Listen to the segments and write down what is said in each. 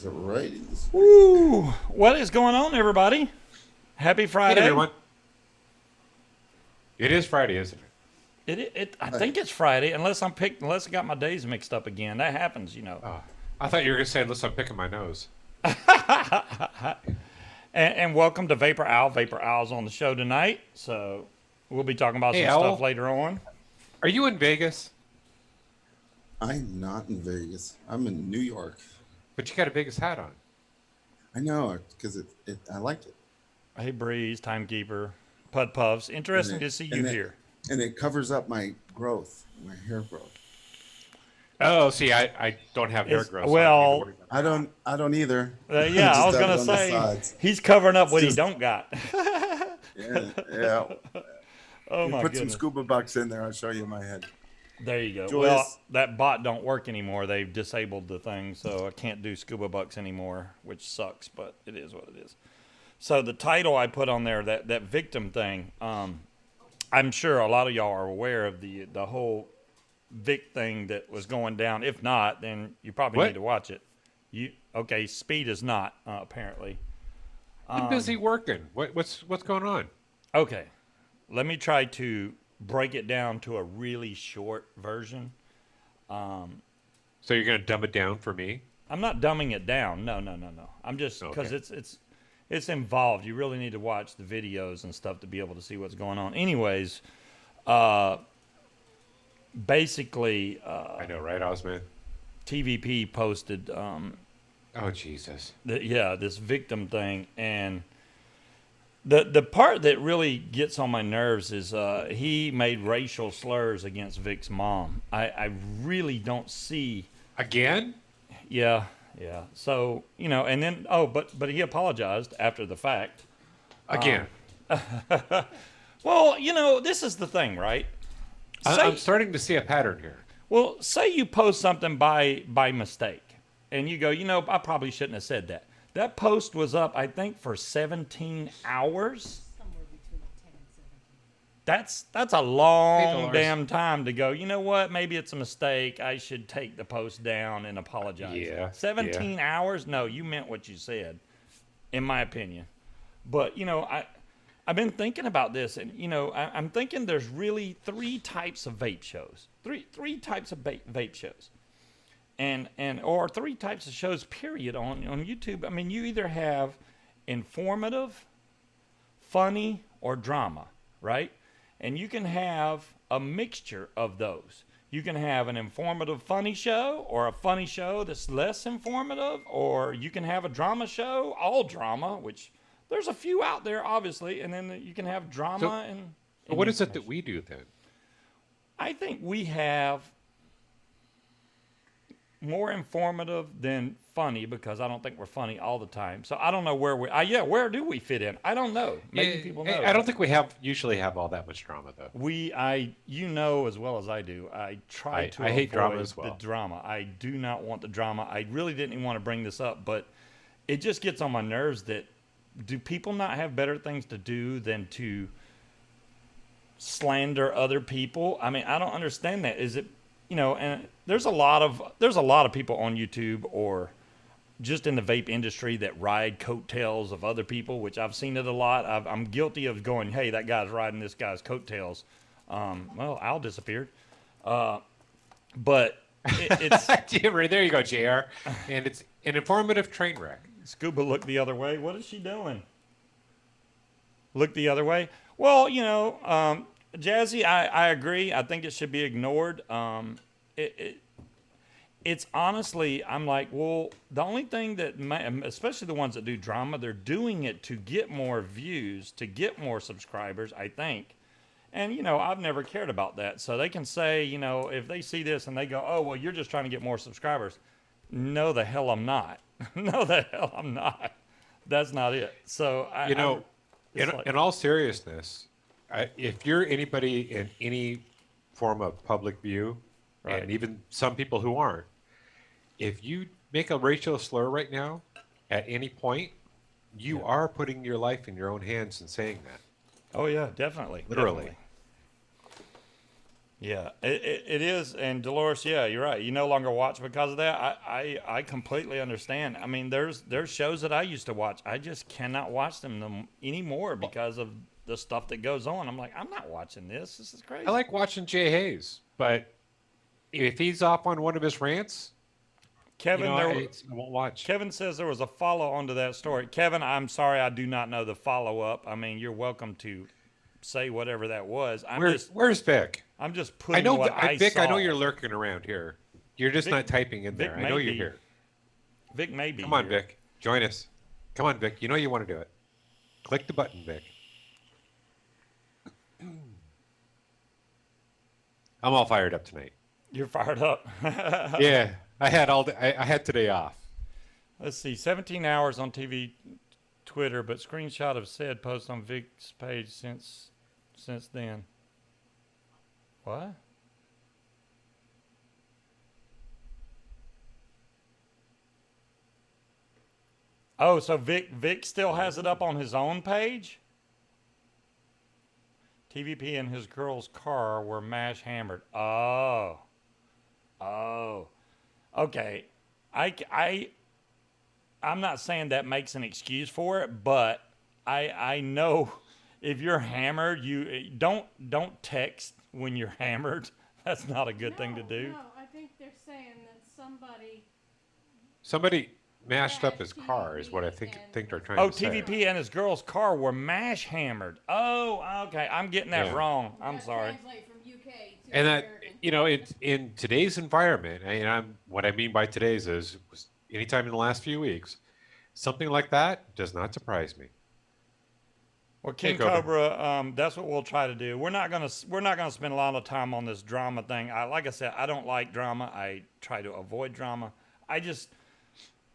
righties. Woo! What is going on, everybody? Happy Friday. Hey, everyone. It is Friday, isn't I think it's Friday, unless unless I got my days mixed up again. That happens, you know. Oh, I thought you were going to say, unless I'm picking my nose. And welcome to Vapor Owl. Vapor Owl's on the show tonight, so we'll be talking about Hey, some Owl. stuff later on. Are you in Vegas? I'm not in Vegas. I'm in New York. But you got a Vegas hat on. I know, because I liked it. Hey, Breeze, Timekeeper, Pud Puffs. Interesting to see you here. And it covers up my growth, my hair growth. Oh, see, I don't have hair growth. Well, I don't either. Yeah, I was Just going to have it on the say, sides. he's covering up what he just- don't got. Yeah. Oh, You my put goodness. some scuba bucks in there. I'll show you my head. There you go. Joyous. Well, that bot don't work anymore. They've disabled the thing, so I can't do scuba bucks anymore, which sucks, but it is what it is. So the title I put on there, that victim thing, I'm sure a lot of y'all are aware of the whole Vic thing that was going down. If not, then you probably What? need to watch it. Okay? Speed is not apparently. I'm busy working. What's going on? Okay, let me try to break it down to a really short version. So you're going to dumb it down for me? I'm not dumbing it down. No. I'm just because Okay. it's involved. You really need to watch the videos and stuff to be able to see what's going on. Anyways, basically, I know, right, Osman? TVP posted, Oh, Jesus. this victim thing, and the part that really gets on my nerves is he made racial slurs against Vic's mom. I really don't see. Again? Yeah. So, and then but he apologized after the fact. Again. Well, this is the thing, right? I'm starting to see a pattern here. Well, say you post something by mistake, and you go, I probably shouldn't have said that. That post was up, I think, for 17 hours. Somewhere between 10 and 17. That's a long Dolores. damn time to go, you know what? Maybe it's a mistake. I should take the post down and apologize. Yeah, 17 hours? No, you meant what you said, in my opinion. But, I've been thinking about this, and, I'm thinking there's really three types of vape shows. Three types of vape shows. Or three types of shows, period, on YouTube. I mean, you either have informative, funny, or drama, right? And you can have a mixture of those. You can have an informative, funny show, or a funny show that's less informative, or you can have a drama show, all drama, which there's a few out there, obviously, and then you can have drama and What is it that information. we do then? I think we have more informative than funny, because I don't think we're funny all the time. So I don't know where where do we fit in? I don't know. Maybe people know. I don't think we usually have all that much drama, though. You know as well as I do. I try to I hate drama avoid as well. the drama. I do not want the drama. I really didn't even want to bring this up, but it just gets on my nerves that do people not have better things to do than to slander other people? I mean, I don't understand that. Is it, and there's a lot of people on YouTube or just in the vape industry that ride coattails of other people, which I've seen it a lot. I'm guilty of going, hey, that guy's riding this guy's coattails. Well, Al disappeared. But it's There you go, JR. And it's an informative train wreck. Scuba looked the other way. What is she doing? Look the other way. Well, Jazzy, I agree. I think it should be ignored. It's honestly, I'm like, well, the only thing that, especially the ones that do drama, they're doing it to get more views, to get more subscribers, I think. And, I've never cared about that. So they can say, if they see this and they go, oh, well, you're just trying to get more subscribers. No, the hell I'm not. No, the hell I'm not. That's not it. So, in all seriousness, if you're anybody in any form of public view, Right. and even some people who aren't, if you make a racial slur right now, at any point, you are putting your life in your own hands and saying that. Oh, yeah, definitely. Literally. Definitely. Yeah, it is. And Dolores, yeah, you're right. You no longer watch because of that. I completely understand. I mean, there's shows that I used to watch. I just cannot watch them anymore because of the stuff that goes on. I'm like, I'm not watching this. This is crazy. I like watching Jay Hayes, but if he's off on one of his rants, Kevin, I won't watch. Kevin says there was a follow on to that story. Kevin, I'm sorry, I do not know the follow up. I mean, you're welcome to say whatever that was. Where's Vic? I'm just I putting know, what I Vic. saw. I know you're lurking around here. You're just Vic- not typing in Vic there. I know may you're be. here. Vic may be Come on, here. Vic. Join us. Come on, Vic. You know you want to do it. Click the button, Vic. I'm all fired up tonight. You're fired up. Yeah, I had all. I had today off. Let's see, 17 hours on TV, Twitter, but screenshot of said post on Vic's page since then. What? Oh, so Vic still has it up on his own page? TVP and his girl's car were mash hammered. Oh. Okay. I'm not saying that makes an excuse for it, but I know if you're hammered, you don't text when you're hammered. That's not a good thing to do. No, I think they're saying that Somebody mashed up his Mashed car, is what I TVP think they're trying Oh, to say. TVP and his girl's car were mash hammered. Oh, okay. I'm getting that Yeah. wrong. I'm gotta sorry. translate from UK to And that American. in today's environment, and what I mean by today's is anytime in the last few weeks, something like that does not surprise me. Well, King Cobra. Cobra, that's what we'll try to do. We're not gonna spend a lot of time on this drama thing. Like I said, I don't like drama. I try to avoid drama.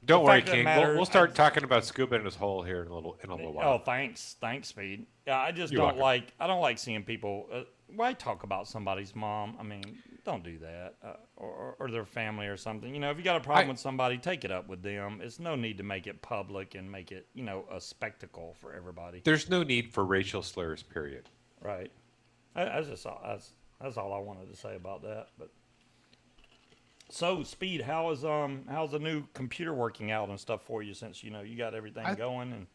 Don't The worry, fact that King. matters, We'll start talking about Scuba in his hole here in a little Oh, while. thanks, Speed. Yeah, I just You're don't welcome. I don't like seeing people. Why talk about somebody's mom? I mean, don't do that, or their family or something. You know, if you got a problem with somebody, take it up with them. It's no need to make it public and make it, a spectacle for everybody. There's no need for racial slurs. Period. Right. That's all I wanted to say about that. But so, Speed, how's the new computer working out and stuff for you since you got everything going and.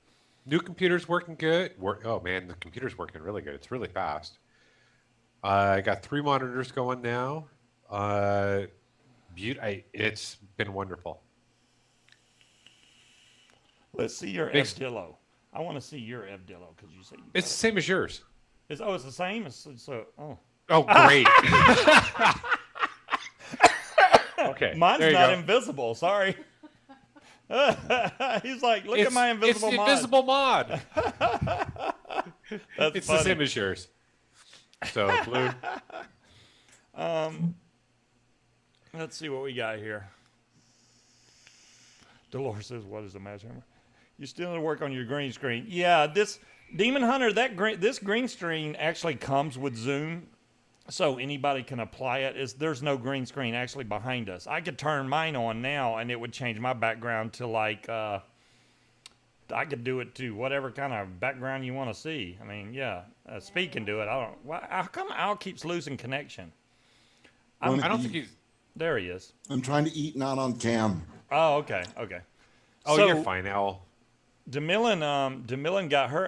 New computer's working good. Oh man, the computer's working really good. It's really fast. I got 3 monitors going now. It's been wonderful. Let's see your Big- Evdillo. I want to see your Evdillo because you said It's the same as yours. it's the same. Oh, Oh, great. Okay. mine's there you not go. invisible. Sorry. He's like, look at my It's invisible the mod. invisible mod. That's It's funny. the same as yours. So blue. Let's see what we got here. Dolores says, "What is a match hammer? You still need to work on your green screen." Yeah, this Demon Hunter, this green screen actually comes with Zoom, so anybody can apply it. There's no green screen actually behind us. I could turn mine on now, and it would change my background to I could do it to whatever kind of background you want to see. I mean, yeah, Speed can do it. How come Al keeps losing connection? I don't think he's. There he is. I'm trying to eat not on cam. Oh, okay. Oh, So, you're fine, Al. DeMillan got her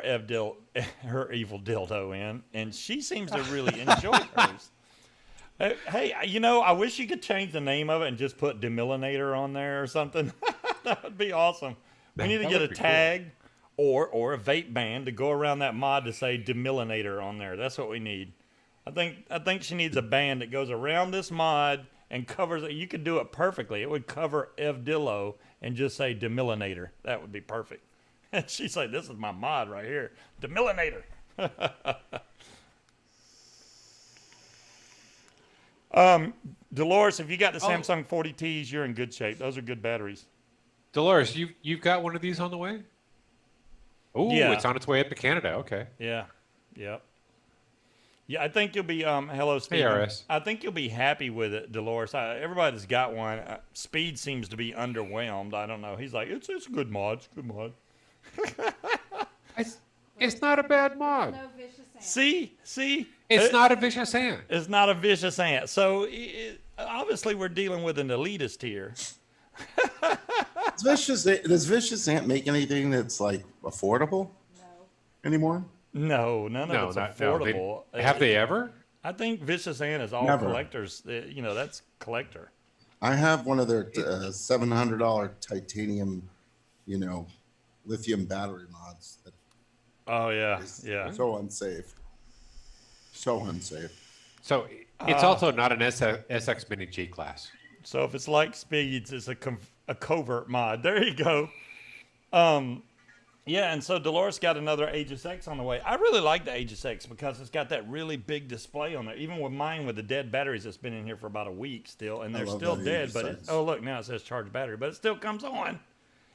her evil dildo in, and she seems to really enjoy hers. Hey, I wish you could change the name of it and just put Demillinator on there or something. That would be awesome. We need to That get a would be cool. tag or a vape band to go around that mod to say Demillinator on there. That's what we need. I think she needs a band that goes around this mod and covers it. You could do it perfectly. It would cover Evdillo and just say Demillinator. That would be perfect. And she's like, "This is my mod right here, Demillinator." Dolores, if you got the Samsung 40Ts, you're in good shape. Those are good batteries. Dolores, you've got one of these on the way? Oh, Yeah. it's on its way up to Canada. Okay. Yeah. Yep. Yeah, I think you'll be hello, Steve. RS. I think you'll be happy with it, Dolores. Everybody's got one. Speed seems to be underwhelmed. I don't know. He's like, it's a good mod. It's a good mod. It's not a bad mod. No vicious animal. See, It's not a vicious ant. It's not a vicious ant. So obviously we're dealing with an elitist here. Does Vicious Ant make anything that's like affordable No. anymore? No, none No, of it's not affordable. no. Have they ever? I think Vicious Ant is all Never. collectors. That's collector. I have one of their $700 titanium, lithium battery mods. That Oh yeah, is yeah. so unsafe. So unsafe. So it's also not an SX Mini G class. So if it's like Speeds, it's a covert mod. There you go. Yeah, and so Dolores got another Aegis X on the way. I really like the Aegis X because it's got that really big display on there. Even with mine with the dead batteries that's been in here for about a week still, and they're love still that dead. Aegis But X. look, now it says charge battery, but it still comes on.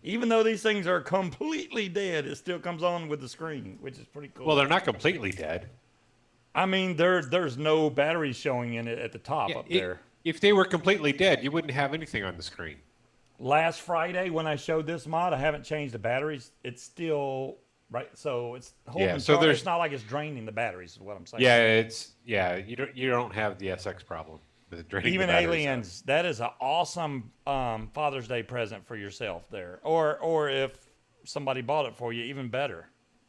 Even though these things are completely dead, it still comes on with the screen, which is pretty cool. Well, they're not completely dead. I mean, there's no batteries showing in it at the top up there. If they were completely dead, you wouldn't have anything on the screen. Last Friday when I showed this mod, I haven't changed the batteries. It's still right, so it's holding. Yeah, so charge. there's- It's not like it's draining the batteries. Is what I'm saying. Yeah, you don't have the SX problem with draining the Even batteries out. aliens, that is an awesome Father's Day present for yourself there, or if somebody bought it for you, even better,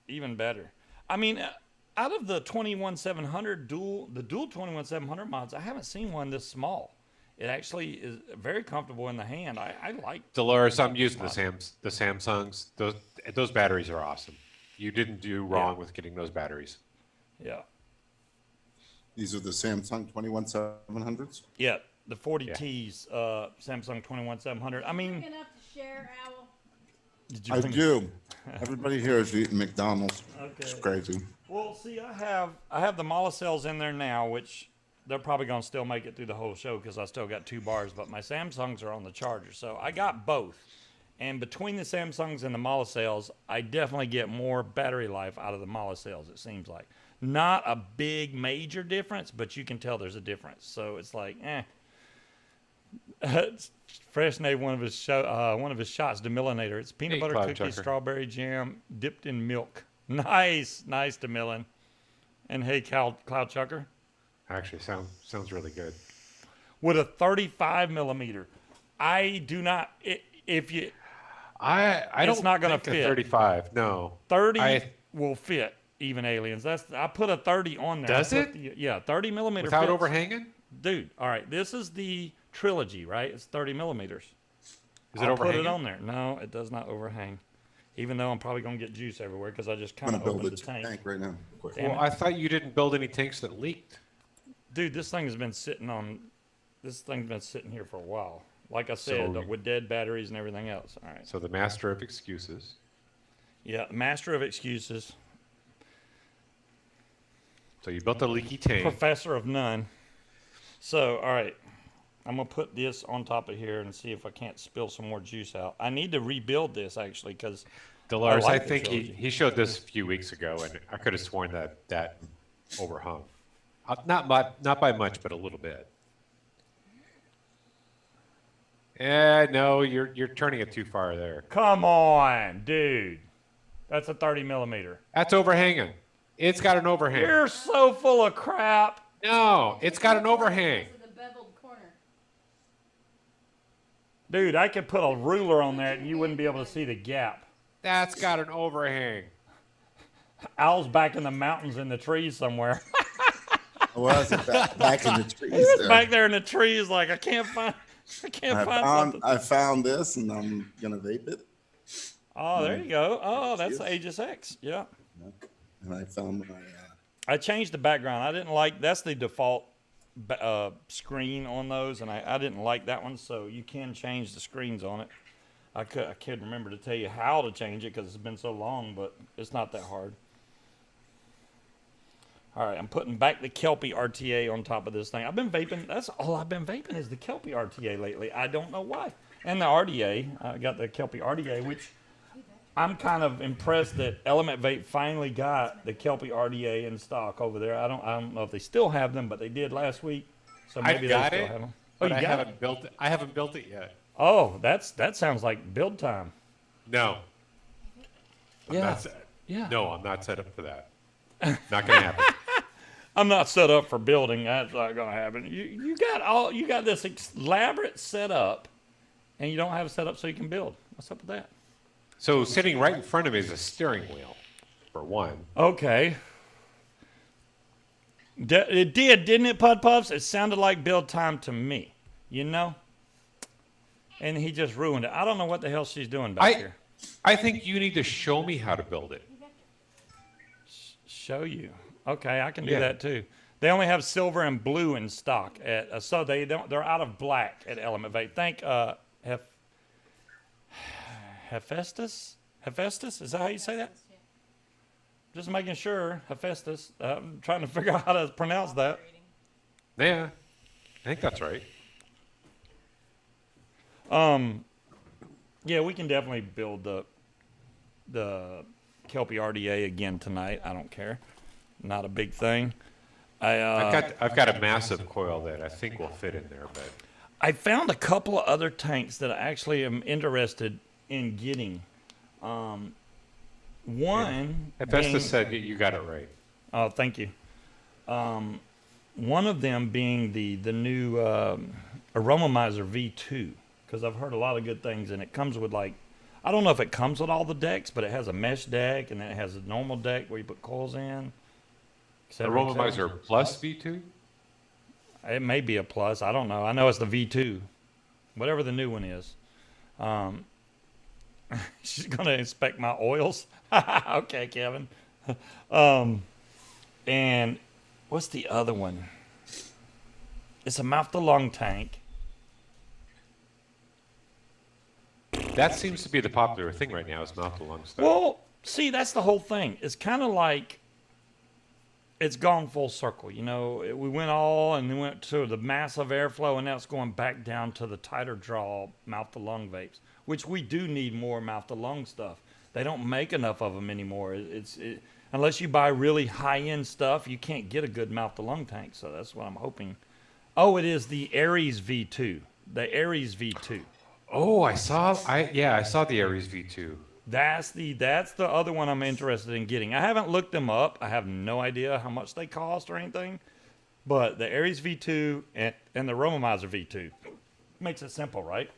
even better. I mean, out of the 21700 dual 21700 mods, I haven't seen one this small. It actually is very comfortable in the hand. I like. Dolores, I'm using the Samsungs. Those batteries are awesome. You didn't do wrong with getting those batteries. Yeah, These are the Samsung 21700s. yeah. The 40Ts, Samsung 21700. I mean, Picking up to share, Owl. did you I bring- do. Everybody here is eating McDonald's. It's Okay. crazy. Well, see, I have the Molicels in there now, which they're probably gonna still make it through the whole show because I still got 2 bars, but my Samsungs are on the charger, so I got both. And between the Samsungs and the Molicels, I definitely get more battery life out of the Molicels. It seems like not a big major difference, but you can tell there's a difference. So it's like, Fresh made one of his shots, Demillinator. It's peanut Hey, butter Cloud cookie, Chucker. strawberry jam dipped in milk. Nice Demillin. And hey, Cloud Chucker, Actually, sounds really good. with a 35 millimeter. I do not. If you I It's don't not gonna think a fit. 35. No. 30 will fit even aliens. I put a 30 on there. Does I put it? yeah, 30 millimeter. Without fits. overhanging? Dude, all right. This is the trilogy, right? It's 30 millimeters. Is it I'll overhanging? put it on there. No, it does not overhang. Even though I'm probably gonna get juice everywhere because I just I'm kind gonna of build opened a the tank. right now. Quick. Damn Well, it. I thought you didn't build any tanks that leaked. Dude, this thing has been sitting on. This thing's been sitting here for a while. Like I said, So- with dead batteries and everything else. All right. So the master of excuses. Yeah, master of excuses, So you built a leaky tank. professor of none. So, all right. I'm gonna put this on top of here and see if I can't spill some more juice out. I need to rebuild this actually because Dolores, I I, like the think trilogy. he showed this a few weeks ago, and I could have sworn that overhung. Not by much, but a little bit. No, you're turning it too far there. come on, dude. That's a 30 millimeter. That's overhanging. It's got an overhang. You're so full of crap. No, it's got an overhang. Because of the beveled corner. Dude, I could put a ruler on there and you wouldn't be able to see the gap. That's got an overhang. Owl's back in the mountains in the trees somewhere. I was back in the trees. He was there. back there in the trees like, I can't find something. I found this, and I'm gonna vape it. Oh, there you go. Oh, that's the Aegis X. Yeah. And I found my. I changed the background. I didn't like, that's the default screen on those, and I didn't like that one, so you can change the screens on it. I can't remember to tell you how to change it because it's been so long, but it's not that hard. All right, I'm putting back the Kelpie RTA on top of this thing. I've been vaping. That's all I've been vaping is the Kelpie RTA lately. I don't know why. And the RDA. I got the Kelpie RDA, which I'm kind of impressed that Element Vape finally got the Kelpie RDA in stock over there. I don't know if they still have them, but they did last week. So maybe I've got they still it, have them. Oh, but you I got it? haven't built it. I haven't built it yet. Oh, that sounds like build time. No. I'm Yeah. not set- Yeah. No, I'm not set up for that. Not gonna happen. I'm not set up for building. That's not gonna happen. You got this elaborate setup, and you don't have a setup so you can build. What's up with that? So sitting right in front of me is a steering wheel, for one. Okay. It did, didn't it, Pud Puffs? It sounded like build time to me, you know? And he just ruined it. I don't know what the hell she's doing back here. I think you need to show me how to build it. Show you. Okay, I can do Yeah. that too. They only have silver and blue in stock at so they're out of black at Element Vape. Thank Hephaestus? Hephaestus? Is that how you say that? Just making sure. Hephaestus. I'm trying to figure out how to pronounce that. Yeah, I think that's right. Yeah, we can definitely build the Kelpie RDA again tonight. I don't care. Not a big thing. I've got a massive coil that I think will fit in there, but I found a couple of other tanks that I actually am interested in getting. One. Hephaestus said you got it right. Oh, thank you. One of them being the new Aromomizer V2, because I've heard a lot of good things, and it comes with I don't know if it comes with all the decks, but it has a mesh deck, and then it has a normal deck where you put coils in. Aromomizer Plus V2? It may be a plus. I don't know. I know it's the V2, whatever the new one is. She's gonna inspect my oils. Okay, Kevin. And what's the other one? It's a mouth to lung tank. That seems to be the popular thing right now is mouth to lung stuff. Well, see, that's the whole thing. It's kind of like it's gone full circle. You know, we went and then went to the massive airflow, and now it's going back down to the tighter draw mouth to lung vapes, which we do need more mouth to lung stuff. They don't make enough of them anymore. Unless you buy really high end stuff, you can't get a good mouth to lung tank. So that's what I'm hoping. Oh, it is the Aries V2. The Aries V2. Oh, I saw the Aries V2. That's the other one I'm interested in getting. I haven't looked them up. I have no idea how much they cost or anything. But the Aries V2 and the Romomizer V2 makes it simple, right?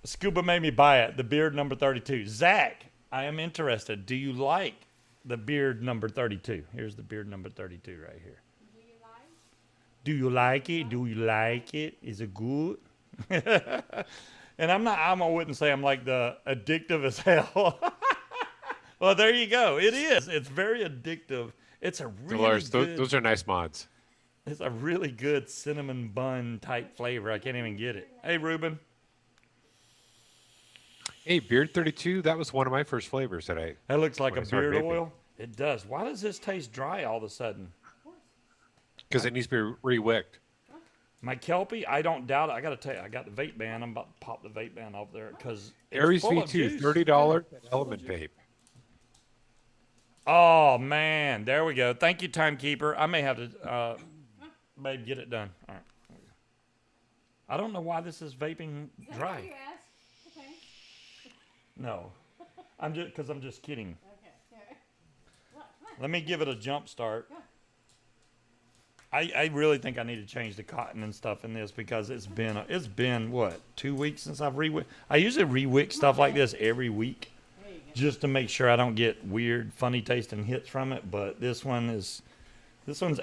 Scuba made me buy it. The Beard number 32. Zach, I am interested. Do you like the Beard number 32? Here's the Beard number 32 right here. Do you like it? Do you like it? Is it good? And I wouldn't say I'm like the addictive as hell. Well, there you go. It is. It's very addictive. It's a really Dolores, good, those are nice mods. it's a really good cinnamon bun type flavor. I can't even get it. Hey, Ruben. Hey, Beard 32, that was one of my first flavors that I... That looks like when a I started beard vaping. oil. It does. Why does this taste dry all of a sudden? Because it needs to be re-wicked. My Kelpie, I don't doubt it. I got to tell you, I got the vape ban. I'm about to pop the vape ban off there because Aries V2, $30 at Element Vape. Oh, man. There we go. Thank you, timekeeper. I may have to maybe get it done. All right. I don't know why this is vaping dry. You asked? Okay. No. I'm just kidding. Okay. Come on. Let me give it a jump start. I really think I need to change the cotton and stuff in this because it's been what, 2 weeks since I've re-wicked. I usually re-wick stuff like this every week There you go. just to make sure I don't get weird, funny tasting hits from it. But this one's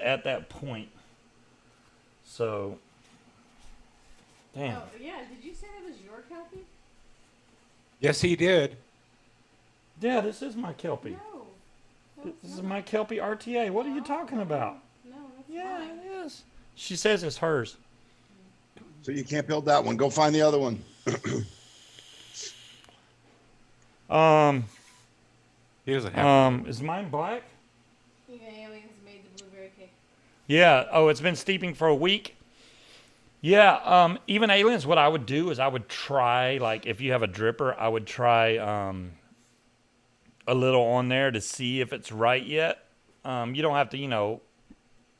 at that point. So, damn. Oh, yeah. Did you say that was your Kelpie? Yes, he did. Yeah, this is my Kelpie. No. No, it's This is not. my Kelpie RTA. What are you talking about? No, that's Yeah, mine. it is. She says it's hers. So you can't build that one. Go find the other one. He doesn't have Is mine black? Even aliens made the blueberry cake. Yeah. Oh, it's been steeping for a week. Yeah. Even aliens, what I would do is I would try, like, if you have a dripper, I would try a little on there to see if it's right yet. You don't have to,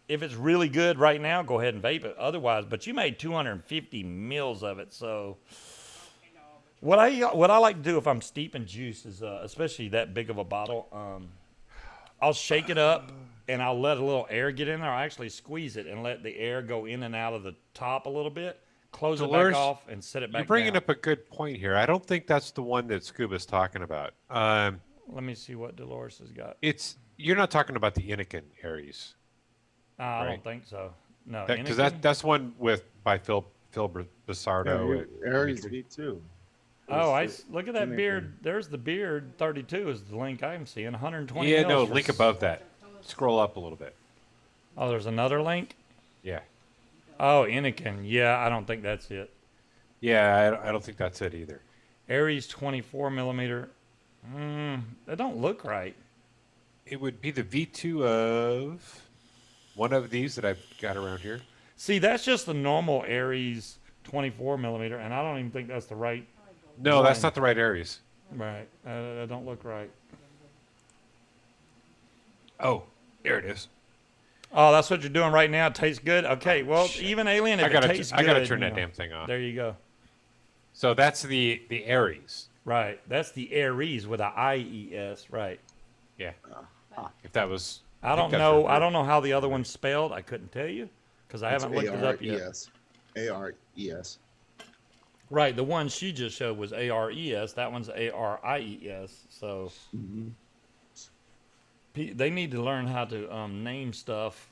if it's really good right now, go ahead and vape it. Otherwise, but you made 250 mils of it, so what I like to do if I'm steeping juice is, especially that big of a bottle. I'll shake it up and I'll let a little air get in there. I'll actually squeeze it and let the air go in and out of the top a little bit. Close it back Dolores, off and set it back You're bringing down. up a good point here. I don't think that's the one that Scuba's talking about. Let me see what Dolores has got. You're not talking about the Inikin Aries, I right? don't think so. No, Because Anakin? that's one by Phil Basardo. Aries V2. Oh, look at that beard. There's the beard. 32 is the link I'm seeing. 120. Yeah, no, mils for link above that. Scroll up a little bit. Oh, there's another link. Yeah. Oh, Anakin. Yeah, I don't think that's it. Yeah, I don't think that's it either. Aries 24 millimeter. That don't look right. It would be the V2 of one of these that I've got around here. See, that's just the normal Aries 24 millimeter, and I don't even think that's the right. No, that's One. not the right Aries. Right. That don't look right. Oh, there it is. Oh, that's what you're doing right now. It tastes good. Okay. Well, even Alien, if I gotta, it tastes I good, gotta turn you that know. damn thing on. There you go. So that's the Aries. Right. That's the Aries with a IES. Right. Yeah. If that was. I don't think that's know. what- I don't know how the other one's spelled. I couldn't tell you because I haven't looked it up yet. ARES. Right. The one she just showed was ARES. That one's ARIES. So they need to learn how to name stuff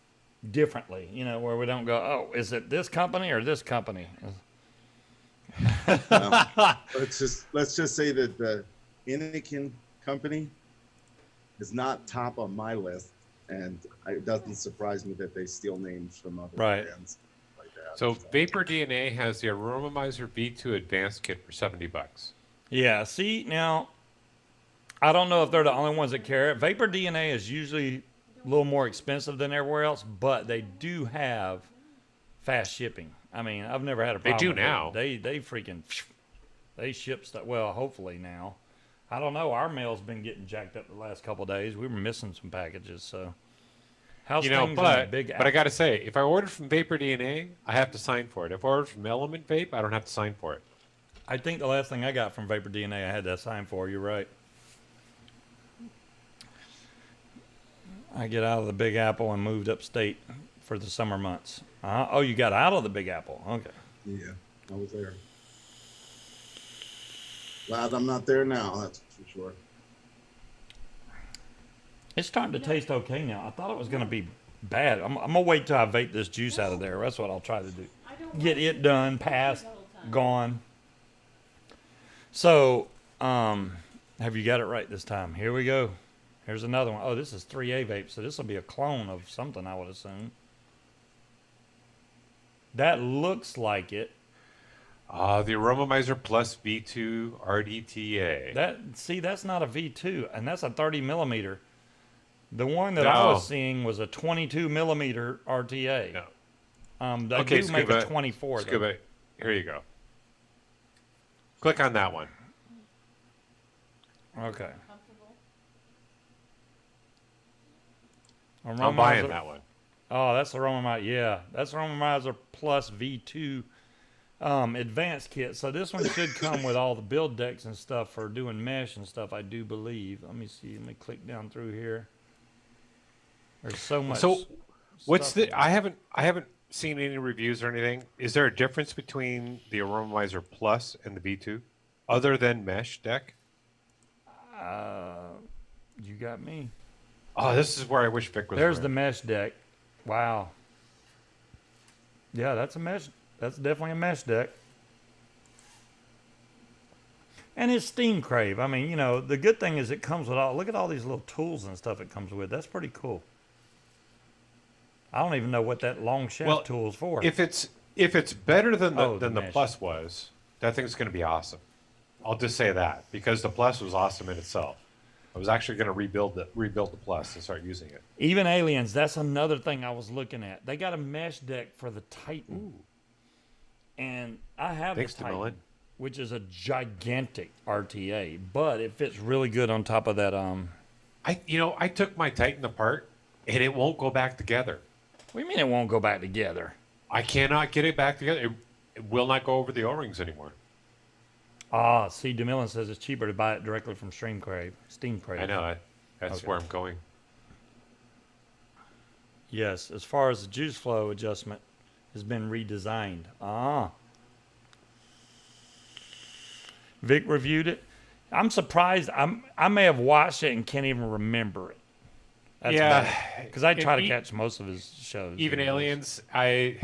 differently. You know, where we don't go, oh, is it this company or this company? Let's just say that the Inikin company is not top on my list, and it doesn't surprise me that they steal names from other Right. brands like that. So Vapor DNA has the Aromomizer V2 Advanced Kit for $70. Yeah. See, now, I don't know if they're the only ones that carry it. Vapor DNA is usually a little more expensive than everywhere else, but they do have fast shipping. I mean, I've never had a problem. do with it. now. They freaking they ship stuff. Well, hopefully now. I don't know. Our mail's been getting jacked up the last couple of days. We were missing some packages. So, how's things in the but Big I Apple? gotta say, if I ordered from Vapor DNA, I have to sign for it. If I ordered from Element Vape, I don't have to sign for it. I think the last thing I got from Vapor DNA, I had that sign for. You're right. I get out of the Big Apple and moved upstate for the summer months. Oh, you got out of the Big Apple. Okay. Yeah, I was there. Glad I'm not there now. That's for sure. It's starting to taste okay now. I thought it was going to be bad. I'm going to wait till I vape this juice out of there. That's what I'll try to do. I don't Get want it done, passed, the whole time. gone. So, have you got it right this time? Here we go. Here's another one. Oh, this is 3A vape, so this will be a clone of something, I would assume. That looks like it. The Aromomizer Plus V2 RDTA. That's not a V2, and that's a 30 millimeter. The one that I No. was seeing was a 22 millimeter RTA. No. They Okay, do make a Scuba, 24. though. Scuba, here you go. Click on that one. Okay. Comfortable. I'm buying that one. Oh, that's the Romomizer. Yeah, that's the Romomizer Plus V2 advanced kit. So this one should come with all the build decks and stuff for doing mesh and stuff, I do believe. Let me see. Let me click down through here. There's so much. So, what's stuff the? I haven't seen any reviews or anything. Is there a difference between the Aromomizer Plus and the V2, other than mesh deck? You got me. Oh, this is where I wish Vic was. There's the around. mesh deck. Wow. Yeah, that's a mesh. That's definitely a mesh deck. And it's Steam Crave. I mean, you know, the good thing is it comes with all. Look at all these little tools and stuff it comes with. That's pretty cool. I don't even know what that long shaft tool is for. If it's better than Oh, the the mesh. Plus was, that thing's going to be awesome. I'll just say that because the Plus was awesome in itself. I was actually going to rebuild the Plus and start using it. Even Aliens, that's another thing I was looking at. They got a mesh deck for the Titan. And I have Thanks the to Titan, Millen. which is a gigantic RTA, but it fits really good on top of that. I took my Titan apart and it won't go back together. What do you mean it won't go back together? I cannot get it back together. It will not go over the O-rings anymore. See, DeMillan says it's cheaper to buy it directly from Steam Crave. I know. That's Okay. where I'm going. Yes, as far as the juice flow adjustment has been redesigned. Ah. Vic reviewed it. I'm surprised. I may have watched it and can't even remember it. That's Yeah, because I try to and catch most of his shows. even Aliens, I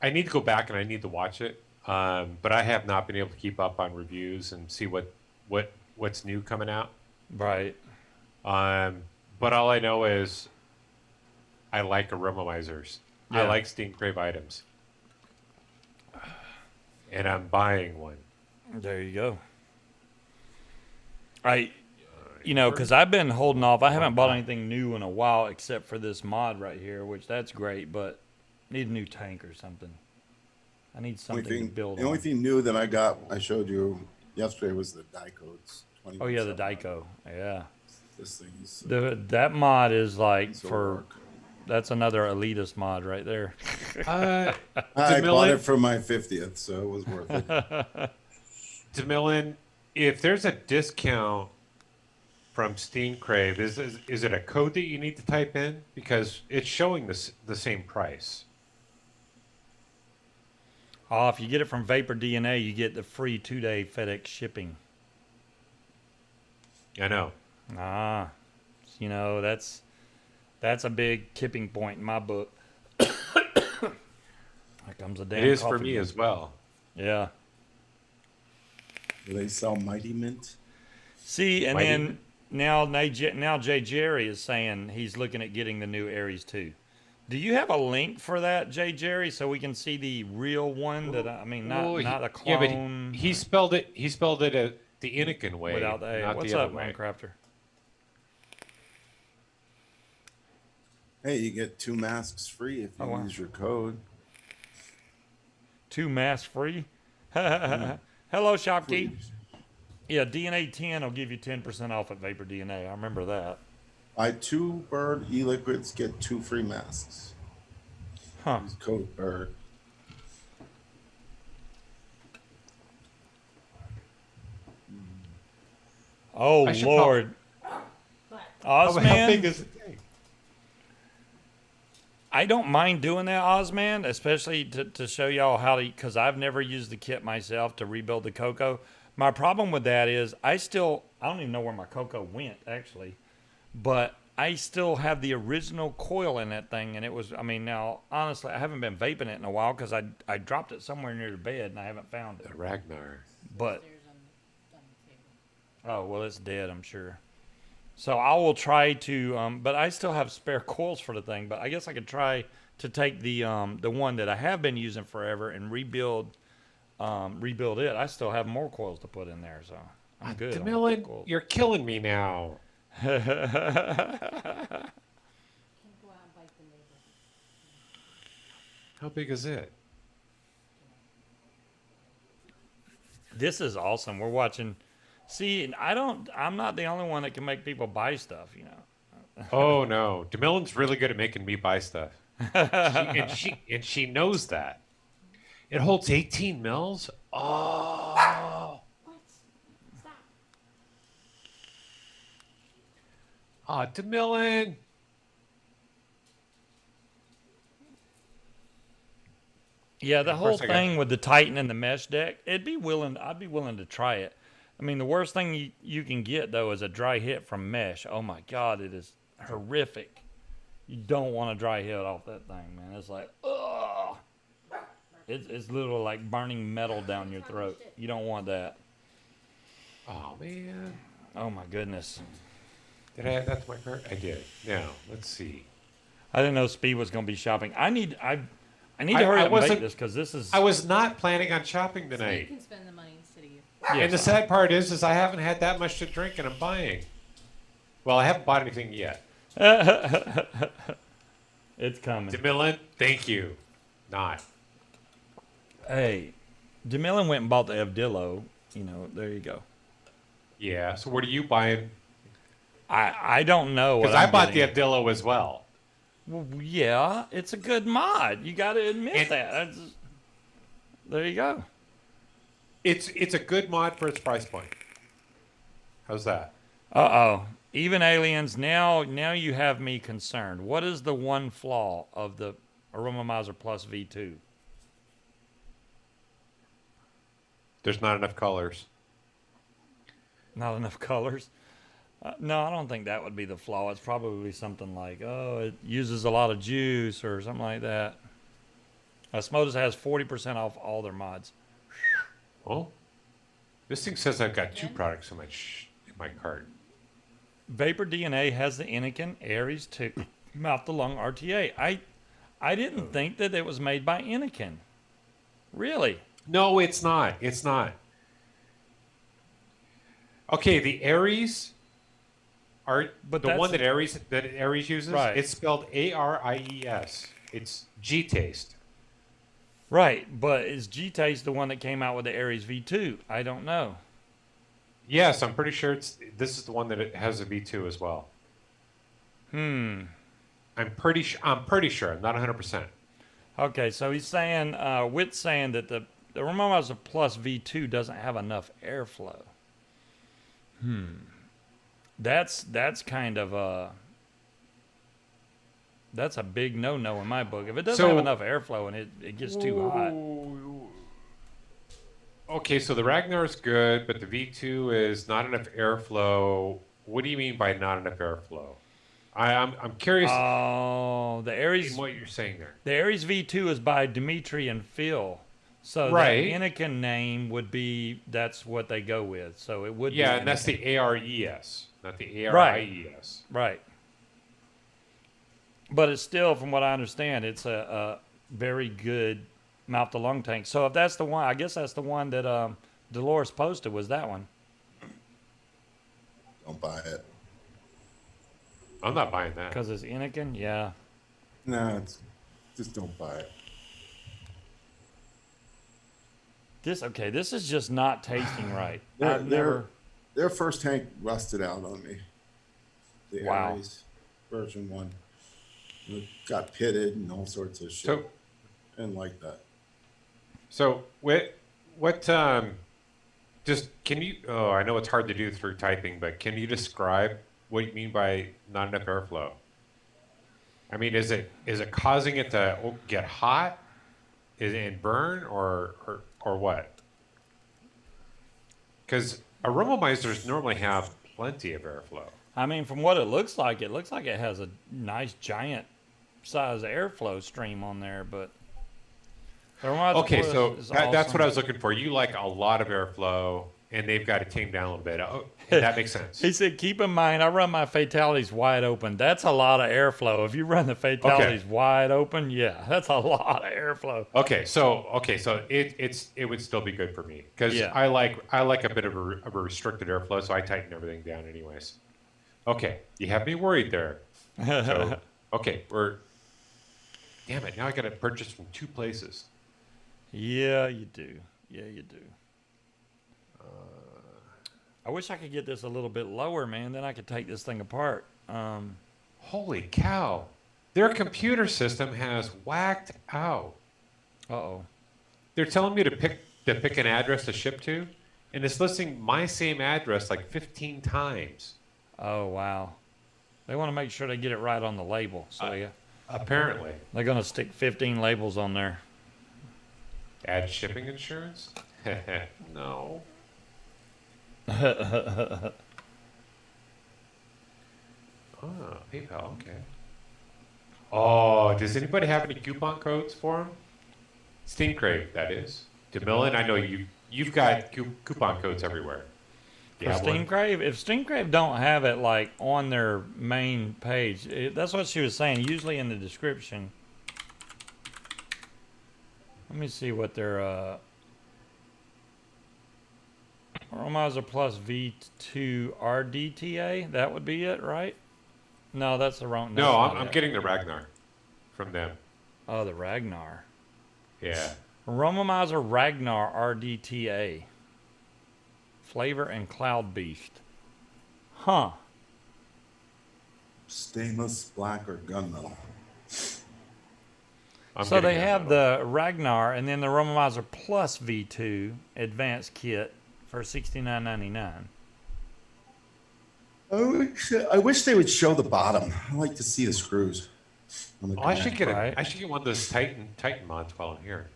need to go back and I need to watch it. But I have not been able to keep up on reviews and see what's new coming out. Right. But all I know is I like aromamizers. Yeah. I like steam crave items, and I'm buying one. There you go. Because I've been holding off. I haven't bought anything new in a while except for this mod right here, which that's great, but need a new tank or something. I need something to build The only on. thing new that I showed you yesterday was the die codes. Oh yeah, the Dyco. Yeah. This thing is That mod is like piece of for work. that's another elitist mod right there. I bought DeMillen, it for my 50th, so it was worth it. DeMillen, if there's a discount from Steam Crave, is it a code that you need to type in? Because it's showing the same price. Oh, if you get it from Vapor DNA, you get the free 2-day FedEx shipping. I know. Ah, that's a big tipping point in my book. Here comes a damn It is for coffee me bean. as well. Yeah. Do they sell Mighty Mint? See, and Mighty then now Jay Jerry is saying he's looking at getting the new Aries 2. Do you have a link for that, Jay Jerry, so we can see the real one? Not a clone. Yeah, but he spelled it. He spelled it the Inikin way, without the A. not What's the up, other way. Minecrafter? Hey, you get 2 masks free if you Oh, wow. use your code. 2 mask free. Hello, Shopkey. Please. Yeah, DNA 10 will give you 10% off at Vapor DNA. I remember that. Buy 2 Bird e-liquids, get 2 free masks. Huh. Use code Bird. Oh I should Lord, But How Ozman. big is the thing? I don't mind doing that, Ozman, especially to show y'all how to, because I've never used the kit myself to rebuild the Coco. My problem with that is I don't even know where my Coco went, actually. But I still have the original coil in that thing. And it was, now, honestly, I haven't been vaping it in a while because I dropped it somewhere near the bed and I haven't found it. The Ragnar. But, there's on the table. oh, well, it's dead, I'm sure. So I will try to, but I still have spare coils for the thing. But I guess I could try to take the one that I have been using forever and rebuild it. I still have more coils to put in there, so I'm good. on DeMillen, coils. you're killing me now. Can't go out and bite the neighbor. How big is it? This is awesome. We're watching. See, I'm not the only one that can make people buy stuff, Oh no, DeMillen's really good at making me buy stuff, and she knows that. It holds 18 mils. Oh, What? Stop. DeMillen. Yeah, the Of whole course I got thing with the Titan and the mesh deck, I'd be willing to try it. The worst thing you can get though is a dry hit from mesh. Oh my God, it is horrific. You don't want a dry hit off that thing, man. It's like, ugh. It's literally like burning metal down your throat. You don't want that. Oh man, Oh my goodness. did I add that to my cart? I did. Now let's see. I didn't know Speed was going to be shopping. I need to I hurry up and wasn't- bake this because this is. I was not planning on shopping So you tonight, can spend the money instead of you. and the sad part is I haven't had that much to drink, and I'm buying. Well, I haven't bought anything yet. It's coming. DeMillen, thank you. Not. Hey, DeMillen went and bought the Evdillo. There you go. Yeah. So what are you buying? I don't know. Because I bought the Abdillo as well. Well, yeah, it's a good mod. You got to admit And- that. There you go. It's a good mod for its price point. How's that? Uh-oh. Even aliens. Now you have me concerned. What is the one flaw of the Aromomizer Plus V2? There's not enough colors. Not enough colors. No, I don't think that would be the flaw. It's probably something like, oh, it uses a lot of juice or something like that. Osmosis has 40% off all their mods. Oh, this thing says I've got 2 products in my cart. Vapor DNA has the Anakin Aries 2 mouth to lung RTA. I didn't think that it was made by Anakin. Really? No, it's not. It's not. Okay, the Aries are But the that's- one that Aries uses. Right. It's spelled ARIES. It's G-Taste. Right, but is G-Taste the one that came out with the Aries V2? I don't know. Yes, I'm pretty sure this is the one that it has a V2 as well. I'm pretty sure. I'm not 100%. Okay, so he's saying, Witt's saying that the Aromomizer Plus V2 doesn't have enough airflow. That's kind of that's a big no-no in my book. If it doesn't have enough airflow and it gets too hot. Okay, so the Ragnar's good, but the V2 is not enough airflow. What do you mean by not enough airflow? I'm curious Oh, the Aries in what you're saying there. The Aries V2 is by Dimitri and Phil. So Right. the Anakin name would be, that's what they go with. So it would be Yeah, and that's Anakin. the ARES, not the ARIES. Right. But it's still, from what I understand, it's a very good mouth to lung tank. So if that's the one, I guess that's the one that Dolores posted, was that one. Don't buy it. I'm not buying that. Because it's Anakin? Yeah. No, just don't buy it. This is just not tasting right. Their, I've their, never. their first tank rusted out on me. The Wow. Aries version 1. It got pitted and all sorts of shit. So, I didn't like that. so what just can you? Oh, I know it's hard to do through typing, but can you describe what you mean by not enough airflow? I mean, is it causing it to get hot, and burn, or what? Because aromomizers normally have plenty of airflow. I mean, from what it looks like it has a nice giant size airflow stream on there, but the Aromomizer Okay, Plus so is that's awesome. what I was looking for. You like a lot of airflow, and they've got to tame down a little bit. Oh, that makes sense. He said, keep in mind, I run my fatalities wide open. That's a lot of airflow. If you run the fatalities wide open, yeah, that's a lot of airflow. Okay, so it would still be good for me because Yeah. I like a bit of a restricted airflow, so I tighten everything down anyways. Okay, you have me worried there. So okay, damn it! Now I got to purchase from 2 places. Yeah, you do. Yeah, you do. I wish I could get this a little bit lower, man. Then I could take this thing apart. Holy cow! Their computer system has whacked out. Uh-oh. They're telling me to pick an address to ship to, and it's listing my same address like 15 times. Oh, wow. They want to make sure they get it right on the label. So yeah, Apparently, they're going to stick 15 labels on there. add shipping insurance? No. Oh, PayPal. Okay. Oh, does anybody have any coupon codes for them? Steam Crate, that is. DeMillan, I know you've got coupon codes everywhere. For Steam Crave, if Steam Crave don't have it like on their main page, that's what she was saying. Usually in the description. Let me see what their Aromomizer Plus V2 RDTA. That would be it, right? No, that's the wrong. No, that's not I'm it. getting the Ragnar from them. Oh, the Ragnar. Yeah. Aromomizer Ragnar RDTA. Flavor and Cloud Beast. Huh. Stainless, black, or gunmetal. I'm So they getting that have metal. the Ragnar and then the Aromomizer Plus V2 Advanced Kit for $69.99. I wish they would show the bottom. I like to see the screws. On the Oh, I should get Right. I should get one of those Titan mods while I'm here.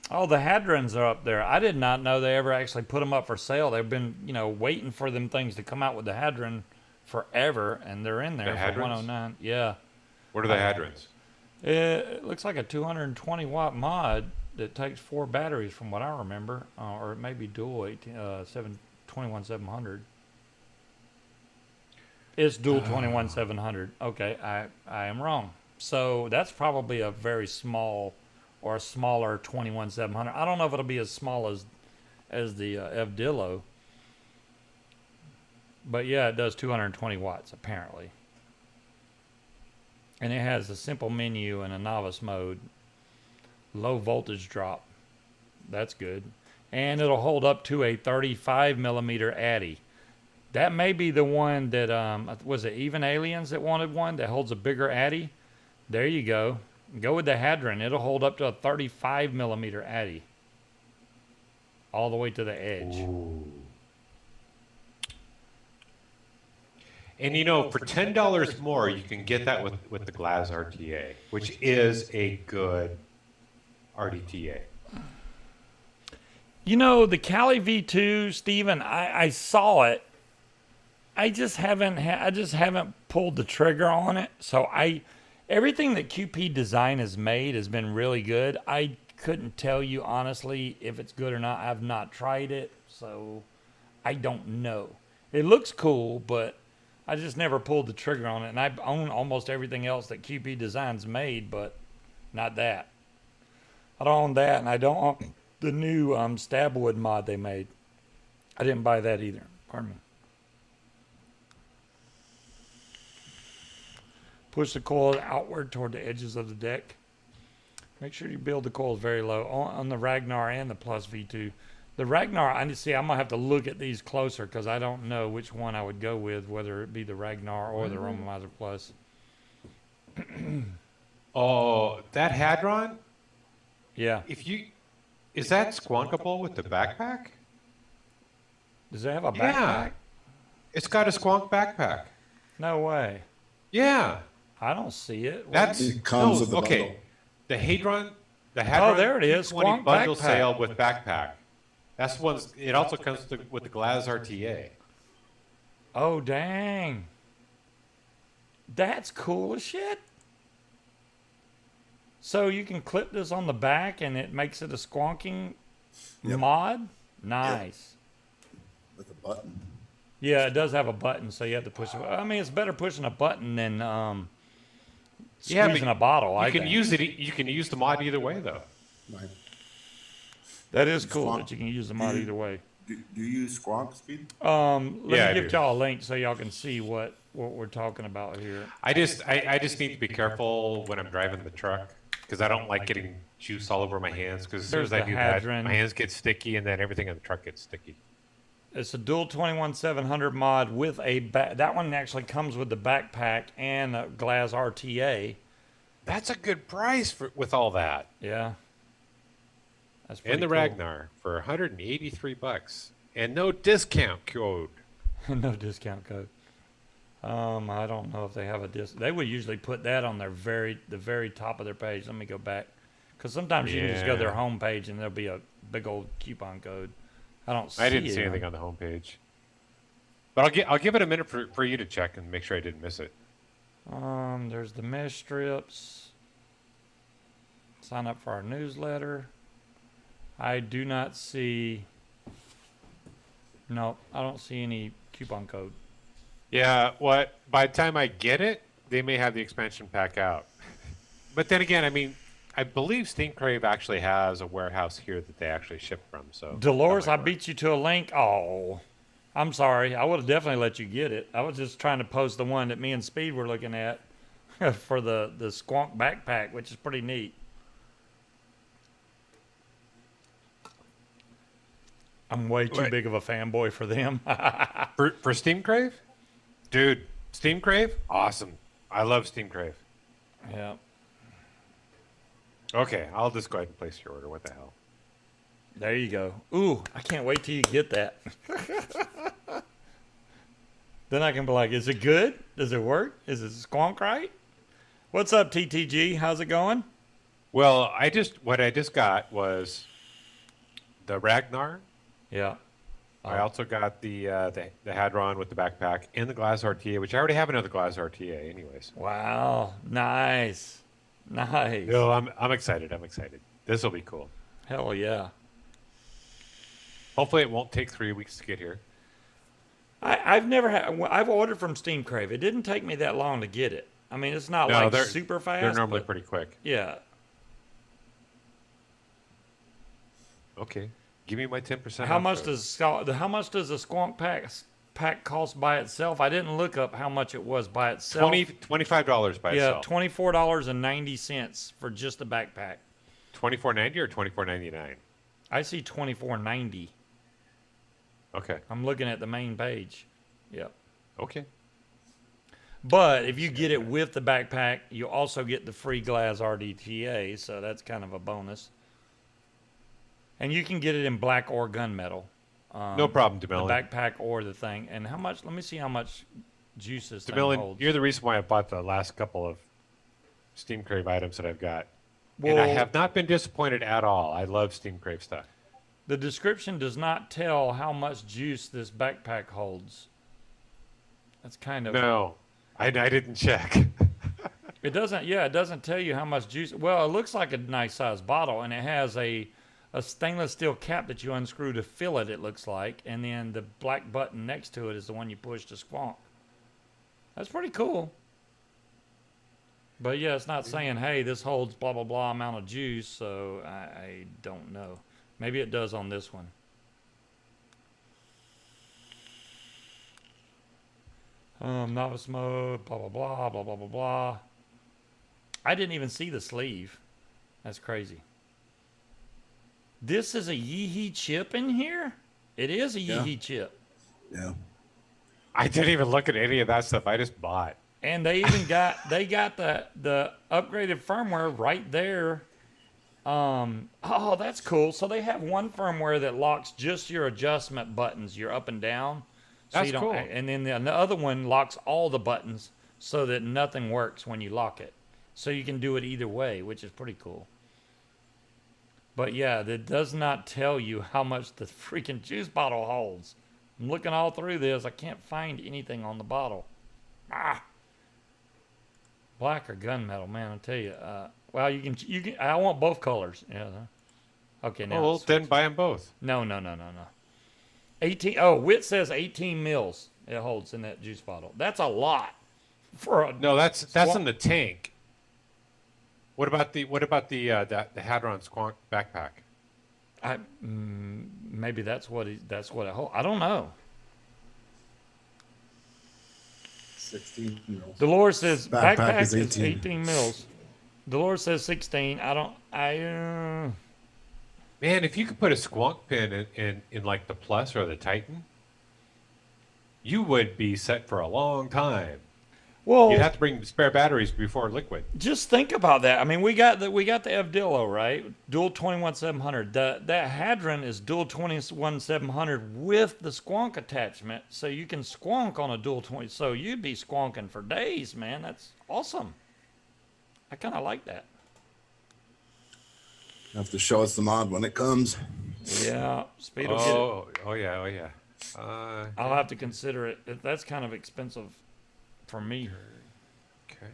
Oh, the hadrons are up there. I did not know they ever actually put them up for sale. They've been, waiting for them things to come out with the hadron forever, and they're in there The for hadrons? 109. Yeah. What are the hadrons? It looks like a 220 watt mod that takes 4 batteries, from what I remember, or it may be dual 21700. It's dual 21700. Okay, I am wrong. So that's probably a very small or a smaller 21700. I don't know if it'll be as small as the Evdillo. But yeah, it does 220 watts apparently. And it has a simple menu and a novice mode. Low voltage drop. That's good. And it'll hold up to a 35 millimeter Addy. That may be the one that, was it Even Aliens that wanted one that holds a bigger Addy? There you go. Go with the Hadron. It'll hold up to a 35 millimeter Addy. All the way to the edge. Ooh. And you know, for $10 more, you can get that with the Glass RTA, which is a good RDTA. You know, the Cali V2, Steven, I saw it. I just haven't pulled the trigger on it. So everything that QP Design has made has been really good. I couldn't tell you honestly if it's good or not. I've not tried it, so I don't know. It looks cool, but I just never pulled the trigger on it. And I own almost everything else that QP Design's made, but not that. I don't own that, and I don't own the new Stabwood mod they made. I didn't buy that either. Pardon me. Push the coil outward toward the edges of the deck. Make sure you build the coils very low on the Ragnar and the Plus V2. The Ragnar, I'm going to have to look at these closer because I don't know which one I would go with, whether it be the Ragnar or the Romomizer Plus. Oh, that Hadron? Yeah. Is that squonkable with the backpack? Does it have a backpack? Yeah. It's got a squonk backpack. No way. Yeah. I don't see it. That's It comes with the okay. bundle. The Hadron there it is. 220 Squonk bundle backpack. sale with backpack. That's the one. It also comes with the Glass RTA. Oh, dang. That's cool as shit. So you can clip this on the back and it makes it a squonking mod? Nice. With a button. Yeah, it does have a button, so you have to push it. I mean, it's better pushing a button than squeezing a bottle. You I can think. use it. You can use the mod either way, though. Right. That is cool Squonk. that you can use the mod either way. Do you use Scuba-Speed? Let Yeah, I me give do. y'all a link so y'all can see what we're talking about here. I just need to be careful when I'm driving the truck because I don't like getting juice all over my hands. Because as soon There's as I the do Hadron. that, my hands get sticky, and then everything in the truck gets sticky. It's a dual 21700 mod with that one actually comes with the backpack and a Glass RTA. That's a good price with all that. Yeah. That's And the pretty cool. Ragnar for $183, and no discount code. No discount code. I don't know if they have a They would usually put that on the very top of their page. Let me go back, because sometimes you can just go to their Yeah. home page and there'll be a big old coupon code. I didn't see anything on the homepage, but I'll give it a minute for you to check and make sure I didn't miss it. There's the mesh strips. Sign up for our newsletter. I do not see. No, I don't see any coupon code. Yeah, by the time I get it, they may have the expansion pack out. But then again, I mean, I believe Steam Crave actually has a warehouse here that they actually ship from. So Dolores, that I might work. beat you to a link. Oh, I'm sorry. I would have definitely let you get it. I was just trying to post the one that me and Speed were looking at for the Squonk backpack, which is pretty neat. I'm way too Wait. big of a fanboy for them. For Steam Crave, dude, Steam Crave, awesome. I love Steam Crave. Yeah. Okay, I'll just go ahead and place your order. What the hell? There you go. Ooh, I can't wait till you get that. Then I can be like, is it good? Does it work? Is it squonk right? What's up, TTG? How's it going? Well, what I just got was the Ragnar. Yeah. I also got the Hadron with the backpack and the Glass RTA, which I already have another Glass RTA, anyways. Wow. Nice. Nice. No, I'm excited. I'm excited. This will be cool. Hell yeah. Hopefully, it won't take 3 weeks to get here. I've never had. I've ordered from Steam Crave. It didn't take me that long to get it. I mean, it's not No, like they're super fast. They're normally but pretty quick. yeah. Okay, give me my 10%. How much does a squonk pack cost by itself? I didn't look up how much it was by itself. $25 by Yeah, itself? $24.90 for just the backpack. $24.90 or $24.99? I see $24.90. Okay. I'm looking at the main page. Yep. Okay. But if you get it with the backpack, you also get the free glass RDTA, so that's kind of a bonus. And you can get it in black or gunmetal. No problem, The DeMillan. backpack or the thing. And how much? Let me see how much juice this thing DeMillan, holds. you're the reason why I bought the last couple of Steam Crave items that I've got. Well, And I have not been disappointed at all. I love Steam Crave stuff. the description does not tell how much juice this backpack holds. That's kind of... No, I didn't check. It doesn't, yeah, it doesn't tell you how much juice. Well, it looks like a nice sized bottle, and it has a stainless steel cap that you unscrew to fill it, it looks like. And then the black button next to it is the one you push to squonk. That's pretty cool. But yeah, it's not saying, hey, this holds blah, blah, blah amount of juice, so I don't know. Maybe it does on this one. Novice mode, blah, blah, blah, blah, blah, blah, blah. I didn't even see the sleeve. That's crazy. This is a Yeehee chip in here? It is a Yeah. Yeehee chip. Yeah. I didn't even look at any of that stuff. I just bought. And they even got the upgraded firmware right there. Oh, that's cool. So they have one firmware that locks just your adjustment buttons, your up and down. So That's you don't, cool. And then the other one locks all the buttons so that nothing works when you lock it. So you can do it either way, which is pretty cool. But yeah, that does not tell you how much the freaking juice bottle holds. I'm looking all through this. I can't find anything on the bottle. Black or gunmetal, man, I'll tell you. Well, you can. I want both colors. Yeah. Okay, now. Oh, well, then buy them both. No. 18. Oh, Wit says 18 mils it holds in that juice bottle. That's a lot for a. No, that's in the tank. What about the Hadron Squonk backpack? Maybe that's what it holds. I don't know. 16 mils. Dolores says backpack is is 18. 18 mils. Dolores says 16. Man, if you could put a Squonk pin in like the Plus or the Titan, you would be set for a long time. Well, You'd have to bring spare batteries before liquid. just think about that. I mean, we got the Evdillo, right? Dual 21700. That Hadron is dual 21700 with the squonk attachment, so you can squonk on a dual 20. So you'd be squonking for days, man. That's awesome. I kind of like that. You have to show us the mod when it comes. Yeah, Speed will get it. Oh yeah. I'll have to consider it. That's kind of expensive for me. Okay.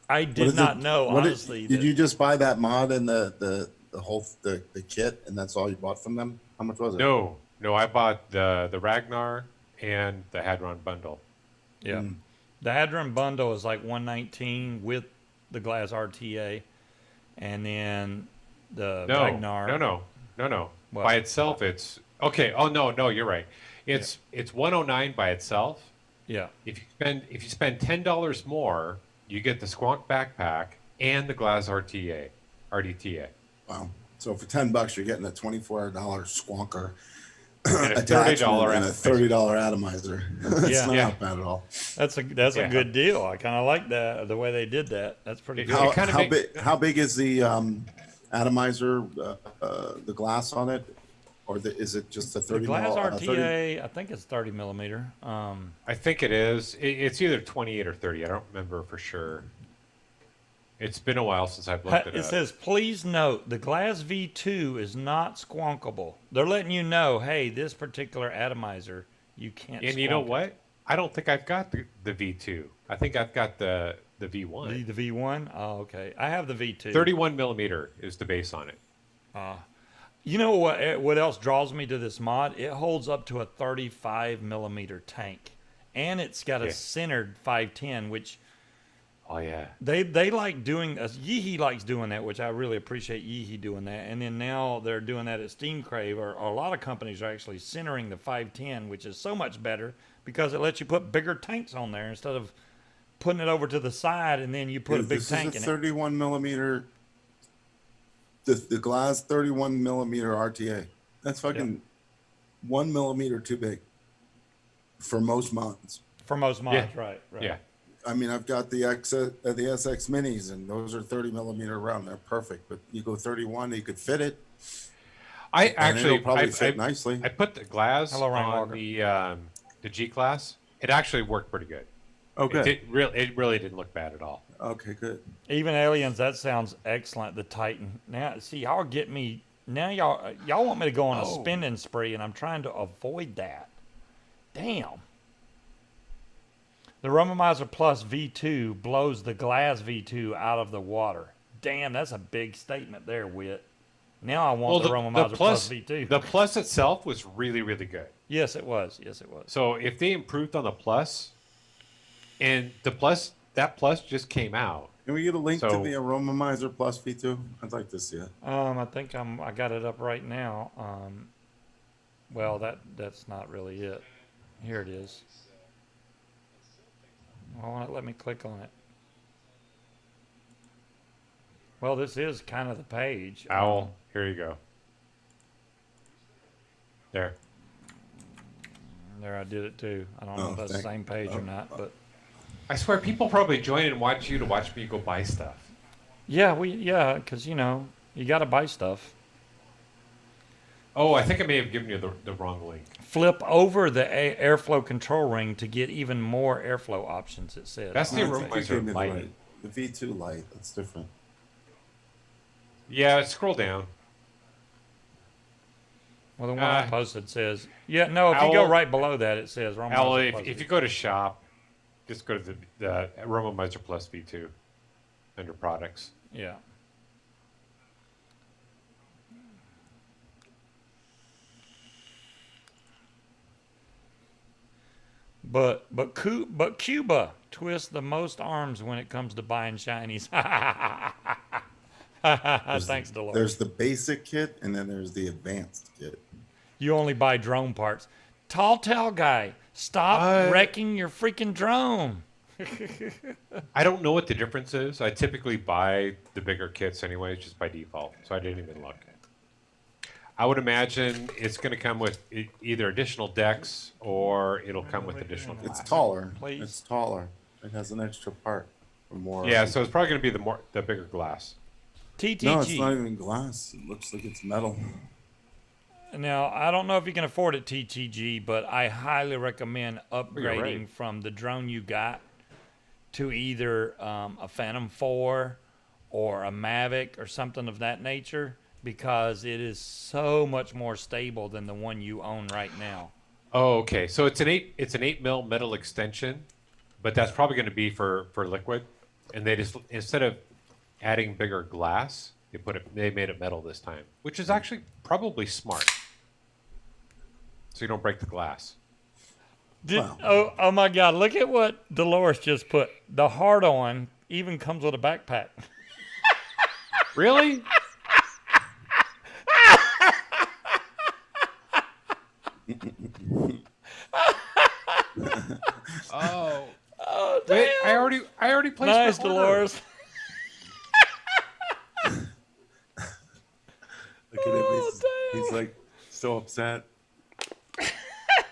I What did is not it- know, what honestly. Did that- you just buy that mod and the whole the kit, and that's all you bought from them? How much was it? No, I bought the Ragnar and the Hadron bundle. Yeah. The Hadron bundle is like 119 with the glass RTA, and then the Ragnar. No. What? By itself, it's okay. Oh no, you're right. It's 109 by itself. Yeah. If you spend $10 more, you get the Squonk backpack and the glass RDTA. Wow. So for $10, you're getting a $24 squonker And a attachment $30 and a $30 atomizer. It's Yeah. not Yeah. bad at all. That's a Yeah. good deal. I kind of like that the way they did that. That's pretty It- good. How, kinda how make- big? How big is the atomizer? The glass on it? or is it just a The 30 glass mil? 30 RTA, I think it's 30 millimeter. I think it is. It's either 28 or 30. I don't remember for sure. It's been a while since I've looked it It up. says, please note, the glass V2 is not squonkable. They're letting you know, hey, this particular atomizer, you can't And you know squonk it. what? I don't think I've got the V2. I think I've got the V1. The V1? Oh, okay. I have the V2. 31 millimeter is the base on it. You know what else draws me to this mod? It holds up to a 35 millimeter tank. And it's got a Yeah. centered 510, which Oh yeah. they like doing. Yeehee likes doing that, which I really appreciate Yeehee doing that. And then now they're doing that at Steam Crave, or a lot of companies are actually centering the 510, which is so much better because it lets you put bigger tanks on there instead of putting it over to the side and then you put a big this tank is a in it. 31 millimeter. The glass 31 millimeter RTA. That's fucking 1 millimeter too big for most mods. For most mods, Yeah. right. Yeah. I mean, I've got the SX minis, and those are 30 millimeter round. They're perfect. But you go 31, you could fit it. I And actually it'll probably I, fit I, nicely. I put the glass Hello, Ryan on Walker. the G class. It actually worked pretty good. Okay. It really didn't look bad at all. Okay, good. Even Aliens, that sounds excellent. The Titan. Now, see, y'all get me. Now, y'all want me to go on a spending spree, and I'm trying to avoid that. Damn. The Rumomizer Plus V2 blows the glass V2 out of the water. Damn, that's a big statement there, Wit. Now I want the Rumomizer Plus V2. The Plus itself was really, really good. Yes, it was. Yes, it was. So if they improved on the Plus, and that Plus just came out. Can we get a link to So- the Aromomizer Plus V2? I'd like to see it. I think I got it up right now. Well, that's not really it. Here it is. Well, why not let me click on it? Well, this is kind of the page. Owl, here you go. There. There, I did it too. I don't know if that's the same page or not, but I swear, people probably join and watch you to watch me go buy stuff. yeah, because you got to buy stuff. Oh, I think I may have given you the wrong link. Flip over the airflow control ring to get even more airflow options. It says. That's the I think you Aromomizer gave me the Lite. right. The V2 Lite. That's different. Yeah, scroll down. Well, the one I posted says, yeah, no, if you go right below that, it says Rumomizer Owl, Plus if V2. you go to shop, just go to the Aromomizer Plus V2 under products. Yeah. But Cuba twists the most arms when it comes to buying shinies. Thanks, Dolores. There's the basic kit, and then there's the advanced kit. You only buy drone parts. Tall guy, stop wrecking your freaking drone. I don't know what the difference is. I typically buy the bigger kits anyways, just by default, so I didn't even look. I would imagine it's going to come with either additional decks or it'll come with additional It's glass. taller. Please. It's taller. It has an extra part for more. Yeah, so it's probably going to be the bigger glass. TTG. No, it's not even glass. It looks like it's metal. Now, I don't know if you can afford it, TTG, but I highly recommend upgrading right. from the drone you got to either a Phantom 4 or a Mavic or something of that nature, because it is so much more stable than the one you own right now. Oh, okay. So it's an 8 mil metal extension, but that's probably going to be for liquid. And they just, instead of adding bigger glass, they made it metal this time, which is actually probably smart. So you don't break the glass. Wow. Oh my God! Look at what Dolores just put. The hard-on even comes with a backpack. Really? Oh. Oh, damn! Wait, I already placed Nice, my order. Dolores. Look at him. Oh, He's like so upset.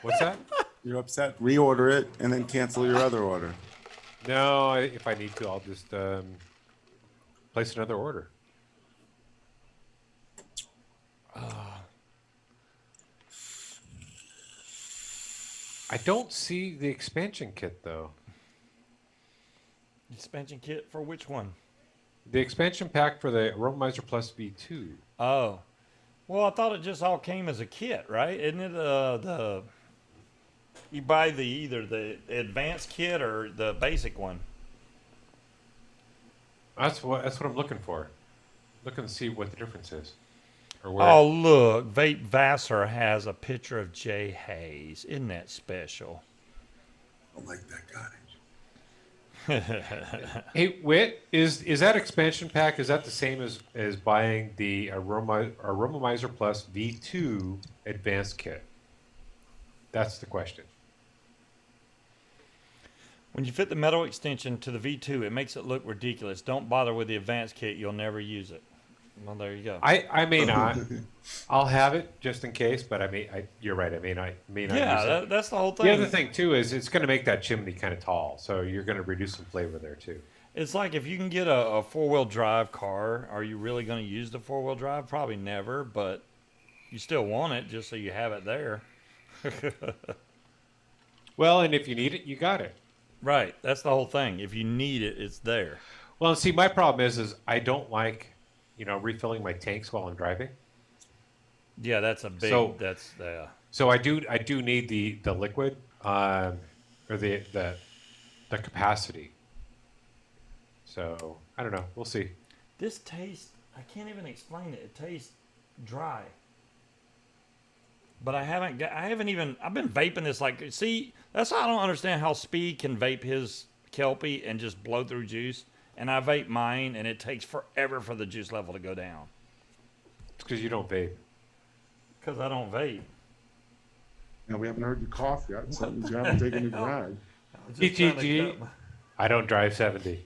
What's that? You're upset. Reorder it and then cancel your other order. No, if I need to, I'll just place another order. I don't see the expansion kit though. Expansion kit for which one? The expansion pack for the Aromizer Plus V2. Oh, well, I thought it just all came as a kit, right? Isn't it the you buy the either the advanced kit or the basic one? That's what I'm looking for. Looking to see what the difference is. Or where. Oh, look, Vape Vassar has a picture of Jay Hayes. Isn't that special? I like that guy. Hey, Whit, is that expansion pack? Is that the same as buying the Aromizer Plus V2 advanced kit? That's the question. When you fit the metal extension to the V2, it makes it look ridiculous. Don't bother with the advanced kit. You'll never use it. Well, there you go. I may not. I'll have it just in case, but you're right. I may not use it. That's the whole thing. The other thing too is it's going to make that chimney kind of tall, so you're going to reduce some flavor there too. It's like if you can get a four-wheel drive car, are you really going to use the four-wheel drive? Probably never, but you still want it just so you have it there. Well, and if you need it, you got it. Right. That's the whole thing. If you need it, it's there. Well, and see, my problem is I don't like, refilling my tanks while I'm driving. Yeah, that's a big. So- that's So I do need the liquid, or the capacity. So I don't know. We'll see. This taste. I can't even explain it. It tastes dry. But I haven't even. I've been vaping this See, that's why I don't understand how Speed can vape his Kelpie and just blow through juice, and I vape mine, and it takes forever for the juice level to go down. It's because you don't vape. Because I don't vape. Now we haven't heard you cough yet. So you haven't taken a drag. TTG. I don't drive 70.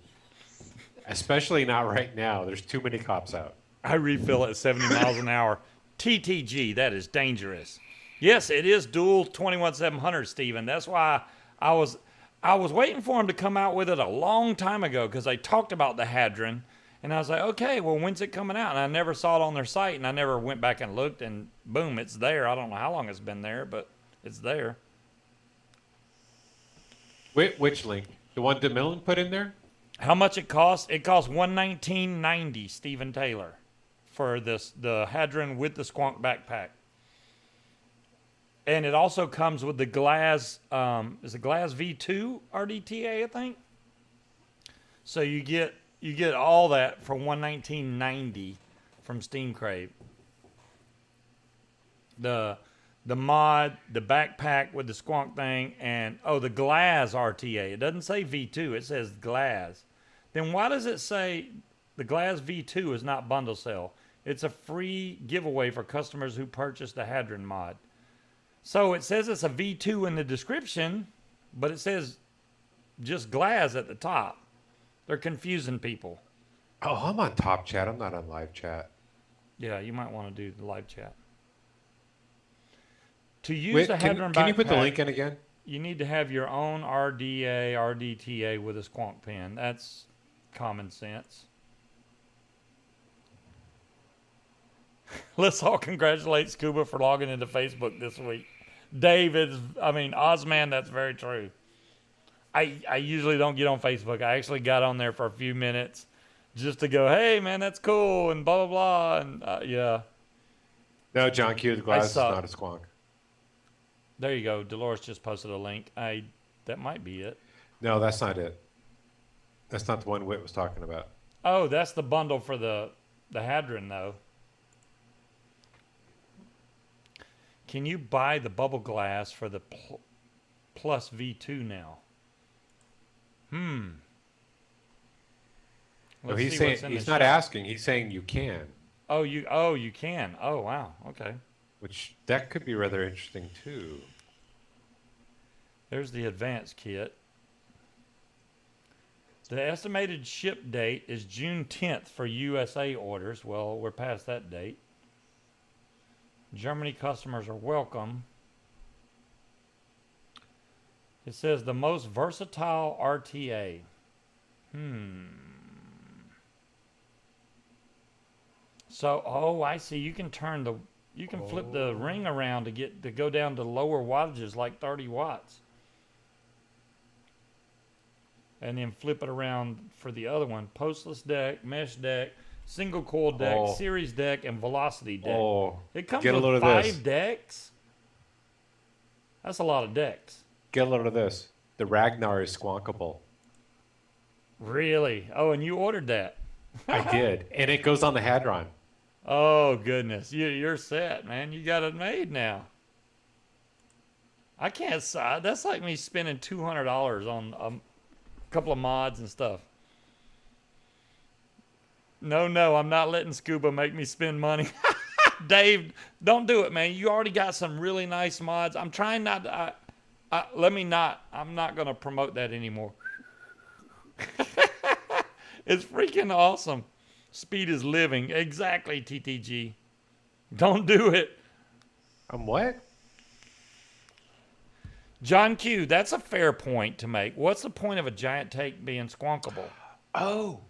Especially not right now. There's too many cops out. I refill at 70 miles an hour. TTG, that is dangerous. Yes, it is dual 21700, Steven. That's why I was waiting for him to come out with it a long time ago because they talked about the Hadron. And I was like, okay, well, when's it coming out? And I never saw it on their site, and I never went back and looked, and boom, it's there. I don't know how long it's been there, but it's there. Which link? The one DeMillen put in there? How much it costs? It costs $119.90, Stephen Taylor, for the Hadron with the Squonk backpack. And it also comes with the Glass, is it Glass V2 RDTA, I think? So you get all that for $119.90 from Steam Crave. The mod, the backpack with the Squonk thing, and the Glass RTA. It doesn't say V2, it says Glass. Then why does it say the Glass V2 is not bundle sale? It's a free giveaway for customers who purchase the Hadron mod. So it says it's a V2 in the description, but it says just Glass at the top. They're confusing people. Oh, I'm on top chat. I'm not on live chat. Yeah, you might want to do the live chat. To use the Hadron backpack, can you put the link in again? you need to have your own RDA, RDTA with a Squonk pin. That's common sense. Let's all congratulate Scuba for logging into Facebook this week. Ozman, that's very true. I usually don't get on Facebook. I actually got on there for a few minutes just to go, hey, man, that's cool, and blah, blah, blah, and yeah. No, John Q, the glass is not a Squonk. There you go. Dolores just posted a link. That might be it. No, that's not it. That's not the one Whit was talking about. Oh, that's the bundle for the Hadron, though. Can you buy the bubble glass for the Plus V2 now? No, he's saying he's not asking. He's saying you can. Oh, you can. Oh, wow. Okay. Which that could be rather interesting too. There's the advanced kit. The estimated ship date is June 10th for USA orders. Well, we're past that date. Germany customers are welcome. It says the most versatile RTA. So, I see. You can turn You can flip the ring around to go down to lower wattages, like 30 watts. And then flip it around for the other one. Postless deck, mesh deck, single coil deck, series deck, and velocity deck. Oh, It comes get a with load of 5 this. decks. That's a lot of decks. Get a load of this. The Ragnar is squonkable. Really? Oh, and you ordered that. I did. And it goes on the Hadron. Oh, goodness. You're set, man. You got it made now. I can't. That's like me spending $200 on a couple of mods and stuff. No, I'm not letting Scuba make me spend money. Dave, don't do it, man. You already got some really nice mods. I'm trying not to. I'm not going to promote that anymore. It's freaking awesome. Speed is living. Exactly, TTG. Don't do it. What? John Q, that's a fair point to make. What's the point of a giant tank being squonkable? Oh.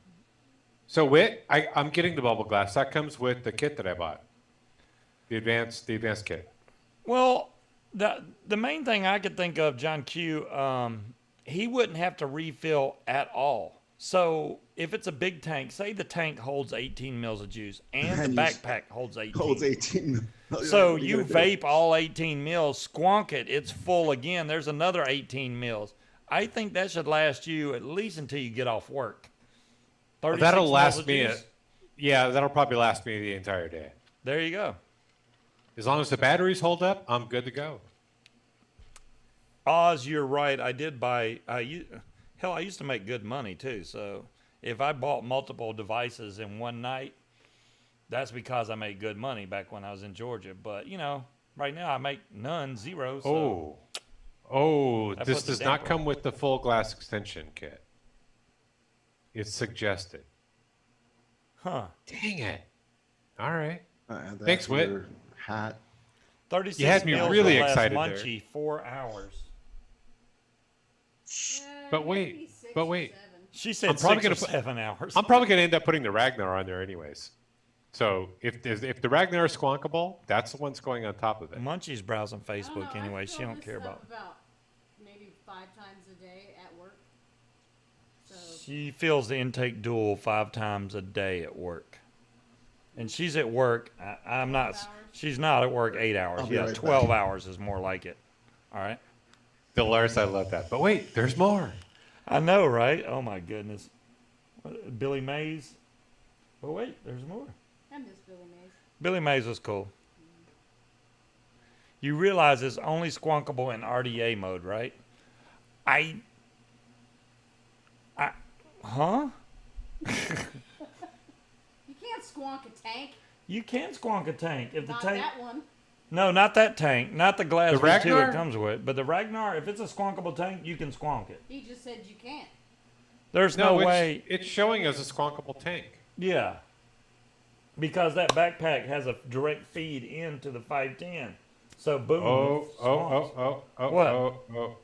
So Whit, I'm getting the bubble glass. That comes with the kit that I bought. The advanced kit. Well, the main thing I could think of, John Q, he wouldn't have to refill at all. So if it's a big tank, say the tank holds 18 mils of juice and the backpack holds 18. Holds 18. So you vape all 18 mils, squonk it, it's full again. There's another 18 mils. I think that should last you at least until you get off work. That'll last me. That'll probably last me the entire day. There you go. As long as the batteries hold up, I'm good to go. Oz, you're right. I did buy. I used to make good money too. So if I bought multiple devices in one night, that's because I made good money back when I was in Georgia. But right now I make none, zero. So This does not come with the full glass extension kit. It's suggested. Huh? Dang it! All right. Thanks, Whit. Hat. 36 You had me mils really will last excited there. Munchie 4 hours. But wait. She said I'm probably 6 or gonna 7 hours. I'm probably going to end up putting the Ragnar on there anyways. So if the Ragnar is squonkable, that's the one that's going on top of it. Munchie's browsing Facebook I anyway. She fill don't this care up about. maybe 5 times a day at work. So She fills the intake dual 5 times a day at work. And she's at work. I'm not. 12 hours? She's not at work 8 hours. I'll be right 12 back. hours is more like it. All right. Dolores, I love that. But wait, there's more. I know, right? Oh my goodness. Billy Mays. But wait, there's more. I miss Billy Mays. Billy Mays was cool. You realize it's only squonkable in RDA mode, right? Huh? You can't squonk a tank. You can squonk a tank if the Not tank. that one. No, not that tank. Not the glass The V2 Ragnar? it comes with. But the Ragnar, if it's a squonkable tank, you can squonk it. He just said you can't. There's no it's, way. It's showing as a squonkable tank. Yeah. Because that backpack has a direct feed into the 510. So boom. squonks. What?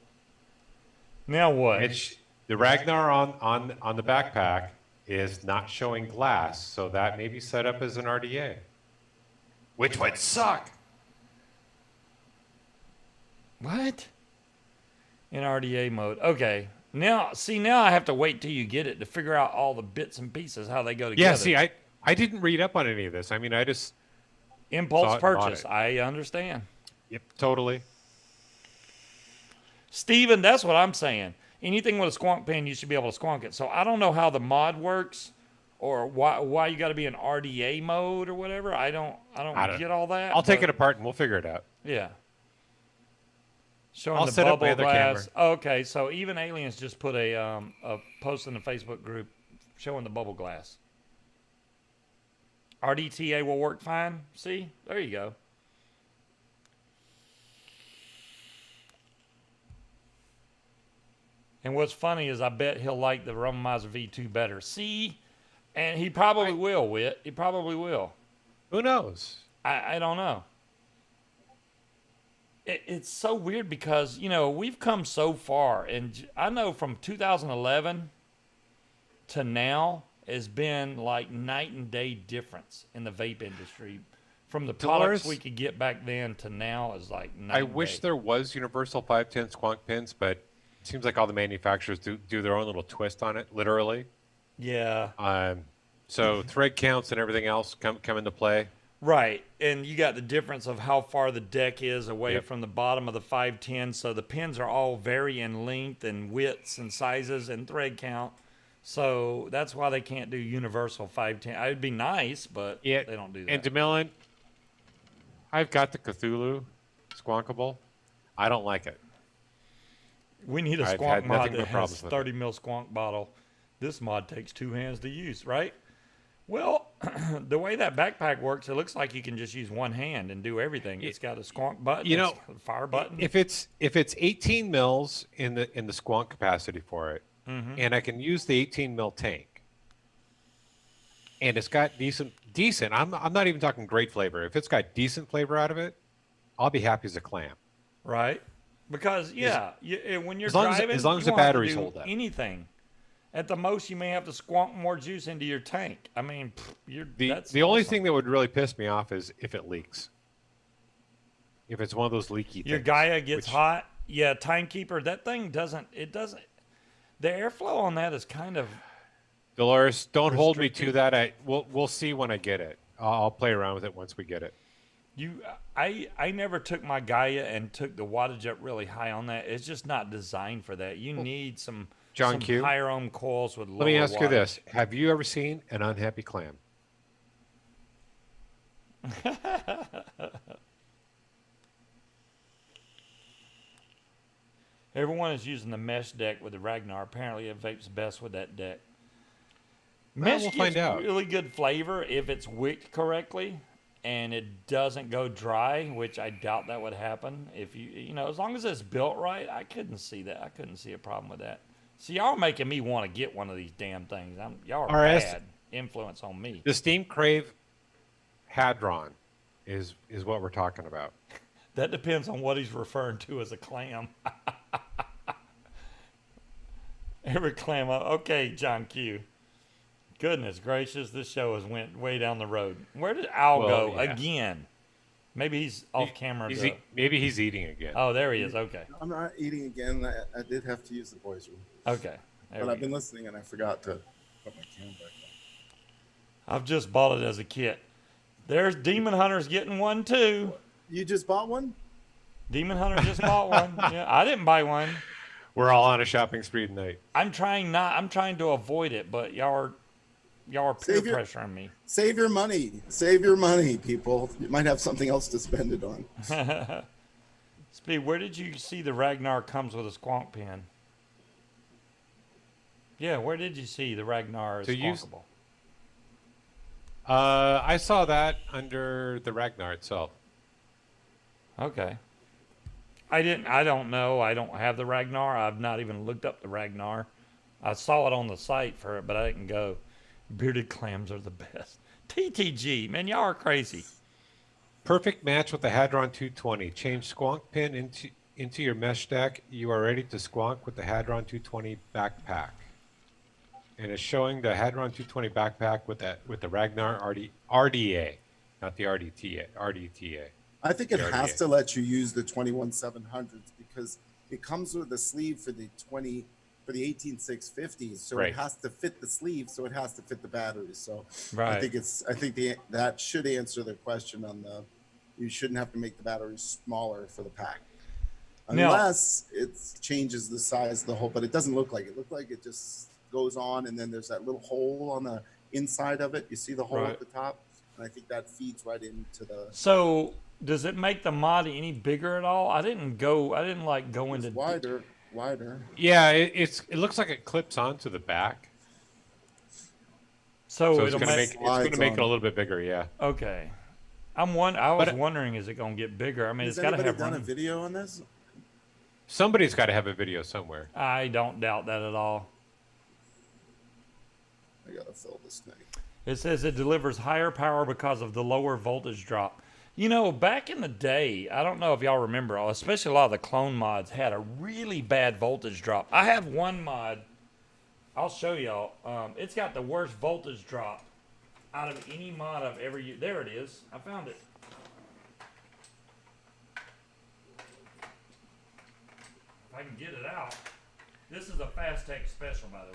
Now what? It's the Ragnar on the backpack is not showing glass, so that may be set up as an RDA, which would suck. What? In RDA mode. Okay. Now I have to wait till you get it to figure out all the bits and pieces, how they go together. Yeah, see, I didn't read up on any of this. I mean, I just Impulse Thought about purchase. it. I understand. Yep, totally. Steven, that's what I'm saying. Anything with a squonk pin, you should be able to squonk it. So I don't know how the mod works or why you got to be in RDA mode or whatever. I don't get all that. I'll take but- it apart and we'll figure it out. Yeah. Showing I'll the set up my bubble other glass. camera. Okay, so even aliens just put a post in the Facebook group showing the bubble glass. RDTA will work fine. See, there you go. And what's funny is I bet he'll like the Rummizer V2 better. See, and he probably will. Wit, he probably will. Who knows? I don't know. It's so weird because, we've come so far. And I know from 2011 to now has been like night and day difference in the vape industry from the products Dolores? we could get back then to now is like night I and wish day. there was universal 510 squonk pins, but it seems like all the manufacturers do their own little twist on it, literally. Yeah. So thread counts and everything else come into play. Right, and you got the difference of how far the deck is away Yep. from the bottom of the 510, so the pins are all vary in length and widths and sizes and thread count. So that's why they can't do universal 510. It'd be nice, but Yeah, they don't do And that. DeMillan, I've got the Cthulhu squonkable. I don't like it. We need a I've squonk had mod nothing that but has problems with it. 30 mil squonk bottle. This mod takes 2 hands to use, right? Well, the way that backpack works, it looks like you can just use one hand and do everything. It's got a squonk button, You know, it's got a fire button. If it's 18 mils in the squonk capacity for it, Mm-hmm. and I can use the 18 mil tank, and it's got decent. I'm not even talking great flavor. If it's got decent flavor out of it, I'll be happy as a clam. Right? Because when you're as long driving, as long you as the won't have to batteries do hold up. anything. At the most, you may have to squonk more juice into your tank. I mean, that's The only awesome. thing that would really piss me off is if it leaks. If it's one of those leaky Your things. Gaia gets which- hot. Yeah, timekeeper. That thing doesn't. It doesn't. The airflow on that is kind of. Dolores, don't hold me to restricted. that. We'll see when I get it. I'll play around with it once we get it. I never took my Gaia and took the wattage up really high on that. It's just not designed for that. You need some John Q, higher ohm coils with lower let me ask you wattage. this: have you ever seen an unhappy clam? Everyone is using the mesh deck with the Ragnar. Apparently, it vapes best with that deck. Well, Mesh we'll gives find out. really good flavor if it's wicked correctly, and it doesn't go dry, which I doubt that would happen. If as long as it's built right, I couldn't see that. I couldn't see a problem with that. See, y'all are making me want to get one of these damn things. Y'all are RS bad influence on me. The Steam Crave Hadron is what we're talking about. That depends on what he's referring to as a clam. Every clam. Okay, John Q. Goodness gracious, this show has went way down the road. Where did Al Well, go yeah. again? Maybe he's off camera. Maybe he's eating again. Oh, there he is. Okay. I'm not eating again. I did have to use the boys' room, Okay. There but we I've go. been listening and I forgot to put my camera back I've just bought it as a kit. There's Demon Hunter's getting one too. on. You just bought one? Demon Hunter just bought one. Yeah, I didn't buy one. We're all on a shopping spree tonight. I'm trying to avoid it, but y'all are peer Save your- pressuring me. Save your money. Save your money, people. You might have something else to spend it on. Speed, where did you see the Ragnar comes with a squonk pin? Yeah, where did you see the Ragnar is To use- squonkable? I saw that under the Ragnar itself. Okay. I don't know. I don't have the Ragnar. I've not even looked up the Ragnar. I saw it on the site for it, but I didn't go. Bearded clams are the best. TTG, man, y'all are crazy. Perfect match with the Hadron 220. Change squonk pin into your mesh stack. You are ready to squonk with the Hadron 220 backpack. And it's showing the Hadron 220 backpack with the Ragnar RDA, not the RDTA. RDTA. I think it The has RDA. to let you use the 21700s because it comes with a sleeve for the 18650s, so Right. it has to fit the sleeve, so it has to fit the batteries. So Right. I think that should answer the question on the. You shouldn't have to make the batteries smaller for the pack, Now- unless it changes the size of the hole. But it doesn't look like it. It looked like it just goes on, and then there's that little hole on the inside of it. You see the hole Right. at the top, and I think that feeds right into the. So, does it make the mod any bigger at all? I didn't go It's into wider. Yeah, it looks like it clips onto the back. So, So it's it'll gonna make make it a little bit bigger. Yeah. okay. I was But- wondering, is it gonna get bigger? I mean, Has it's got to anybody have done a room. video on this? Somebody's got to have a video somewhere. I don't doubt that at all. I gotta fill this thing. It says it delivers higher power because of the lower voltage drop. You know, back in the day, I don't know if y'all remember, especially a lot of the clone mods had a really bad voltage drop. I have one mod, I'll show y'all. It's got the worst voltage drop out of any mod I've ever used. There it is. I found it. if I can get it out. This is a Fast Tech special, by the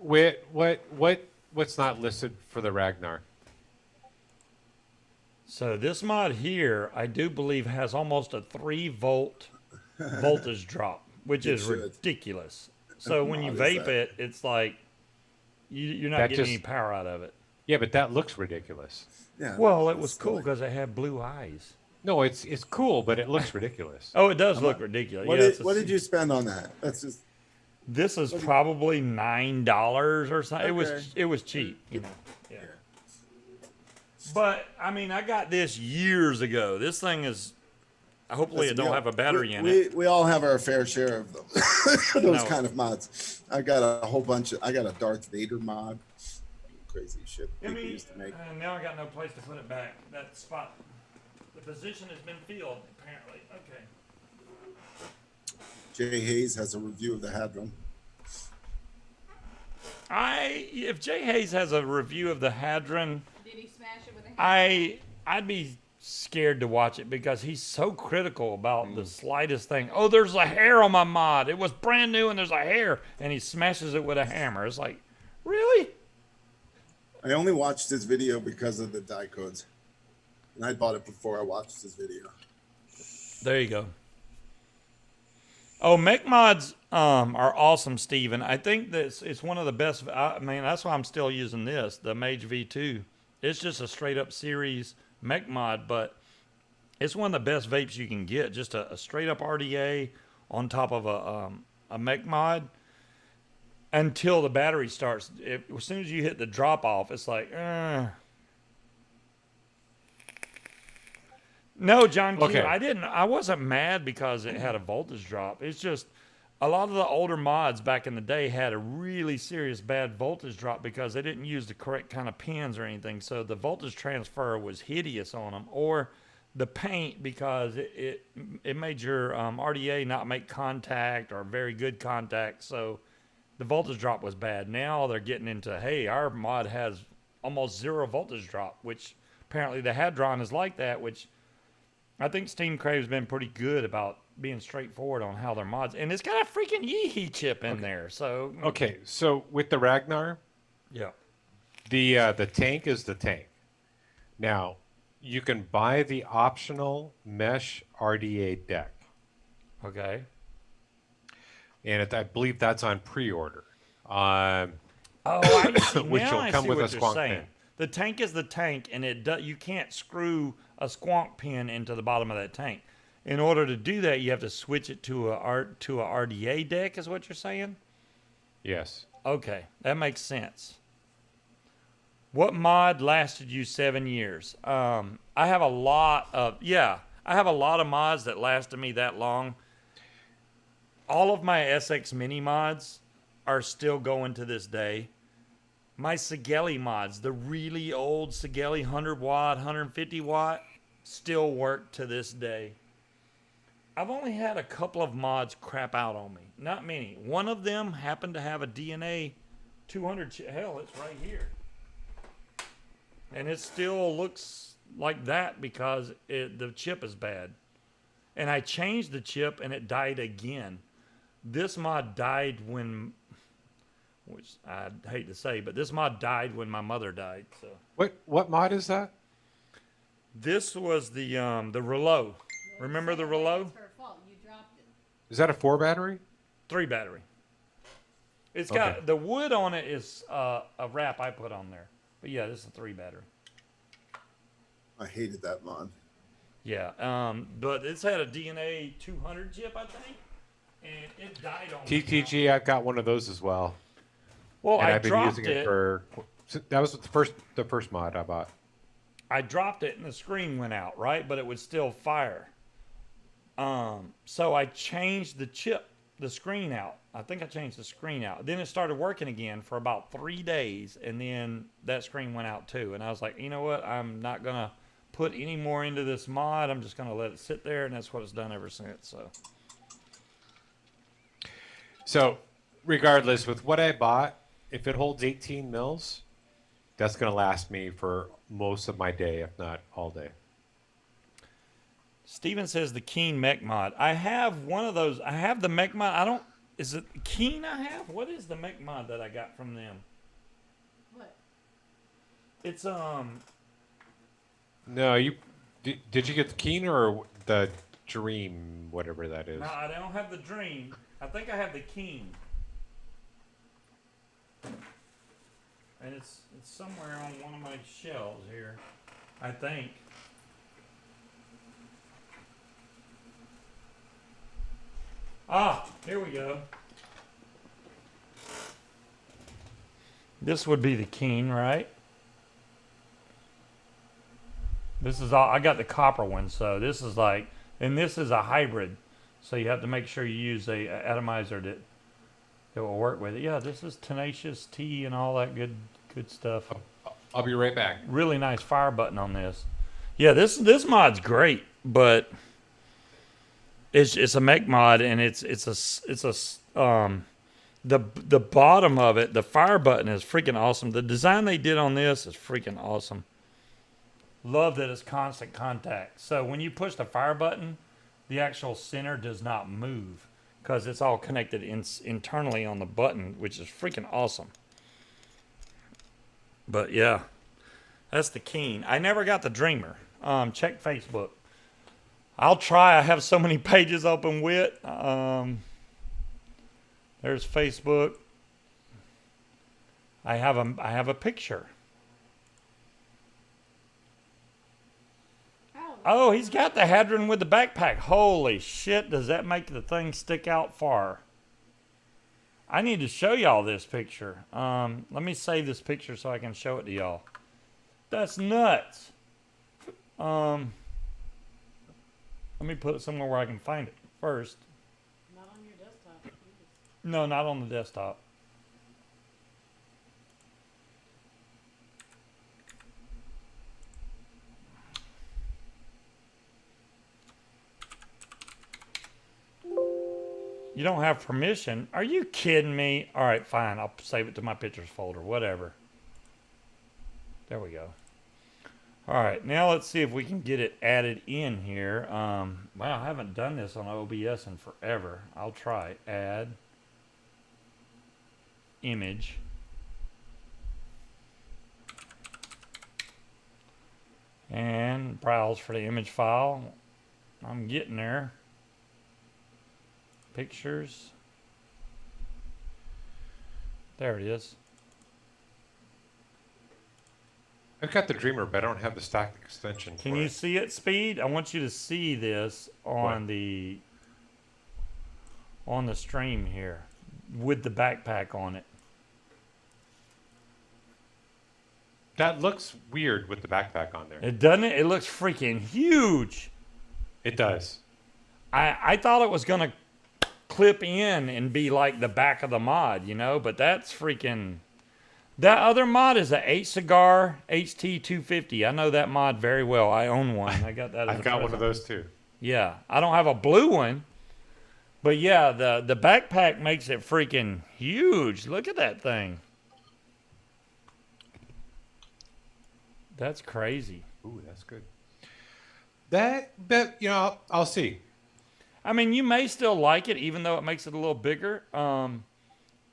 way. What's not listed for the Ragnar? So this mod here, I do believe, has almost a 3-volt voltage drop, which It is should. ridiculous. So when you Mod is vape that? it, it's like you're not That getting just- any power out of it. Yeah, but that looks ridiculous. Yeah. Well, it was it's cool silly. because it had blue eyes. No, it's cool, but it looks ridiculous. Oh, it does look ridiculous. What, Yeah, did, what did you spend on that? That's just This is probably $9 or something. Okay. It was cheap, you know. Yeah. But I mean, I got this years ago. This thing is. Hopefully, it don't have a battery in it. We all have our fair share of those No. kind of mods. I got a whole bunch of. I got a Darth Vader mod. Crazy shit I people mean, used to make. now I got no place to put it back. That spot, the position has been filled apparently. Okay. Jay Hayes has a review of the Hadron. If Jay Hayes has a review of the Hadron, Did he smash it with a hammer? I'd be scared to watch it because he's so critical about the slightest thing. Oh, there's a hair on my mod. It was brand new and there's a hair, and he smashes it with a hammer. It's like, really? I only watched his video because of the die codes, and I bought it before I watched his video. There you go. Oh, mech mods are awesome, Steven. I think that it's one of the best. I mean, that's why I'm still using this, the Mage V2. It's just a straight up series mech mod, but it's one of the best vapes you can get. Just a straight up RDA on top of a mech mod until the battery starts. As soon as you hit the drop off, it's like, No, John Q, Okay. I wasn't mad because it had a voltage drop. It's just a lot of the older mods back in the day had a really serious bad voltage drop because they didn't use the correct kind of pins or anything. So the voltage transfer was hideous on them, or the paint because it made your RDA not make contact or very good contact. So the voltage drop was bad. Now they're getting into, hey, our mod has almost 0 voltage drop, which apparently the Hadron is like that, which I think Steam Crave's been pretty good about being straightforward on how their mods, and it's got a freaking Yeehee chip in there. So Okay, so with the Ragnar, yeah, the tank is the tank. Now, you can buy the optional mesh RDA deck, okay. and I believe that's on pre-order. Oh, I see. Which Now will I come see with what a you're squonk saying. pin. The tank is the tank, and you can't screw a squonk pin into the bottom of that tank. In order to do that, you have to switch it to a RDA deck. Is what you're saying? Yes. Okay, that makes sense. What mod lasted you 7 years? I have a lot of mods that lasted me that long. All of my SX Mini mods are still going to this day. My Sigelli mods, the really old Sigelli 100 watt, 150 watt, still work to this day. I've only had a couple of mods crap out on me. Not many. One of them happened to have a DNA 200 chip. Hell, it's right here. And it still looks like that because the chip is bad. And I changed the chip and it died again. This mod died when, which I hate to say, but this mod died when my mother died. So What mod is that? this was the Rouleau. Remember the Rouleau? It's her fault. You dropped it. Is that a 4 battery? 3 battery. It's got Okay. the wood on it is a wrap I put on there. But yeah, this is a 3 battery. I hated that mod. Yeah, but it's had a DNA 200 chip, I think, and it died on me. TTG, I've got one of those as well, Well, and I I've been dropped using it for. That was the first mod I bought. I dropped it and the screen went out, right? But it would still fire. So I changed the chip, the screen out. I think I changed the screen out. Then it started working again for about 3 days, and then that screen went out too. And I was like, you know what? I'm not gonna put any more into this mod. I'm just gonna let it sit there, and that's what it's done ever since. So, regardless, with what I bought, if it holds 18 mils, that's going to last me for most of my day, if not all day. Steven says the Keen mech mod. I have one of those. I have the mech mod. I don't. Is it Keen I have? What is the mech mod that I got from them? What? It's No, you did you get the Keen or the Dream, whatever that is? No, I don't have the Dream. I think I have the Keen. And it's somewhere on one of my shelves here. I think. Ah, here we go. This would be the Keen, right? This is all, I got the copper one, so this is like, and this is a hybrid. So you have to make sure you use a atomizer that will work with it. Yeah, this is Tenacious T and all that good stuff. I'll be right back. Really nice fire button on this. Yeah, this mod's great, but it's a mech mod, and the bottom of it, the fire button is freaking awesome. The design they did on this is freaking awesome. Love that it's constant contact. So when you push the fire button, the actual center does not move because it's all connected internally on the button, which is freaking awesome. But yeah, that's the Keen. I never got the Dreamer. Check Facebook. I'll try. I have so many pages open with. There's Facebook. I have a picture. Oh, he's got the Hadron with the backpack. Holy shit, does that make the thing stick out far? I need to show y'all this picture. Let me save this picture so I can show it to y'all. That's nuts. Let me put it somewhere where I can find it first. Not on your desktop. Jeez. No, not on the desktop. You don't have permission? Are you kidding me? All right, fine. I'll save it to my pictures folder, whatever. There we go. All right, now let's see if we can get it added in here. Well, I haven't done this on OBS in forever. I'll try. Add image. And browse for the image file. I'm getting there. Pictures. There it is. I've got the Dreamer, but I don't have the stock extension. Can for you it. see it, Speed? I want you to see this on the stream here with the backpack on it. That looks weird with the backpack on there. It doesn't. It looks freaking huge. It does. I thought it was gonna clip in and be like the back of the mod, you know, but that's freaking. That other mod is a e-cig HT250. I know that mod very well. I own one. I got that. I've got one of those too. Yeah, I don't have a blue one, but yeah, the backpack makes it freaking huge. Look at that thing. That's crazy. Ooh, that's good. That you know, I'll see. I mean, you may still like it, even though it makes it a little bigger,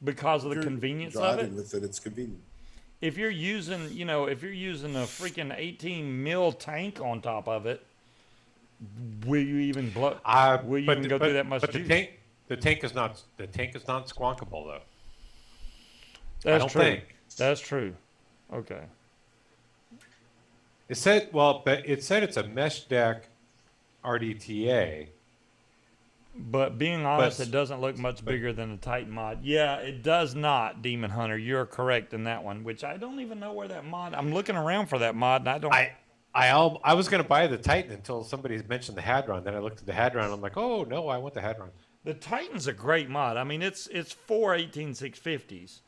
because of the convenience of it. Driving with it, it's convenient. If you're using, you know, if you're using a freaking 18 mil tank on top of it, will you even blow? Will you even go through that much But juice? the tank is not squonkable though. That's I don't true. think. That's true. Okay. It said it's a mesh deck RDTA. But being honest, But- it doesn't look much bigger than the Titan mod. Yeah, it does not, Demon Hunter. You're correct in that one, which I don't even know where that mod. I'm looking around for that mod, and I don't. I was going to buy the Titan until somebody mentioned the Hadron. Then I looked at the Hadron. I'm like, oh no, I want the Hadron. The Titan's a great mod. I mean, it's 4 18650s,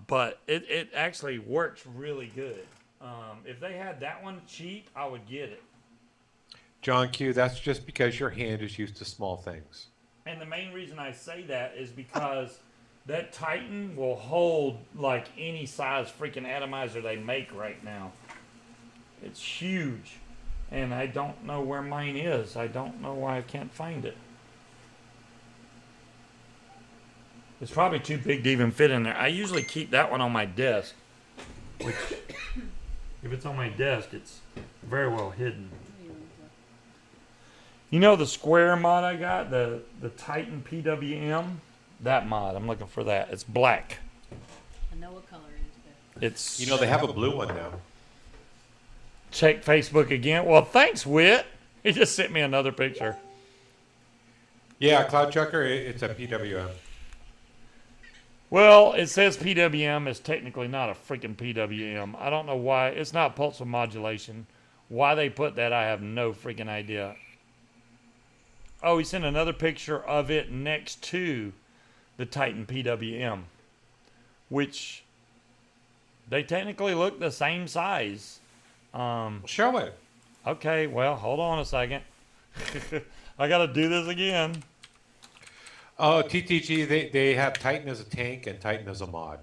but it actually works really good. If they had that one cheap, I would get it. John Q, that's just because your hand is used to small things. And the main reason I say that is because that Titan will hold like any size freaking atomizer they make right now. It's huge. and I don't know where mine is. I don't know why I can't find it. It's probably too big to even fit in there. I usually keep that one on my desk, which, if it's on my desk, it's very well hidden. You know the square mod I got, the Titan PWM? That mod, I'm looking for that. It's black. I know what color it is, but It's You know, they have a blue one now. check Facebook again. Well, thanks, Whit. He just sent me another picture. Yeah, Cloud Chucker, it's a PWM. Well, it says PWM. It's technically not a freaking PWM. I don't know why. It's not pulse width modulation. Why they put that, I have no freaking idea. Oh, he sent another picture of it next to the Titan PWM, which they technically look the same size. Show it. Okay, well, hold on a second. I got to do this again. Oh, TTG, they have Titan as a tank and Titan as a mod.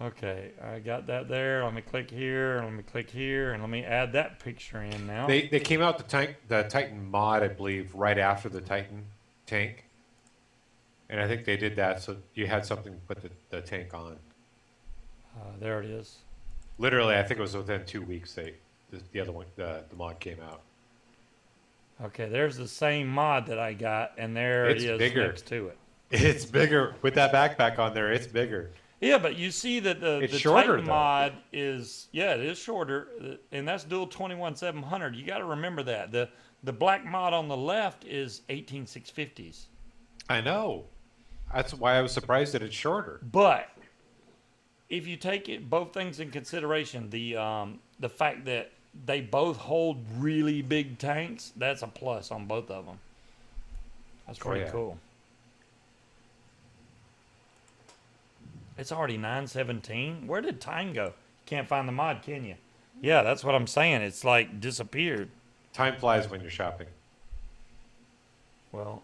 Okay, I got that there. Let me click here. Let me click here, and let me add that picture in now. They came out the Titan mod, I believe, right after the Titan tank. And I think they did that so you had something to put the tank on. There it is. Literally, I think it was within 2 weeks the other one, the mod came out. Okay, there's the same mod that I got, and there It's it is bigger. next to it. It's bigger with that backpack on there. It's bigger. Yeah, but you see that It's the shorter, Titan though. mod is, yeah, it is shorter, and that's dual 21700. You got to remember that. The black mod on the left is 18650s. I know. That's why I was surprised that it's shorter. But if you take it both things in consideration, the fact that they both hold really big tanks, that's a plus on both of them. That's pretty yeah. cool. It's already 917. Where did time go? You can't find the mod, can you? Yeah, that's what I'm saying. It's like disappeared. Time flies when you're shopping. Well,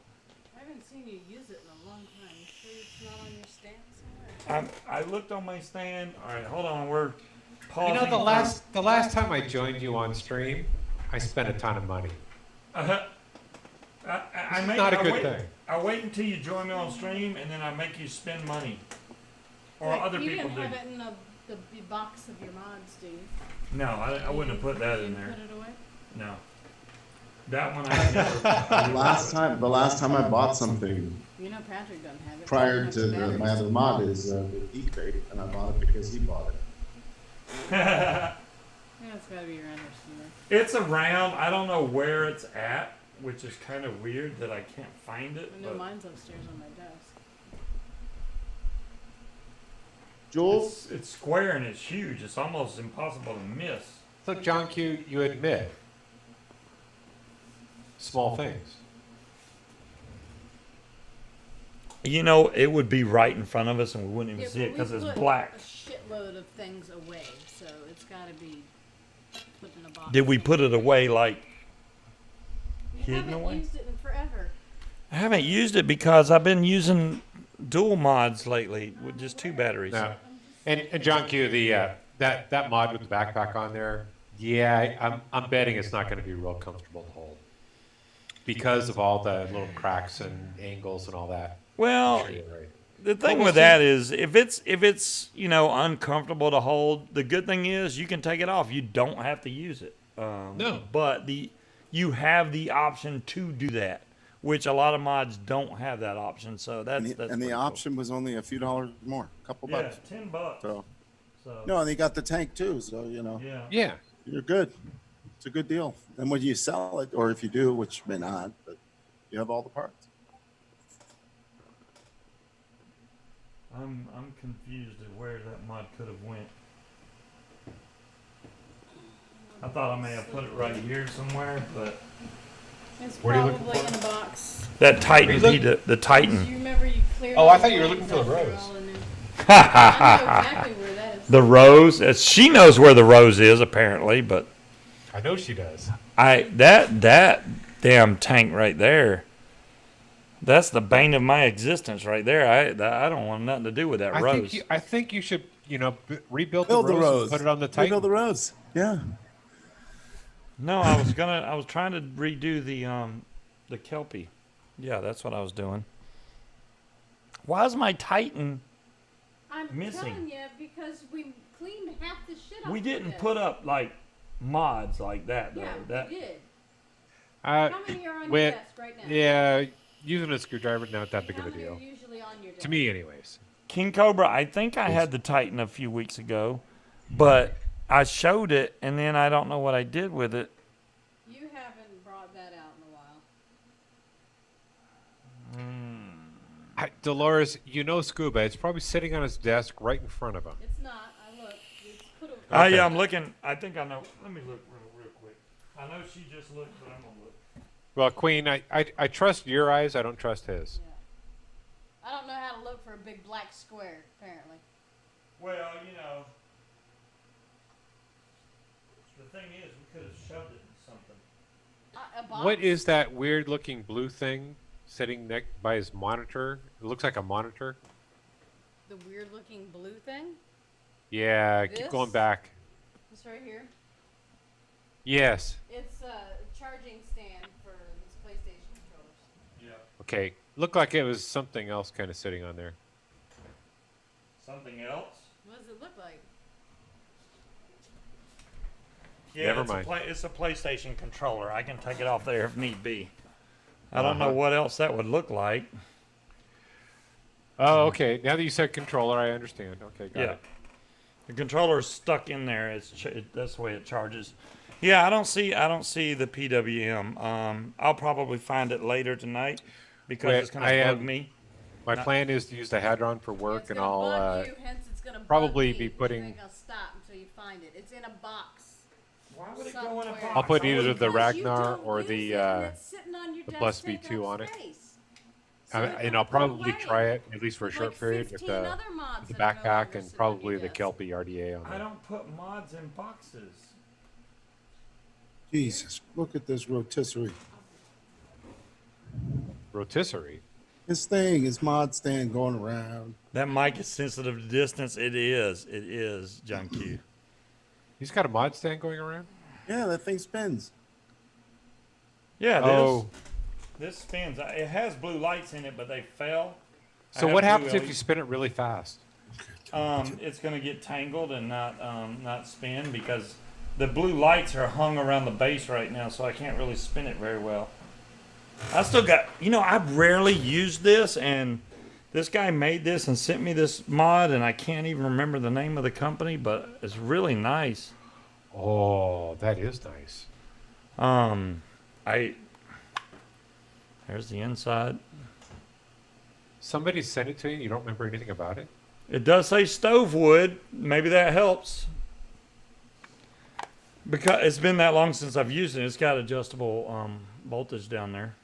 I haven't seen you use it in a long time. You sure it's not on your stand somewhere? I looked on my stand. All right, hold on. We're pausing. You know, the last time I joined you on stream, I spent a ton of money. I Not a good thing. I wait until you join me on stream, and then I make you spend money. Or Like, other you people do. didn't have it in the box of your mods, do you? No, I wouldn't have put that You in didn't there. Put it away? No. That one I never. The last time I bought something You know Patrick doesn't have it. prior Doesn't to have the, batteries. my other mod is the e-cig, and I bought it because he bought it. Yeah, it's gotta be around here somewhere. It's around. I don't know where it's at, which is kind of weird that I can't find it. I know but mine's upstairs on my desk. Jules, it's square and it's huge. It's almost impossible to miss. So, John Q, you admit small things. You know, it would be right in front of us, and we wouldn't even Yeah, see but it because we it's put black. a shitload of things away, so it's gotta be put in a box. Did we put it away like? You hidden haven't away? used it in forever. I haven't used it because I've been using dual mods lately with just 2 batteries. No. And John Q, that mod with the backpack on there, yeah, I'm betting it's not going to be real comfortable to hold because of all the little cracks and angles and all that. Well, I'm sure you're right. the thing we'll with see. that is if it's uncomfortable to hold, the good thing is you can take it off. You don't have to use it. No. But you have the option to do that, which a lot of mods don't have that option. So that's and pretty the cool. option was only a few dollars more, a couple Yeah, bucks. $10. So So no, and they got the tank too. So yeah. Yeah. you're good. It's a good deal. And when you sell it, or if you do, which may not, but you have all the parts. I'm confused at where that mod could have went. I thought I may have put it right here somewhere, but It's What are you probably looking in a box. that Titan, Are you look- the Do Titan. you remember you cleared Oh, all I thought the you were things looking for the out, they're rose. all in there. I know exactly where that is. The rose. She knows where the rose is apparently, but I know she does. that damn tank right there. That's the bane of my existence right there. I don't want nothing to do with that rose. I think you should, rebuild Build the the rose, rose. and put it on the Rebuild Titan. the roads. Yeah. No, I was trying to redo the Kelpie. Yeah, that's what I was doing. Why is my Titan? I'm Missing. telling you because we cleaned half the shit up. We with didn't this. put up like mods like that though. Yeah, That we did. Uh, How many are on your with, desk right now? yeah, using a screwdriver, not that big How of a many deal. are usually on your desk? To me, anyways. King Cobra, I think I had the Titan a few weeks ago, but I showed it and then I don't know what I did with it. You haven't brought that out in a while. Dolores, you know Scuba. It's probably sitting on his desk right in front of him. It's not. I looked. It's put a. Oh Okay. yeah, I'm looking. I think I know. Let me look real quick. I know she just looked, but I'm gonna look. Well, Queen, I trust your eyes. I don't trust his. Yeah. I don't know how to look for a big black square. Apparently. Well, you know, the thing is, we could have shoved it in something. A box? What is that weird-looking blue thing sitting next by his monitor? It looks like a monitor. The weird-looking blue thing. Yeah, This? keep going back. This right here. Yes. It's a charging stand for these PlayStation controllers. Yeah. Okay. Looked like it was something else kind of sitting on there. Something else? What does it look like? Yeah, Never it's mind. It's a PlayStation controller. I can take it off there if need be. I don't know Uh-huh. what else that would look like. Oh, okay. Now that you said controller, I understand. Okay, got Yeah. it. The controller is stuck in there. That's the way it charges. Yeah, I don't see the PWM. I'll probably find it later tonight because Wait, it's gonna I bug am- me. My plan is to use the Hadron for Yeah, work, it's and gonna I'll bug you, hence it's gonna probably bug be me, 'cause putting- You ain't gonna stop until you find it. It's in a box. Why would it go in a box? I'll put I either wouldn't- the Because you Ragnar don't or use the it, and it's sitting on your the desk Plus taking V2 up on it. space. So I, you're and gonna I'll put probably away. try it at least for a There's short like period with 15 the other mods the that are no backpack longer and sitting on your probably the desk. Kelpie RDA on I there. don't put mods in boxes. Jesus, look at this rotisserie. Rotisserie. This thing is mod stand going around. That mic is sensitive to distance. It is, John Q. He's got a mod stand going around. Yeah, that thing spins. Yeah, Oh, this spins. It has blue lights in it, but they fell. I so have what blue happens if LED. you spin it really fast? It's gonna get tangled and not spin because the blue lights are hung around the base right now, so I can't really spin it very well. I still got, I've rarely used this, and this guy made this and sent me this mod, and I can't even remember the name of the company, but it's really nice. Oh, that is nice. There's the inside. Somebody sent it to you. You don't remember anything about it? It does say stove wood. Maybe that helps. Because it's been that long since I've used it. It's got adjustable voltage down there.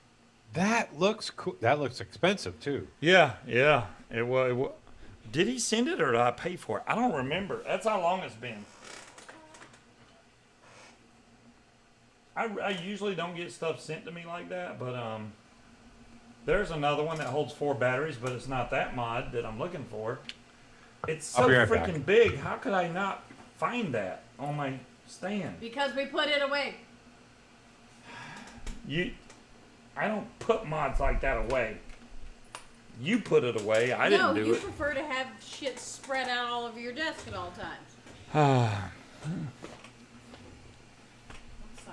That looks cool. That looks expensive too. Yeah. It was. Did he send it or did I pay for it? I don't remember. That's how long it's been. I usually don't get stuff sent to me like that, but there's another one that holds 4 batteries, but it's not that mod that I'm looking for. It's so I'll be right freaking back. big. How could I not find that on my stand? Because we put it away. I don't put mods like that away. You put it away. I didn't do you it. prefer to have shit spread out all over your desk at all times.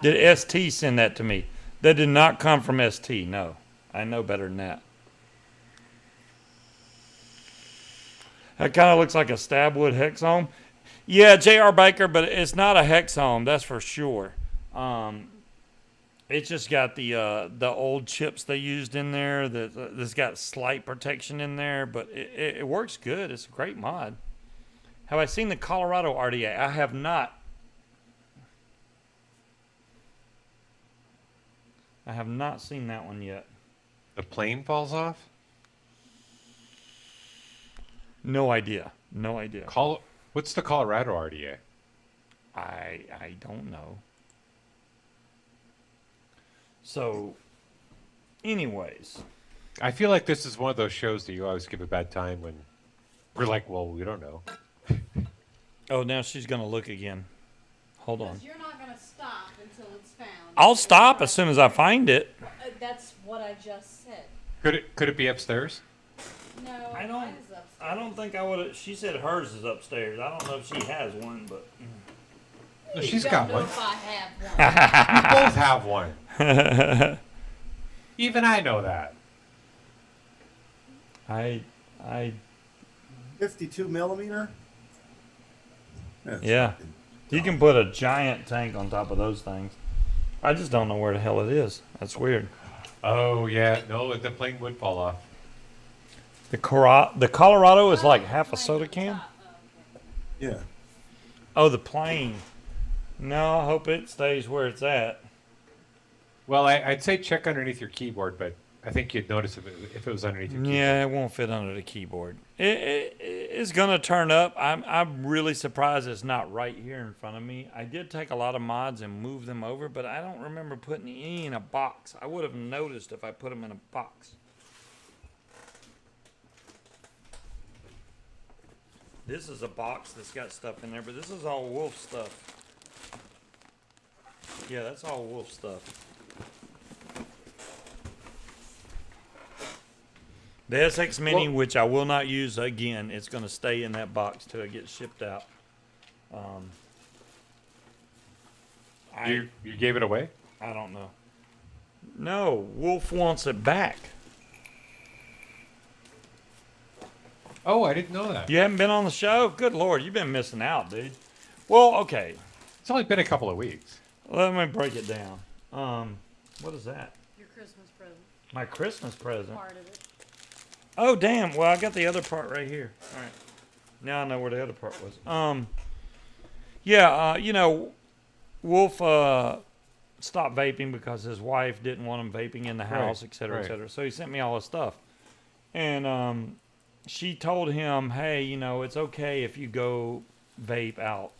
Did ST send that to me? That did not come from ST. No, I know better than that. That kind of looks like a stabwood hexome. Yeah, J.R. Baker, but it's not a hexome. That's for sure. It's just got the old chips they used in there. That's got slight protection in there, but it works good. It's a great mod. Have I seen the Colorado RDA? I have not. I have not seen that one yet. The plane falls off. No idea. No idea. What's the Colorado RDA? I don't know. So, anyways, I feel like this is one of those shows that you always give a bad time when we're like, well, we don't know. oh, now she's gonna look again. Hold on. Because you're not going to stop until it's found. I'll stop as soon as I find it. That's what I just said. Could it be upstairs? No, I don't. mine is upstairs. I don't think I would. She said hers is upstairs. I don't know if she has one, but No, she's Don't got know one. if I have one. You both have one. Even I know that. I 52 millimeter. That's Yeah. fucking You can put a giant tank on top of those things. I just don't know where the hell it is. That's weird. Oh yeah, no, the plane would fall off. The Colorado is like half a soda can. Yeah. Oh, the plane. No, I hope it stays where it's at. Well, I'd say check underneath your keyboard, but I think you'd notice if it was underneath your keyboard. Yeah, it won't fit under the keyboard. It's gonna turn up. I'm really surprised it's not right here in front of me. I did take a lot of mods and move them over, but I don't remember putting any in a box. I would have noticed if I put them in a box. This is a box that's got stuff in there, but this is all Wolf stuff. Yeah, that's all Wolf stuff. The SX Mini, which I will not use again, it's going to stay in that box till it gets shipped out. You gave it away? I don't know. No, Wolf wants it back. Oh, I didn't know that. You haven't been on the show? Good Lord, you've been missing out, dude. Well, okay. It's only been a couple of weeks. Let me break it down. What is that? Your Christmas present. My Christmas present. Part of it. Oh, damn. Well, I got the other part right here. All right. Now I know where the other part was. You know, Wolf stopped vaping because his wife didn't want him vaping in the house, Right, et cetera, et right. cetera. So he sent me all his stuff. And she told him, hey, you know, it's okay if you go vape out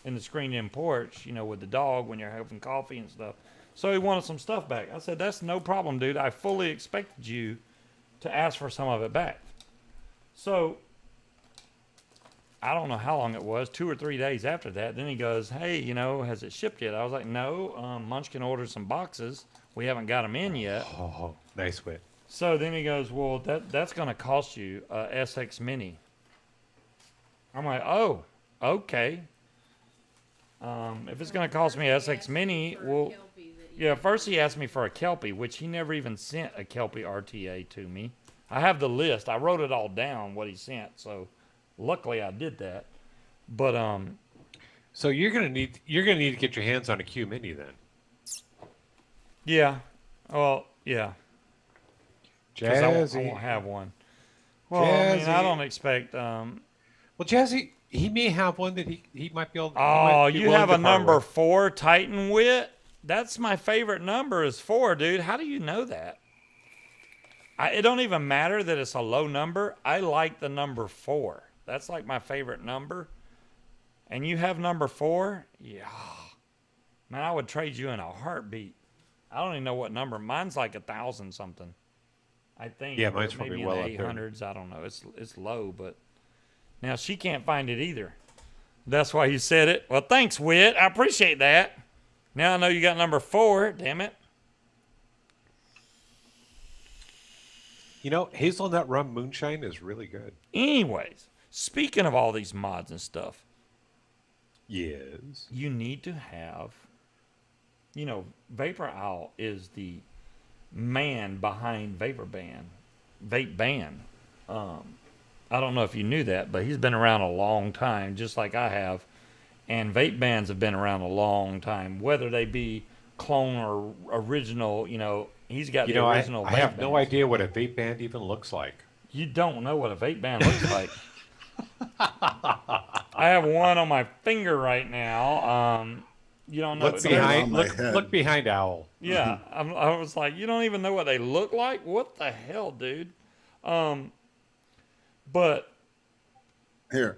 in the screened-in porch, you know, with the dog when you're having coffee and stuff. So he wanted some stuff back. I said, that's no problem, dude. I fully expected you to ask for some of it back. So I don't know how long it was, 2 or 3 days after that. Then he goes, hey, you know, has it shipped yet? I was like, no, Munchkin ordered some boxes. We haven't got them in yet. Oh, nice wit. So then he goes, well, that's going to cost you a SX Mini. I'm like, oh, okay. If it's going to cost me a SX Mini, well, yeah, first he asked me for a Kelpie, which he never even sent a Kelpie RTA to me. I have the list. I wrote it all down, what he sent, so luckily I did that. But, So you're gonna need to get your hands on a Q Mini then. yeah. Well, yeah. 'Cause I Jazzy. won't have one. Well, I mean, I Jazzy. don't expect, Well, Jazzy, he may have one that he might be able. oh, he might be you willing have to a part number with. 4 Titan Wit? That's my favorite number is 4, dude. How do you know that? It don't even matter that it's a low number. I like the number 4. That's like my favorite number. And you have number 4? Yeah. Man, I would trade you in a heartbeat. I don't even know what number. Mine's like 1,000 something. I think. Yeah, or mine's maybe probably in well the up there. 800s. I don't know. It's low, but now she can't find it either. That's why you said it. Well, thanks, Wit. I appreciate that. Now I know you got number 4. Damn it. You know, hazelnut rum moonshine is really good. Anyways, speaking of all these mods and stuff, Yes. you need to have, you know, Vapor Owl is the man behind Vape Ban. I don't know if you knew that, but he's been around a long time, just like I have. And vape bans have been around a long time, whether they be clone or original. You know, he's got You the know, original. I vape have no bans. idea what a vape band even looks like. You don't know what a vape band looks like. I have one on my finger right now. You don't know. Look it, behind. on my head. Look behind Owl. Yeah, I was like, you don't even know what they look like. What the hell, dude? But Here.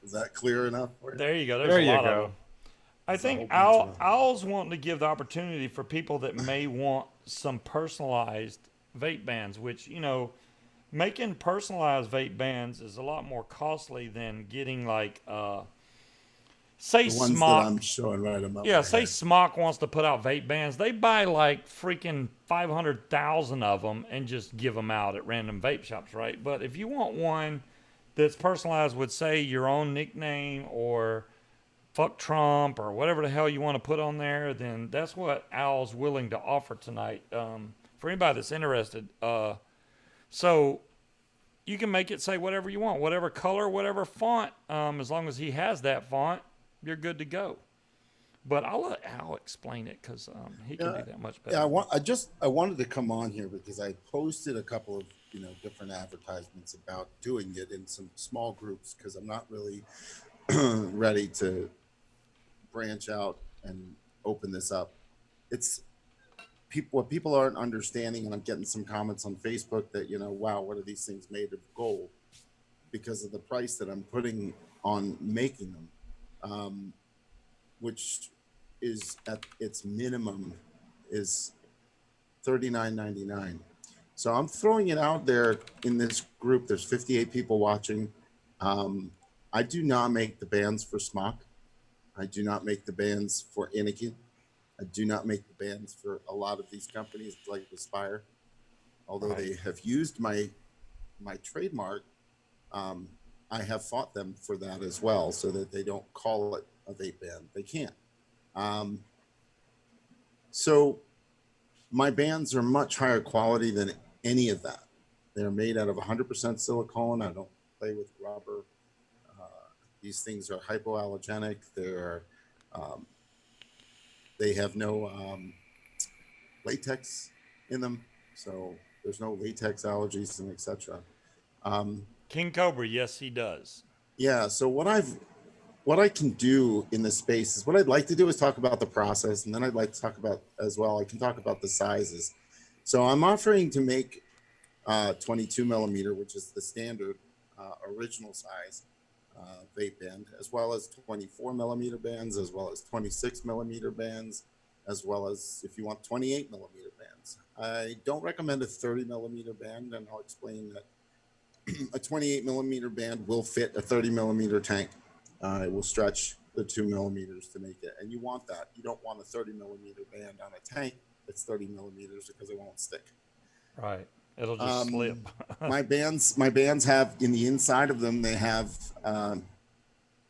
Is that clear enough for you? there you go. There's There a you lot go. of them. I There's a think whole bunch of them. Owl's wanting to give the opportunity for people that may want some personalized vape bands, which, you know, making personalized vape bands is a lot more costly than getting like say The ones that Smock. I'm showing right above Yeah, my say head. Smock wants to put out vape bans. They buy like freaking 500,000 of them and just give them out at random vape shops, right? But if you want one that's personalized with, say, your own nickname or fuck Trump or whatever the hell you want to put on there, then that's what Al's willing to offer tonight. For anybody that's interested. So you can make it say whatever you want, whatever color, whatever font. As long as he has that font, you're good to go. But I'll let Al explain it because he can do that much better. Yeah, I wanted to come on here because I posted a couple of different advertisements about doing it in some small groups because I'm not really ready to branch out and open this up. It's what people aren't understanding, and I'm getting some comments on Facebook that wow, what are these things made of gold? Because of the price that I'm putting on making them, which is at its minimum is $39.99. So I'm throwing it out there in this group. There's 58 people watching. I do not make the bands for Smock. I do not make the bands for Anakin. I do not make the bands for a lot of these companies like Aspire. Although they have used my trademark, I have fought them for that as well, so that they don't call it a vape band. They can't. So my bands are much higher quality than any of that. They're made out of 100% silicone. I don't play with rubber. These things are hypoallergenic. They have no latex in them, so there's no latex allergies and etc. King Cobra, yes, he does. Yeah. So what I can do in this space is what I'd like to do is talk about the process, and then I'd like to talk about as well. I can talk about the sizes. So I'm offering to make 22 millimeter, which is the standard original size vape band, as well as 24 millimeter bands, as well as 26 millimeter bands, as well as if you want 28 millimeter bands. I don't recommend a 30 millimeter band, and I'll explain that a 28 millimeter band will fit a 30 millimeter tank. It will stretch the 2 millimeters to make it, and you want that. You don't want a 30 millimeter band on a tank that's 30 millimeters because it won't stick. Right. It'll just slip. my bands have in the inside of them, they have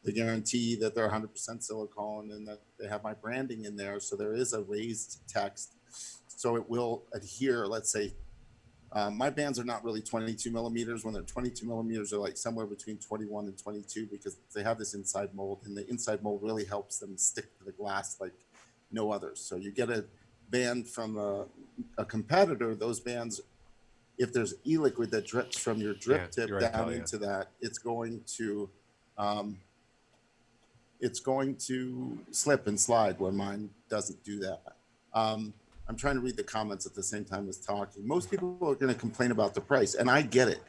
the guarantee that they're 100% silicone and that they have my branding in there. So there is a raised text, so it will adhere. Let's say my bands are not really 22 millimeters. When they're 22 millimeters, they're like somewhere between 21 and 22 because they have this inside mold, and the inside mold really helps them stick to the glass like no others. So you get a band from a competitor, those bands, if there's e-liquid that drips from your drip tip down into that, it's going to slip and slide, where mine doesn't do that. I'm trying to read the comments at the same time as talking. Most people are going to complain about the price, and I get it.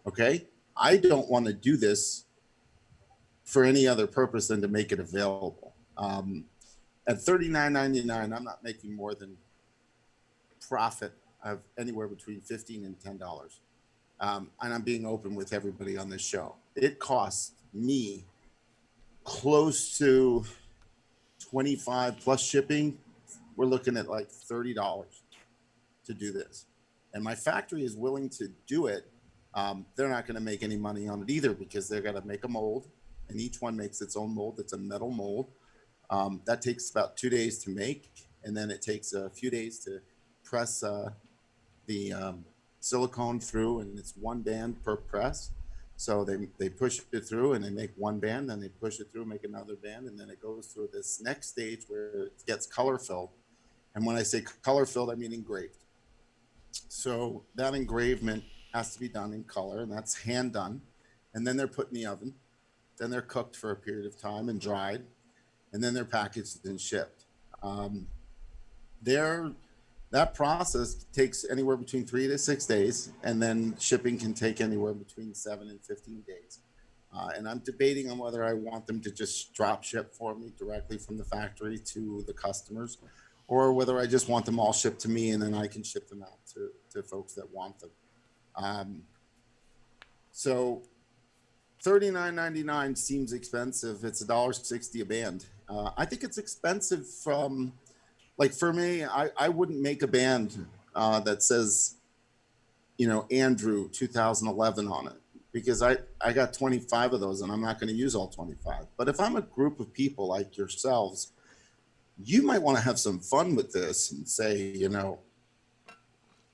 Okay, I don't want to do this for any other purpose than to make it available. At $39.99, I'm not making more than profit of anywhere between $15 and $10. And I'm being open with everybody on this show. It costs me close to 25 plus shipping. We're looking at like $30 to do this. And my factory is willing to do it. They're not going to make any money on it either because they're going to make a mold, and each one makes its own mold. It's a metal mold. That takes about 2 days to make, and then it takes a few days to press the silicone through, and it's one band per press. So they push it through and they make one band, then they push it through, make another band, and then it goes through this next stage where it gets color filled. And when I say color filled, I mean engraved. So that engravement has to be done in color, and that's hand done. And then they're put in the oven. Then they're cooked for a period of time and dried, and then they're packaged and shipped. That process takes anywhere between 3 to 6 days, and then shipping can take anywhere between 7 and 15 days. And I'm debating on whether I want them to just drop ship for me directly from the factory to the customers, or whether I just want them all shipped to me and then I can ship them out to folks that want them. So $39.99 seems expensive. It's $1.60 a band. I think it's expensive from, like, for me, I wouldn't make a band that says, you know, Andrew 2011 on it, because I got 25 of those and I'm not going to use all 25. But if I'm a group of people like yourselves, you might want to have some fun with this and say, you know,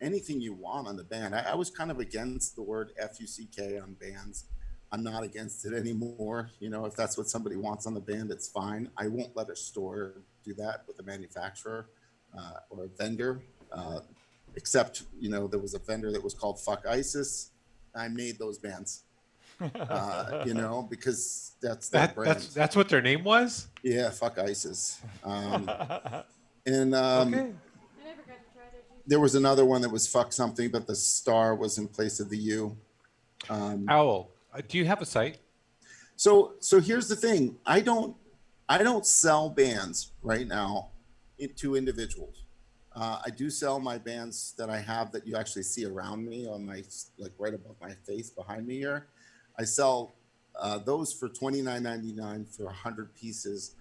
anything you want on the band. I was kind of against the word FUCK on bands. I'm not against it anymore. You know, if that's what somebody wants on the band, it's fine. I won't let a store do that with a manufacturer or a vendor, except, you know, there was a vendor that was called Fuck ISIS. I made those bands, you know, because that's their brand. That's what their name was? Yeah, Fuck ISIS. And Okay. I never got to try their juice. there was another one that was Fuck something, but the star was in place of the U. Owl, do you have a site? So here's the thing. I don't sell bands right now to individuals. I do sell my bands that I have that you actually see around me on my, like right above my face behind me here. I sell those for $29.99 for 100 pieces.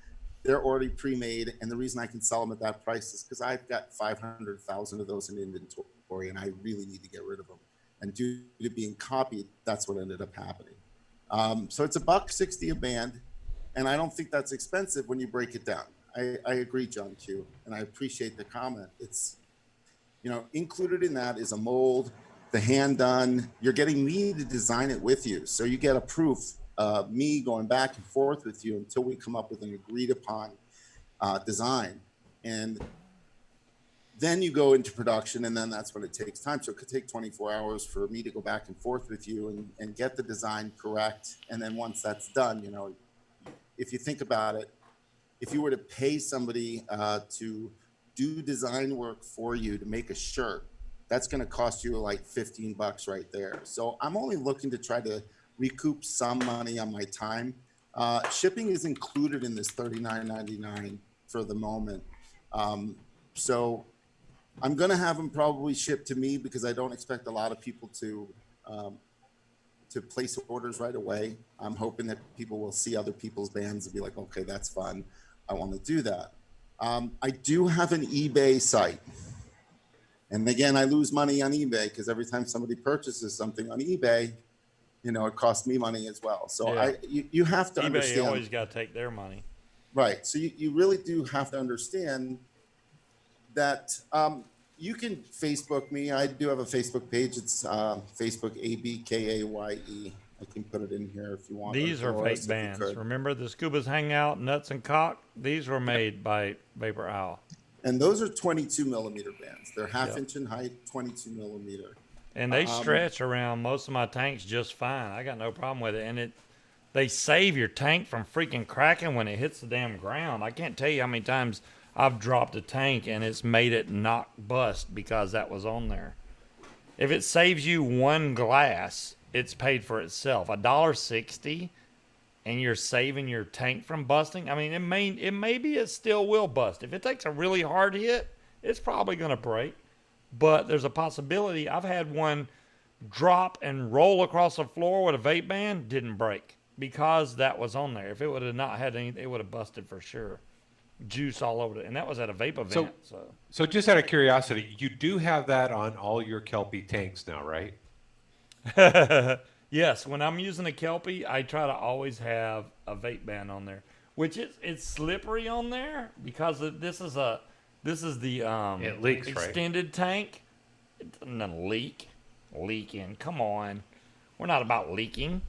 They're already pre-made, and the reason I can sell them at that price is because I've got 500,000 of those in inventory, and I really need to get rid of them. And due to being copied, that's what ended up happening. So it's $1.60 a band, and I don't think that's expensive when you break it down. I agree, John Q, and I appreciate the comment. It's, you know, included in that is a mold, the hand done. You're getting me to design it with you, so you get a proof of me going back and forth with you until we come up with an agreed upon design. And then you go into production, and then that's when it takes time. So it could take 24 hours for me to go back and forth with you and get the design correct. And then once that's done, you know, if you think about it, if you were to pay somebody to do design work for you to make a shirt, that's going to cost you like $15 right there. So I'm only looking to try to recoup some money on my time. Shipping is included in this $39.99 for the moment. So I'm going to have them probably shipped to me because I don't expect a lot of people to place orders right away. I'm hoping that people will see other people's bands and be like, okay, that's fun. I want to do that. I do have an eBay site. And again, I lose money on eBay because every time somebody purchases something on eBay, you know, it costs me money as well. So Yeah. you have to eBay understand. always got to take their money. Right. So you really do have to understand that you can Facebook me. I do have a Facebook page. It's Facebook ABKAYE. I can put it in here if you want. These or are Dolores, fake if you bands. could. Remember the Scubas Hangout, Nuts and Cock? These were made by Vapor Owl. And those are 22 millimeter bands. They're half Yep. inch in height, 22 millimeter. And they stretch around most of my tanks just fine. I got no problem with it. And they save your tank from freaking cracking when it hits the damn ground. I can't tell you how many times I've dropped a tank and it's made it not bust because that was on there. If it saves you one glass, it's paid for itself. $1.60, and you're saving your tank from busting. I mean, it still will bust. If it takes a really hard hit, it's probably going to break. But there's a possibility. I've had one drop and roll across the floor with a vape band, didn't break because that was on there. If it would have not had anything, it would have busted for sure. Juice all over it, and that was at a vape event. So just out of curiosity, you do have that on all your Kelpie tanks now, right? Yes, when I'm using a Kelpie, I try to always have a vape band on there, which it's slippery on there because this is the It leaks, right? extended tank. It doesn't leaking. Come on, we're not about leaking.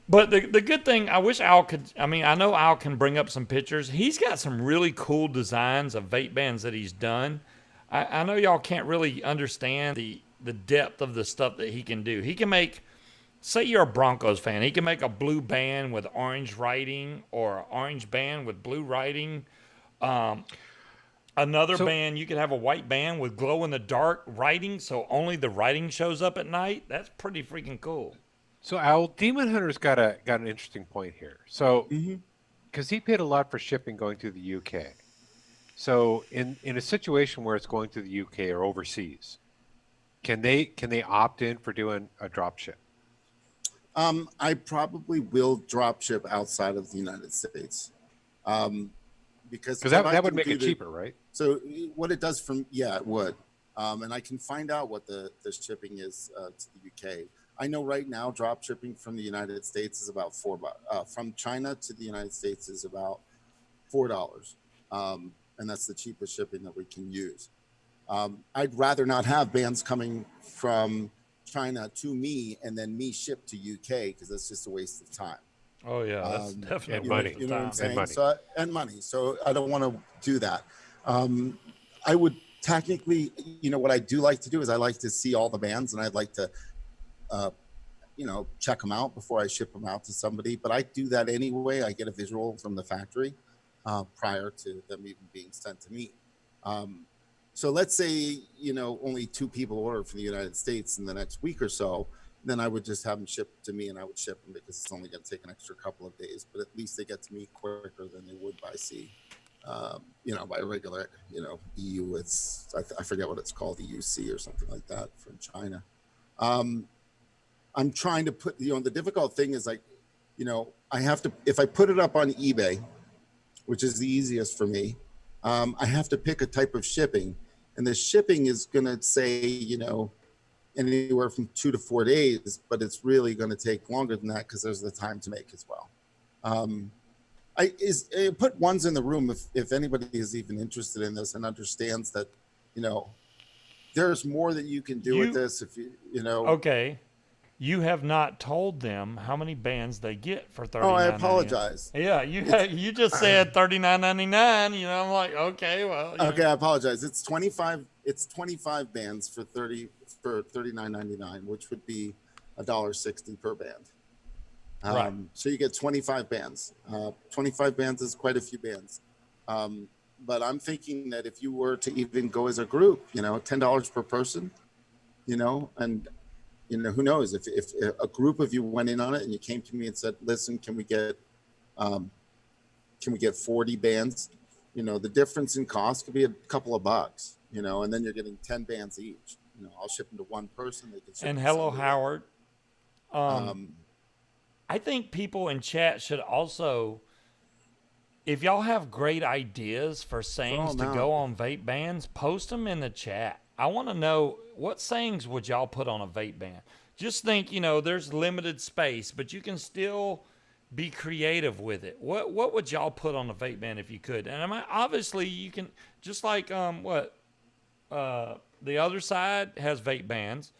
But the good thing, I wish Al could. I mean, I know Al can bring up some pictures. He's got some really cool designs of vape bands that he's done. I know y'all can't really understand the depth of the stuff that he can do. He can make, say you're a Broncos fan, he can make a blue band with orange writing or an orange band with blue writing. Another band, you could have a white band with glow-in-the-dark writing, so only the writing shows up at night. That's pretty freaking cool. So Al, Demon Hunter's got an interesting point here. So, because he paid a lot for shipping going to the UK. So in a situation where it's going to the UK or overseas, can they opt in for doing a drop ship? I probably will drop ship outside of the United States. Um, because Because what I that would can make do it to- cheaper, right? So what it does from, yeah, it would. And I can find out what the shipping is to the UK. I know right now drop shipping from the United States is about $4. From China to the United States is about $4. And that's the cheapest shipping that we can use. I'd rather not have bands coming from China to me and then me shipped to UK because that's just a waste of time. Oh yeah, that's Um, definitely and you know, money. you know what I'm And saying? money. So and money. So I don't want to do that. I would technically, what I do like to do is I like to see all the bands and I'd like to, uh, check them out before I ship them out to somebody. But I do that anyway. I get a visual from the factory prior to them even being sent to me. So let's say, only 2 people order from the United States in the next week or so, then I would just have them shipped to me and I would ship them because it's only going to take an extra couple of days, but at least they get to me quicker than they would by sea. By regular, EU, I forget what it's called, EUC or something like that from China. I'm trying to put, the difficult thing is like, I have to, if I put it up on eBay, which is the easiest for me, I have to pick a type of shipping, and the shipping is going to say, anywhere from 2 to 4 days, but it's really going to take longer than that because there's the time to make as well. I put ones in the room if anybody is even interested in this and understands that, there's more that you can do with this. If Okay. You have not told them how many bands they get for $39.99. Oh, I apologize. Yeah, you just said $39.99. I'm like, okay, well. Okay, I apologize. It's 25. It's 25 bands for $39.99, which would be $1.60 per band. Right. So you get 25 bands. 25 bands is quite a few bands. But I'm thinking that if you were to even go as a group, $10 per person, and who knows if a group of you went in on it and you came to me and said, listen, can we get 40 bands? The difference in cost could be a couple of bucks, and then you're getting 10 bands each. I'll ship them to one person. They can ship And them hello, somebody. Howard. I think people in chat should also, if y'all have great ideas for sayings to go on vape bands, post them in the chat. I want to know, what sayings would y'all put on a vape band? Just think, there's limited space, but you can still be creative with it. What would y'all put on a vape band if you could? And obviously you can, just like the other side has vape bands,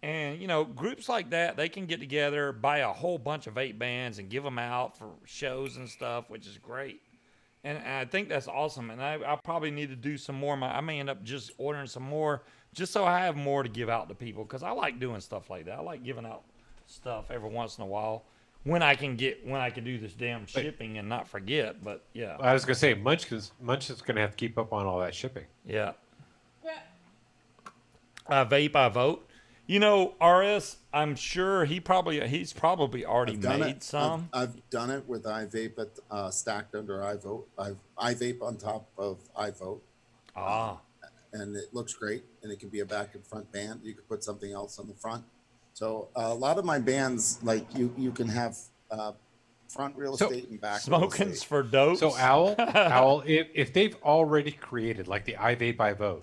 and groups like that, they can get together, buy a whole bunch of vape bands and give them out for shows and stuff, which is great. And I think that's awesome. And I probably need to do some more. I may end up just ordering some more just so I have more to give out to people, because I like doing stuff like that. I like giving out stuff every once in a while when I can do this damn shipping and not forget. But yeah. I was going to say, Munch is going to have to keep up on all that shipping. Yeah. Yeah. I vape, I vote. RS, I'm sure he's probably already made some. I've done it with iVape stacked under iVote. iVape on top of iVote. And it looks great, and it can be a back and front band. You could put something else on the front. So a lot of my bands, like you can have front real estate and back real Smoking's estate. for dope. So Owl, if they've already created, like the iVape iVote,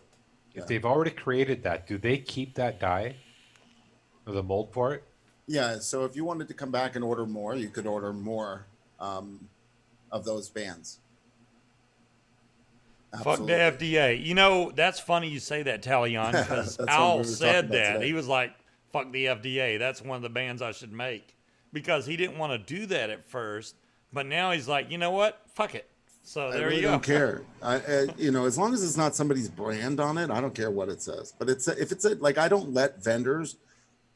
if they've already created that, do they keep that die? Or the mold for it? Yeah, so if you wanted to come back and order more, you could order more of those bands. Fuck the FDA. That's funny you say that, Talion, because That's what Al we were said talking about that. today. He was like, fuck the FDA. That's one of the bands I should make. Because he didn't want to do that at first. But now he's like, you know what? Fuck it. So there I really you go. don't care. As long as it's not somebody's brand on it, I don't care what it says. But if it's like, I don't let vendors,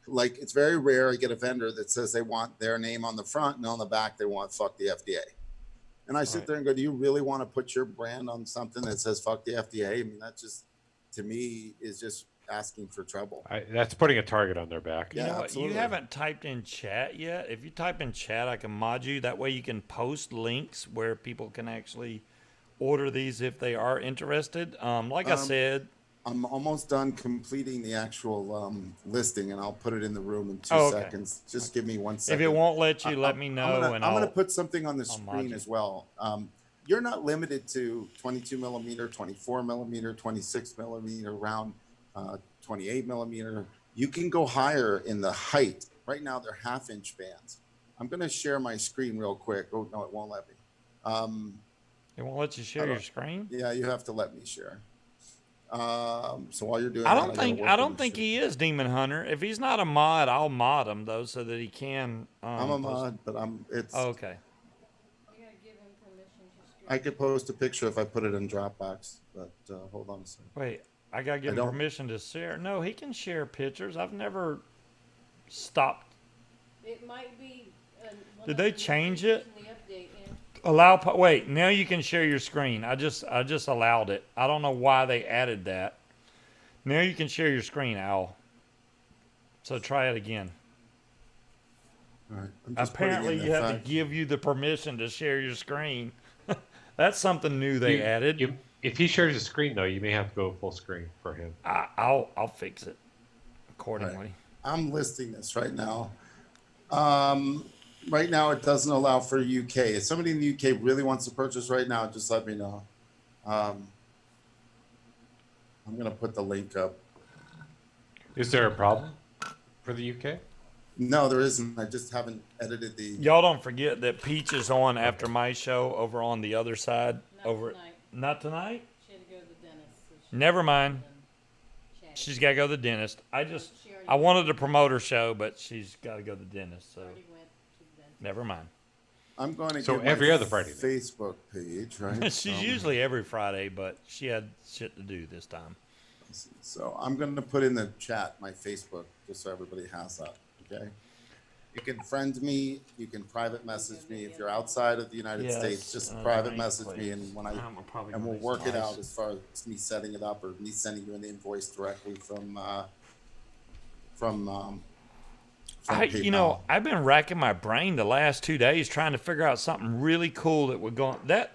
like, it's very rare I get a vendor that says they want their name on the front and on the back they want fuck the FDA. And I sit there and go, do you really want to put your brand on something that says fuck the FDA? I mean, that just, to me, is just asking for trouble. That's putting a target on their back. You know what? absolutely. You haven't typed in chat yet. If you type in chat, I can mod you. That way you can post links where people can actually order these if they are interested. Like I said, I'm almost done completing the actual listing, and I'll put it in the room in 2 Oh, okay. seconds. Just give me 1 If second. it won't let you, let I'm- me I'm know, gonna, and I'm gonna I'll. put something on the I'll mod screen you. as well. You're not limited to 22 millimeter, 24 millimeter, 26 millimeter round, 28 millimeter. You can go higher in the height. Right now, they're half-inch bands. I'm gonna share my screen real quick. Oh no, it won't let me. It won't let you share your screen. Yeah, you have to let me share. So while you're doing I that, don't gotta think work I on don't the think screen. he is Demon Hunter. If he's not a mod, I'll mod him though, so that he can. I'm a post- mod, but it's. Oh, okay. You gotta give him permission to stream. I could post a picture if I put it in Dropbox, but hold on a second. Wait, I gotta give I him don't- permission to share. No, he can share pictures. I've never stopped. It might be. One Did of they the change features it? in the update, yeah. Wait, now you can share your screen. I just allowed it. I don't know why they added that. Now you can share your screen, Al. So try it again. All right, I'm just putting Apparently, in you have to fact- give you the permission to share your screen. That's something new they added. If he shares a screen, though, you may have to go full screen for him. I'll fix it accordingly. Right. I'm listing this right now. Right now, it doesn't allow for UK. If somebody in the UK really wants to purchase right now, just let me know. I'm gonna put the link up. Is there a problem for the UK? No, there isn't. I just haven't edited the. Y'all don't forget that Peach is on after my show over on the other side. Not over tonight. Not tonight? She had to go to the dentist. So she Never mind. chatted. She's got to go to the dentist. She already I wanted to promote her show, but she's got to go to the dentist. So already went to the dentist. never mind. I'm going to So give every my other Friday then. Facebook page, right? She's usually every Friday, but she had shit to do this time. So I'm going to put in the chat my Facebook just so everybody has that. Okay. You can friend me. You can private message me if you're outside of the United Yes, States. Just right, private message me, please. and Probably and we'll gonna work it slice. out as far as me setting it up or me sending you an invoice directly from PayPal. I've been racking my brain the last 2 days trying to figure out something really cool that would go on. The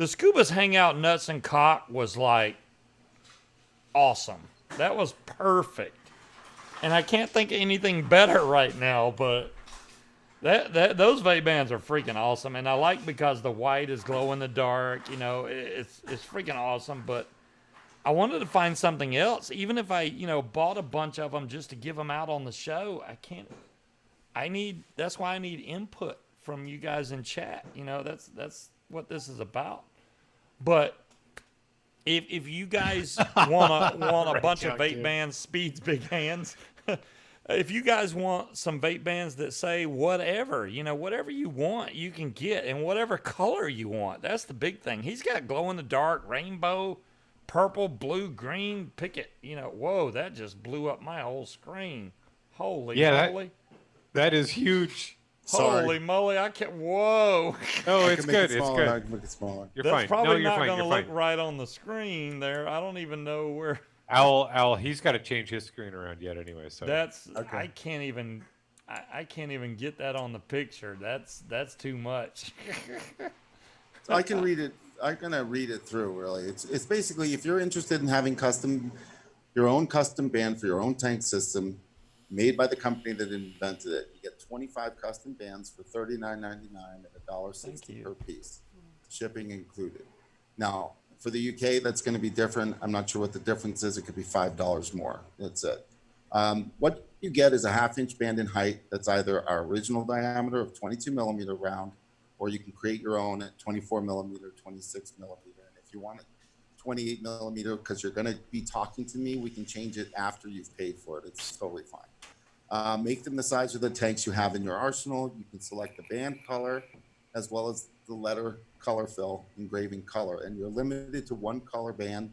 Scubas Hangout Nuts and Cock was like awesome. That was perfect. And I can't think of anything better right now, but those vape bands are freaking awesome. And I like because the white is glow in the dark, it's freaking awesome, but I wanted to find something else. Even if I, bought a bunch of them just to give them out on the show, that's why I need input from you guys in chat. That's what this is about. But if you guys want a bunch of vape bands, Speed's big hands. If you guys want some vape bands that say whatever, whatever you want, you can get, and whatever color you want. That's the big thing. He's got glow in the dark, rainbow, purple, blue, green. Pick it. Whoa, that just blew up my whole screen. Holy moly. That is huge. Sorry. Holy moly, I can't. Whoa. Oh, I it's can make good. it It's smaller, I good. can make it smaller. You're That's fine. probably No, you're not fine. going to You're look fine. right on the screen there. I don't even know where. Al, he's got to change his screen around yet anyway. So That's Okay. I can't even get that on the picture. That's too much. So I can read it. I'm gonna read it through. Really, it's basically if you're interested in having your own custom band for your own tank system, made by the company that invented it. You get 25 custom bands for $39.99 and $1.60 per piece, shipping included. Now for the UK, that's going to be different. I'm not sure what the difference is. It could be $5 more. That's it. What you get is a half-inch band in height. That's either our original diameter of 22 millimeter round, or you can create your own at 24 millimeter, 26 millimeter. And if you want it 28 millimeter, because you're going to be talking to me, we can change it after you've paid for it. It's totally fine. Make them the size of the tanks you have in your arsenal. You can select the band color as well as the letter color fill, engraving color, and you're limited to one color band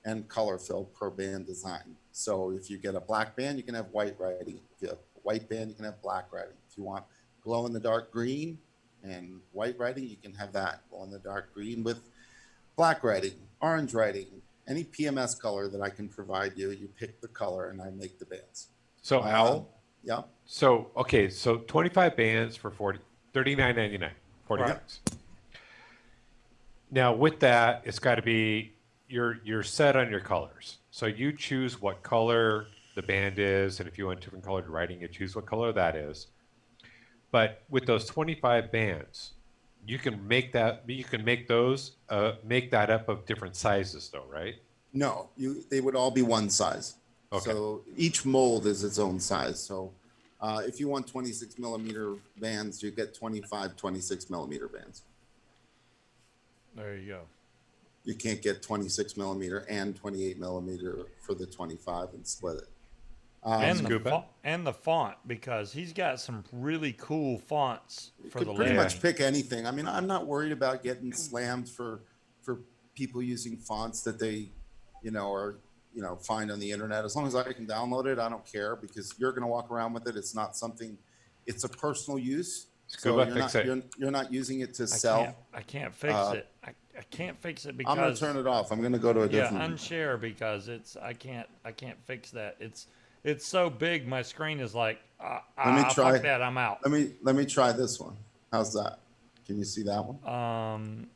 and color fill per band design. So if you get a black band, you can have white writing. If you have a white band, you can have black writing. If you want glow in the dark green and white writing, you can have that glow in the dark green with black writing, orange writing, any PMS color that I can provide you. You pick the color and I make the bands. So Al, Yeah. so 25 bands for $39.99, $40. Right. Now with that, it's got to be you're set on your colors. So you choose what color the band is, and if you want different colored writing, you choose what color that is. But with those 25 bands, you can make that make that up of different sizes though, right? No, they would all be one size. Okay. So each mold is its own size. So if you want 26 millimeter bands, you get 25 26 millimeter bands. There you go. You can't get 26 millimeter and 28 millimeter for the 25 and split it. And the font, because he's got some really cool fonts for Could the pretty letters. much pick anything. I mean, I'm not worried about getting slammed for people using fonts that they, find on the internet. As long as I can download it, I don't care, because you're going to walk around with it. It's not something. It's a personal use. Scuba, so fix it. you're not using it to sell. I can't fix it. I can't fix it because I'm going to turn it off. I'm going to go to a different. unshare, because I can't fix that. It's so big. My screen is like, Let me try fuck that. I'm out. Let me try this one. How's that? Can you see that one?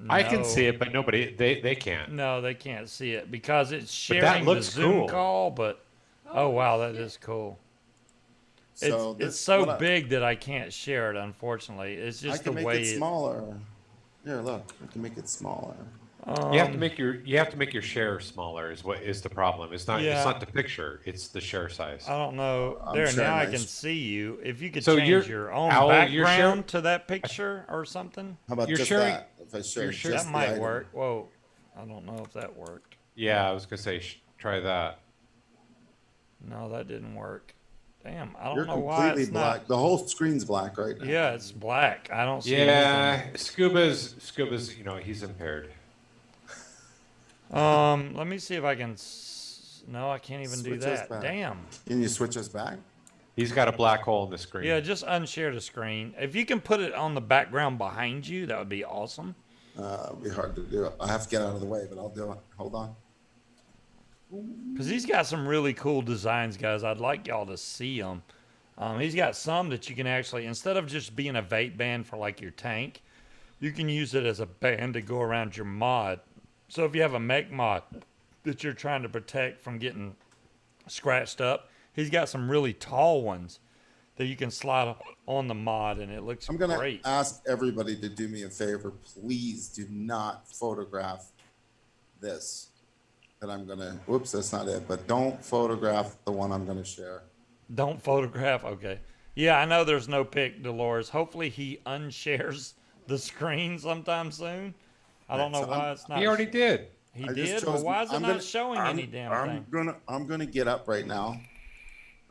I can No. see it, but they can't. No, they can't see it because it's But that sharing the looks Zoom cool. call. But oh wow, that is cool. So It's so big that I can't share it. Unfortunately, it's I just the can make way it smaller. Here, look. I can make it smaller. You have to make your share smaller is the problem. It's not the picture, it's the share size. I don't know. I'm There, sharing now I my can see you. If you could So change your own Owl, you're background to that picture or something, How about You're just sharing- that? If I share you're just sharing- that the might item. work. Whoa, I don't know if that worked. Yeah, I was gonna say try that. No, that didn't work. Damn, I don't You're know why completely it's black. not. The whole screen's black right now. Yeah, it's black. I don't see anything. Yeah, Scuba's he's impaired. Let me see if I can. No, I can't even do Switch us that. back. Damn. Can you switch us back? He's got a black hole in the screen. Yeah, just unshare the screen. If you can put it on the background behind you, that would be awesome. It'll be hard to do. I have to get out of the way, but I'll do it. Hold on. Because he's got some really cool designs, guys. I'd like y'all to see them. He's got some that you can actually, instead of just being a vape band for like your tank, you can use it as a band to go around your mod. So if you have a mech mod that you're trying to protect from getting scratched up, he's got some really tall ones that you can slide on the mod, and it looks I'm gonna great. ask everybody to do me a favor. Please do not photograph this. That I'm gonna. Whoops, that's not it. But don't photograph the one I'm gonna share. Don't photograph. Okay. Yeah, I know there's no pic, Dolores. Hopefully he unshares the screen sometime soon. I don't know So why it's not. He already did. He I just did, chose- but why is it I'm not gonna- showing any damn thing? I'm gonna get up right now.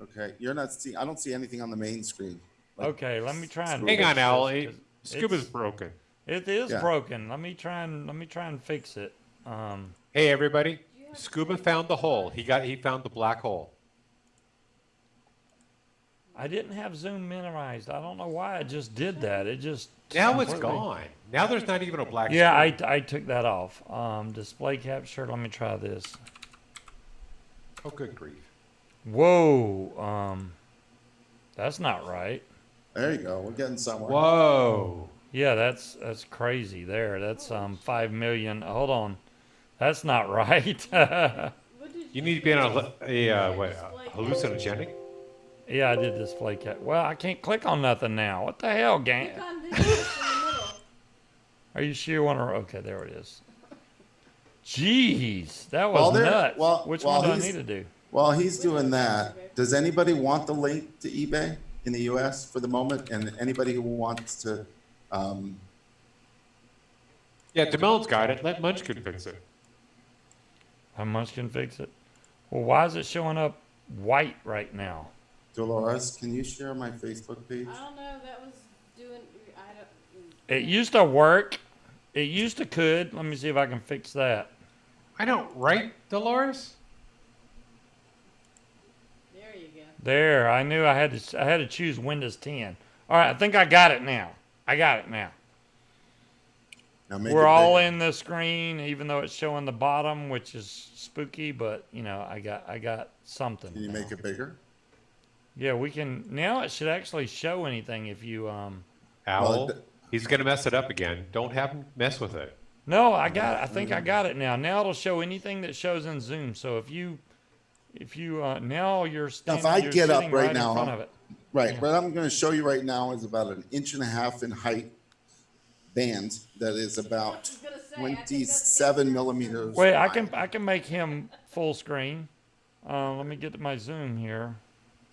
Okay, you're not seeing. I don't see anything on the main screen. Okay, let me try and Hang fix on, Owl. this, 'cause Scuba's it's- broken. It is Yeah. broken. Let me try and fix it. Hey everybody, Scuba found the hole. He found the black hole. I didn't have Zoom minimized. I don't know why I just did that. It just Now it's completely- gone. Now there's not even a black Yeah, screen. I took that off. Display capture. Let me try this. Oh good grief. Whoa. That's not right. There you go. We're getting somewhere. Whoa. Yeah, that's crazy there. That's 5 million. Hold on. That's not right. What did You need to be on Display hallucinogenic? Yeah, I did display cap. Well, I can't click on nothing now. What the hell, Click gang? on this in the middle. Are you sure you want to? Okay, there it is. Jeez, that was Well, there- nuts. well, Which well, one do I he's- need to do? While he's doing that, does anybody want the link to eBay in the U.S. for the moment? And anybody who wants to, Yeah, DeMelon's got it. Let Munchkin fix it. How much can fix it? Well, why is it showing up white right now? Dolores, can you share my Facebook page? I don't know. That was doing. I don't. It used to work. It used to could. Let me see if I can fix that. I don't, right, Dolores? There you go. There, I knew I had to choose Windows 10. All right, I think I got it now. I got it now. Now make We're it all bigger. in the screen, even though it's showing the bottom, which is spooky. But you know, I got something. Can you now. make it bigger? Yeah, we can now. It should actually show anything if you Owl. Well, He's gonna mess it up again. Don't have him mess with it. No, I think I got it now. Now it'll show anything that shows in Zoom. So if you now you're standing, I you're get up sitting right in now, front of it. Right. Yeah. What I'm going to show you right now is about an 1.5 inch in height band that is about was gonna say, I think that's 27 millimeters. Wait, I wide. can make him full screen. Let me get to my Zoom here.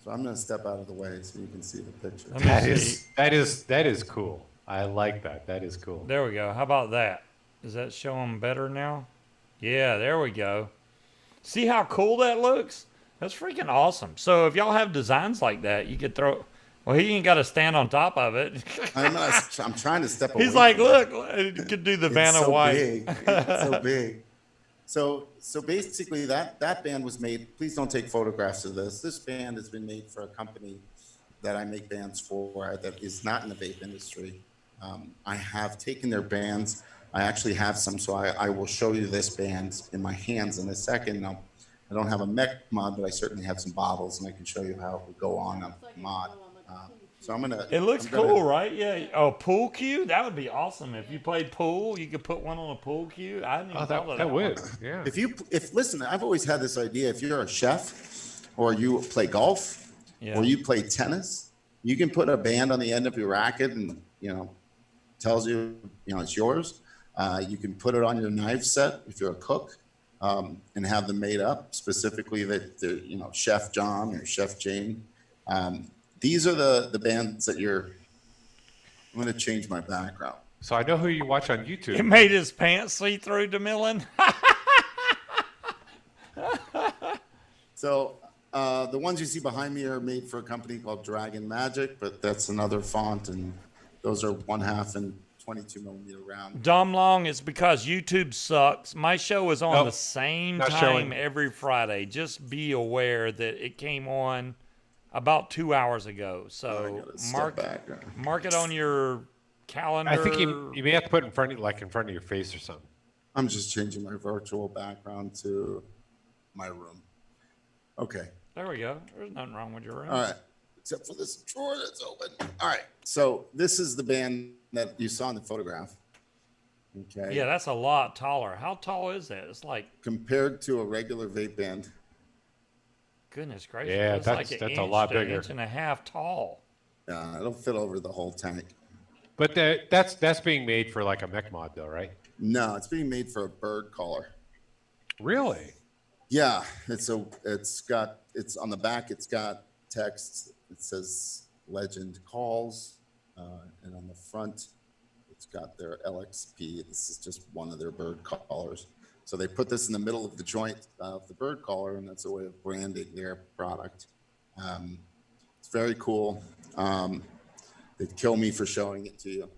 So I'm going to step out of the way so you can see the picture. Let me see. That is cool. I like that. That is cool. There we go. How about that? Does that show him better now? Yeah, there we go. See how cool that looks? That's freaking awesome. So if y'all have designs like that, you could throw. Well, he ain't got to stand on top of it. I'm trying to step away. He's like, from it. look, you could do the It's Vanna so White. big. It's so big. So basically that band was made, please don't take photographs of this. This band has been made for a company that I make bands for that is not in the vape industry. I have taken their bands. I actually have some, so I will show you this band in my hands in a second. Now, I don't have a mech mod, but I certainly have some bottles, and I can show you how it would go on a mod. So I'm gonna. It looks I'm gonna- cool, right? Yeah. Oh, pool cue? That would be awesome. If you played pool, you could put one on a pool cue. I didn't even thought of that would. one. Yeah. If listen, I've always had this idea. If you're a chef, or you play golf, Yeah. or you play tennis, you can put a band on the end of your racket, and tells you it's yours. You can put it on your knife set if you're a cook, and have them made up specifically that Chef John or Chef Jane. These are the bands that I'm going to change my background. So I know who you watch on It YouTube. made his pants see through, DeMillan. So the ones you see behind me are made for a company called Dragon Magic, but that's another font, and those are 1/2 and 22 millimeter round. Dom Long, it's because YouTube sucks. My show is on Nope. the same Not time showing. every Friday. Just be aware that it came on about 2 hours ago. I So gotta step back. mark it on your calendar. I think you may have to put it in front of your face or something. I'm just changing my virtual background to my room. Okay. There we go. There's nothing wrong with your room. All right. Except for this drawer that's open. All right. So this is the band that you saw in the photograph. Okay. Yeah, that's a lot taller. How tall is that? It's like, Compared to a regular vape band. goodness gracious. Yeah, it's that's like a inch lot to bigger. Inch and a half tall. It'll fit over the whole tank. But that's being made for like a mech mod though, right? No, it's being made for a bird collar. Really? Yeah, it's on the back. It's got text. It says "Legend Calls," and on the front, it's got their LXP. This is just one of their bird collars. So they put this in the middle of the joint of the bird collar, and that's a way of branding their product. It's very cool. They'd kill me for showing it to you.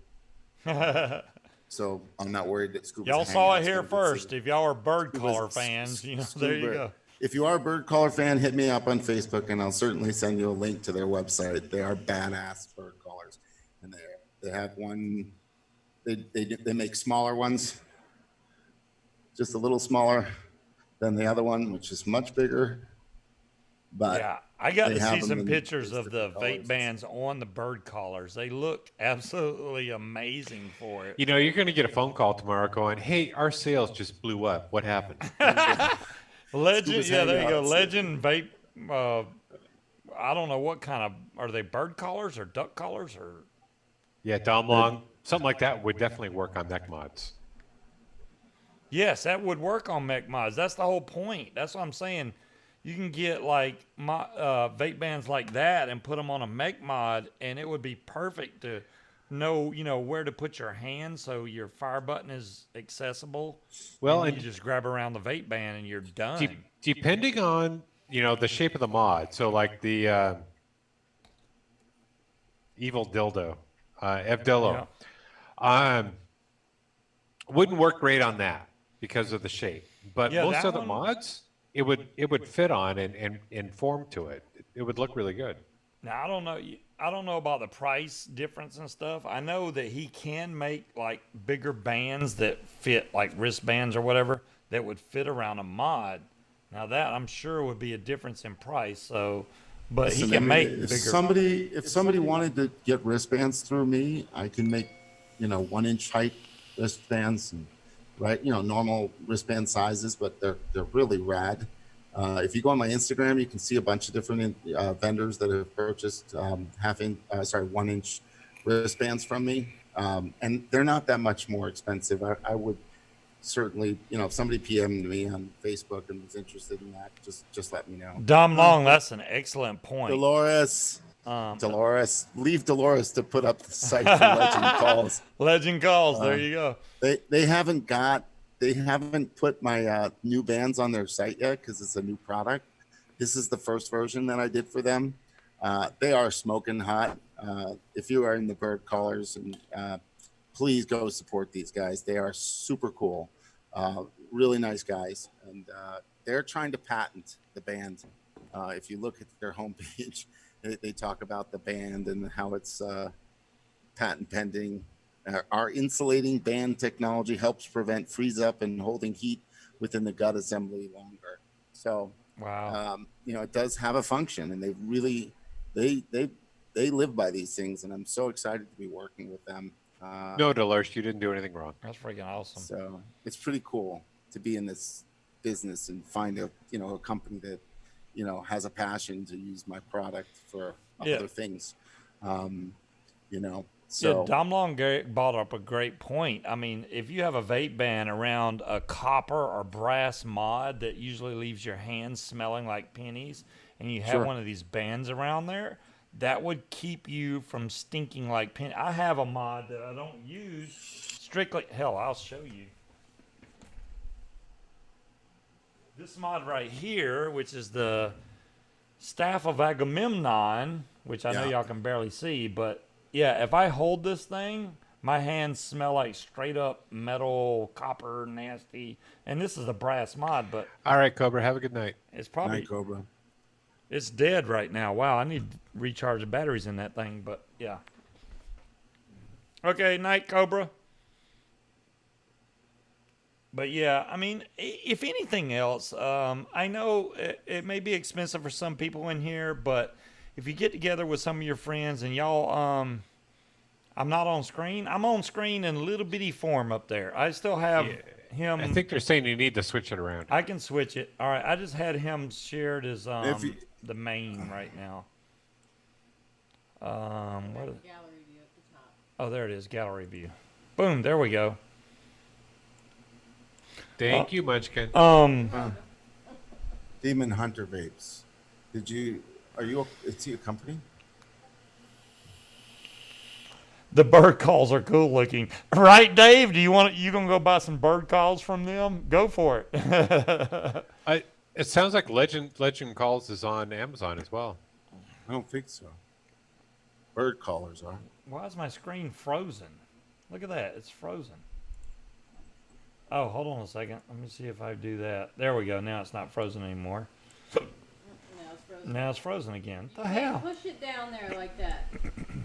So I'm not worried that Scuba's Y'all saw it Hangout's here gonna be first. seen. If y'all are bird Scuba's- collar fans, there you Scuba- go. If you are a bird collar fan, hit me up on Facebook, and I'll certainly send you a link to their website. They are badass bird collars, and they have one. They make smaller ones, just a little smaller than the other one, which is much bigger. But Yeah, I got they to have see them some in pictures these of the different vape colors. bands on the bird collars. They look absolutely amazing for it. You know, you're going to get a phone call tomorrow going, "Hey, our sales just blew up. What happened?" Legend, Scuba's yeah, there you go. Hangouts. Legend vape. I don't know what kind of are they bird collars or duck collars or Yeah, Dom Long, something like that would definitely work on mech mods. yes, that would work on mech mods. That's the whole point. That's what I'm saying. You can get like vape bands like that and put them on a mech mod, and it would be perfect to know where to put your hand so your fire button is accessible. Well, and and you just grab around the vape band and you're done. depending on the shape of the mod, so like the evil dildo, Evdillo, wouldn't work great on that because of the shape. But Yeah, most that other one- mods, it would fit on and form to it. It would look really good. Now I don't know about the price difference and stuff. I know that he can make like bigger bands that fit like wristbands or whatever that would fit around a mod. Now that I'm sure would be a difference in price. So, but Listen, he can make if bigger. if somebody wanted to get wristbands through me, I can make 1 inch height wristbands, and right? Normal wristband sizes, but they're really rad. If you go on my Instagram, you can see a bunch of different vendors that have purchased 1-inch wristbands from me, and they're not that much more expensive. I would certainly, if somebody PM'd me on Facebook and was interested in that, just let me know. Dom Long, that's an excellent point. Dolores, leave Dolores to put up the site for Legend Calls. Legend Calls, there you go. They haven't put my new bands on their site yet because it's a new product. This is the first version that I did for them. They are smoking hot. If you are in the bird callers, and please go support these guys. They are super cool, really nice guys, and they're trying to patent the band. If you look at their homepage, they talk about the band and how it's patent pending. Our insulating band technology helps prevent freeze up and holding heat within the gut assembly longer. So, wow, it does have a function, and they really, they live by these things, and I'm so excited to be working with them. No, Dolores, you didn't do anything wrong. that's freaking awesome. So it's pretty cool to be in this business and find a company that, has a passion to use my product for other things. So yeah, Dom Long brought up a great point. I mean, if you have a vape ban around a copper or brass mod that usually leaves your hands smelling like pennies, and you have one of these bands around there, that would keep you from stinking like pennies. I have a mod that I don't use strictly. Hell, I'll show you. This mod right here, which is the Staff of Agamemnon, which I know y'all can barely see, but yeah, if I hold this thing, my hands smell like straight up metal, copper, nasty. And this is a brass mod, but All right, Cobra, have a good night. it's probably Night Cobra. it's dead right now. Wow, I need to recharge the batteries in that thing, but yeah. Okay, night Cobra. But yeah, I mean, if anything else, I know it may be expensive for some people in here, but if you get together with some of your friends and y'all, I'm not on screen. I'm on screen in little bitty form up there. I still have him. I think they're saying you need to switch it around. I can switch it. All right, I just had him shared as the main right now. What is, Gallery view at the top. oh, there it is, gallery view. Boom, there we go. Thank you, Munchkin. Demon Hunter Vapes. Is he a company? The bird calls are cool looking, right, Dave? You gonna go buy some bird calls from them? Go for it. It sounds like Legend Calls is on Amazon as well. I don't think so. Bird callers are. Why is my screen frozen? Look at that, it's frozen. Oh, hold on a second. Let me see if I do that. There we go. Now it's not frozen anymore. Now it's frozen. Now it's frozen again. What the Hey, hell? push it down there like that.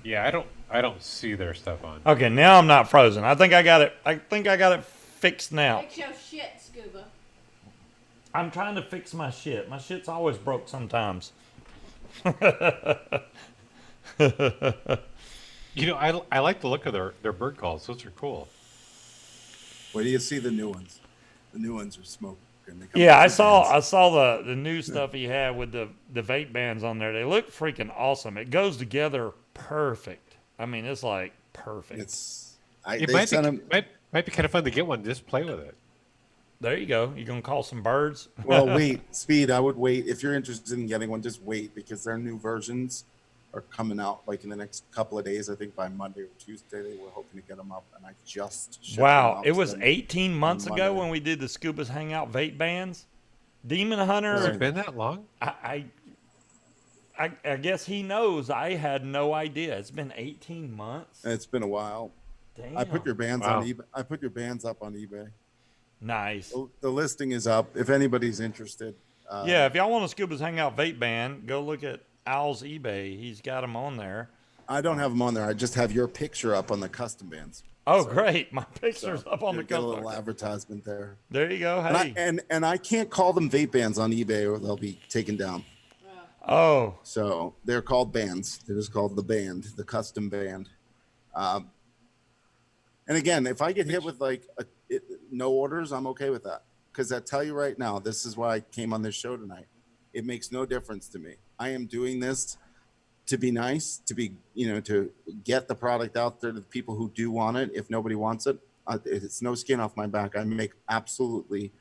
Yeah, I don't see their stuff on. Okay, now I'm not frozen. I think I got it fixed now. Fix your shit, Scuba. I'm trying to fix my shit. My shit's always broke sometimes. I like the look of their bird calls. Those are cool. Where do you see the new ones? The new ones are smoking. Yeah, I saw the new stuff he had with the vape bands on there. They look freaking awesome. It goes together perfect. I mean, it's like perfect. It might be kind of fun to get one. Just play with it. There you go. You gonna call some birds? Well, wait, Speed. I would wait if you're interested in getting one. Just wait because their new versions are coming out like in the next couple of days. I think by Monday or Tuesday they were hoping to get them up, and I just shipped them out It to was them 18 months on ago Monday. when we did the Scuba's Hangout vape bands. Demon Hunter. Has it been that long? I guess he knows. I had no idea. It's been 18 months. It's been a while. Damn. I put your bands Wow. on eBay. I put your bands up on eBay. Nice. The listing is up. If anybody's interested. Yeah, if y'all want a Scuba's Hangout vape band, go look at Al's eBay. He's got them on there. I don't have them on there. I just have your picture up on the custom bands. Oh, great. My picture's up on the Get a cover. little advertisement there. There you go. Hey. And I can't call them vape bands on eBay or they'll be taken down. Oh, So they're called bands. They're just called the band, the custom band. And again, if I get hit with like no orders, I'm okay with that. Because I tell you right now, this is why I came on this show tonight. It makes no difference to me. I am doing this to be nice, to be, to get the product out there to the people who do want it. If nobody wants it, it's no skin off my back. I make absolutely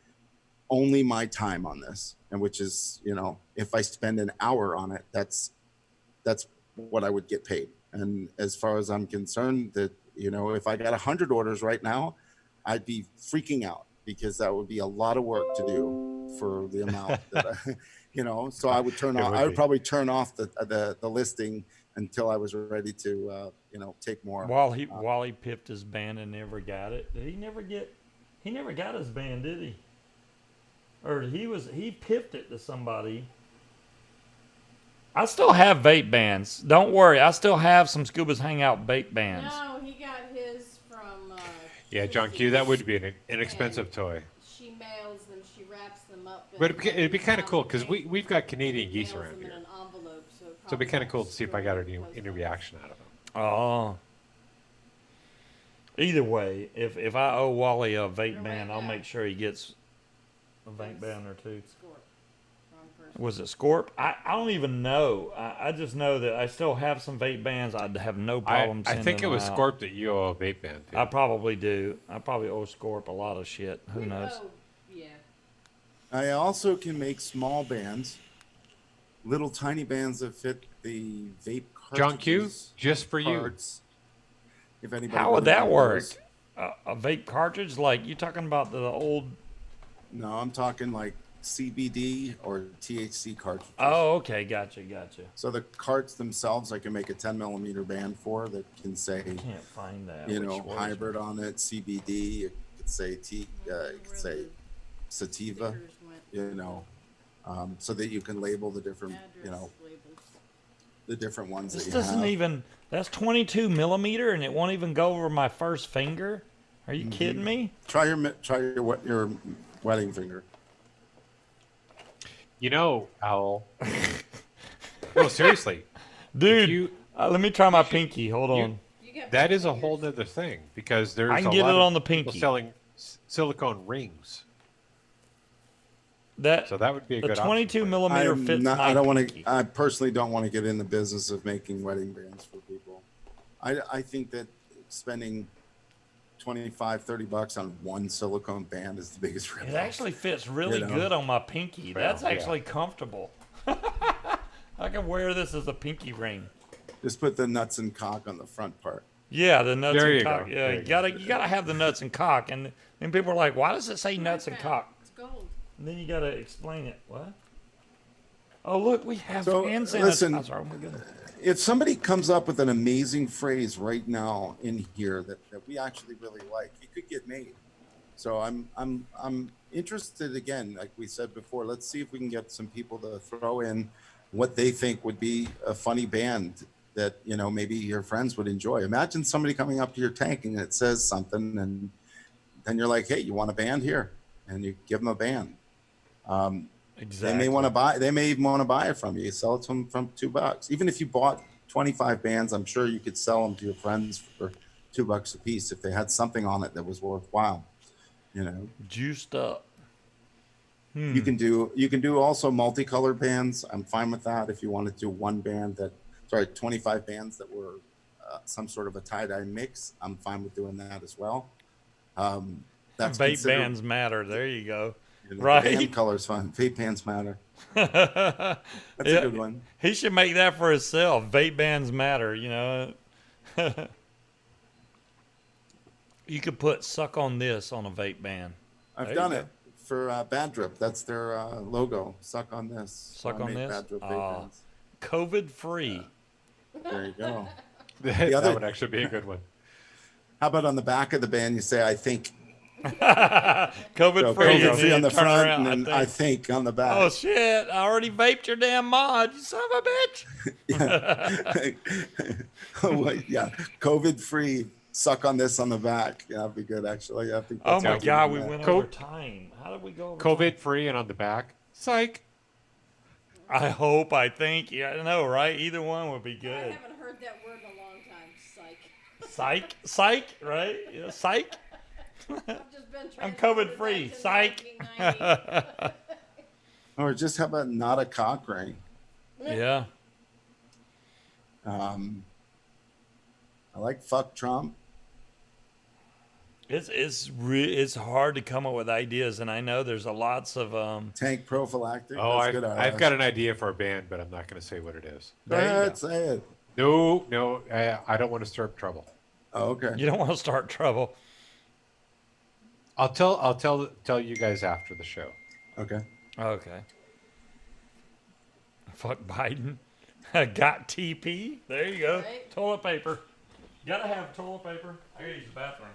only my time on this, and which is, if I spend an hour on it, that's what I would get paid. And as far as I'm concerned, that if I got 100 orders right now, I'd be freaking out, because that would be a lot of work to do for the amount that so I would probably turn off the listing until I was ready to take more. Wally pipped his band and never got it. Did he never got his band, did he? Or he pipped it to somebody. I still have vape bands. Don't worry, I still have some Scuba's Hangout vape bands. No, he got his from. Yeah, John Q, that would be an inexpensive toy. She mails them. She wraps them up. But it'd be kind of cool, because we've got Canadian geese mails around them in here. an envelope, so So it'd be kind of cool to see if I got probably any reaction out of them. Oh. Either way, if I owe Wally a vape You're band, right I'll now. make sure he gets a vape band or two. Score. Wrong person. Was it Scorp? I don't even know. I just know that I still have some vape bands. I'd have no problem I sending think it them was out. Scorp that you owe a vape band to. I probably do. I probably owe Scorp a lot of shit. Who knows? Oh, yeah. I also can make small bands, little tiny bands that fit the vape cartridges. John Q, just for you. cards, if anybody How would really that work? knows. A vape cartridge? Like you talking about the old? No, I'm talking like CBD or THC cartridges. Oh, okay, gotcha. So the carts themselves, I can make a 10 millimeter band for that can say, Can't find that. you Which know, was- hybrid on it, CBD. It could say it could say sativa. Stickers went You know, so that you can label the different, address labels. the different ones This that you doesn't have. even. That's 22 millimeter, and it won't even go over my first finger. Are you kidding me? Try your wedding finger. You know, Owl. No, seriously. Dude, you- let me try my pinky. Hold on. You got That is a fingers. whole other thing, because there's I can a get lot it of on the people pinky. selling silicone rings. That So that would be a the good 22 option for you. millimeter fits my I don't want pinky. to. I personally don't want to get in the business of making wedding bands for people. I think that spending $25-30 on one silicone band is the biggest rip. It actually fits really You know? good on my pinky. That's yeah. actually comfortable. I can wear this as a pinky ring. Just put the nuts and cock on the front part. Yeah, the nuts There and you go. cock. Yeah, There you you go. gotta have the nuts and cock, and people are like, "Why does it say nuts and Right cock?" It's gold. And then you gotta explain it. What? Oh, look, we have So, hand listen. sanitizer. Oh my goodness. If somebody comes up with an amazing phrase right now in here that we actually really like, it could get made. So I'm interested again, like we said before. Let's see if we can get some people to throw in what they think would be a funny band that, you know, maybe your friends would enjoy. Imagine somebody coming up to your tank and it says something, and then you're like, "Hey, you want a band here?" And you give them a band. Exactly. They may want to buy. They may even want to buy it from you. You sell it to them from $2. Even if you bought 25 bands, I'm sure you could sell them to your friends for $2 a piece if they had something on it that was worthwhile. You know, Juiced up. you can do also multicolored bands. I'm fine with that. If you want to do one band 25 bands that were some sort of a tie-dye mix, I'm fine with doing that as well. That's Vape considered- bands matter. There you go. you know, right. The band color's fun. Vape bands matter. That's That's a good one. He should make that for himself. Vape bands matter, you know. You could put "suck on this" on a vape band. I've There done you it for Bad Drip. That's their logo. Suck on this. Suck I on made this? Bad Drip vape Ah. bands. COVID free. There you go. That other- would actually be a good one. How about on the back of the band you say "I think"? COVID So free. COVID and free then on the turn front, around, and then I think on the back. Oh shit! I already vaped your damn mod, you son of a bitch. Yeah, COVID free. Suck on this on the back. Yeah, that'd be good actually. I think. Oh that's my how god, do we that. went Co- over time. How did we go over time? COVID free and on the back. Psych. I hope. I think. Yeah, I know, right? Either one would be I good. haven't heard that word in a long time. Psych. Psych, right? Yeah, psych. I've just been I'm transported COVID free. back to Psych. 1990. Or just how about not a cock ring? Yeah. I like fuck Trump. It's hard to come up with ideas, and I know there's a lots of Tank prophylactic. Oh, That's good. I've got an idea for a band, but I'm not going to say what it is. Go There you go. ahead, say it. No, I don't want to stir up trouble. Oh, okay. You don't want to start trouble. I'll tell you guys after the show. Okay. Okay. Fuck Biden. Got TP. There you go. Right. Toilet paper. Gotta have toilet paper. I gotta use the bathroom.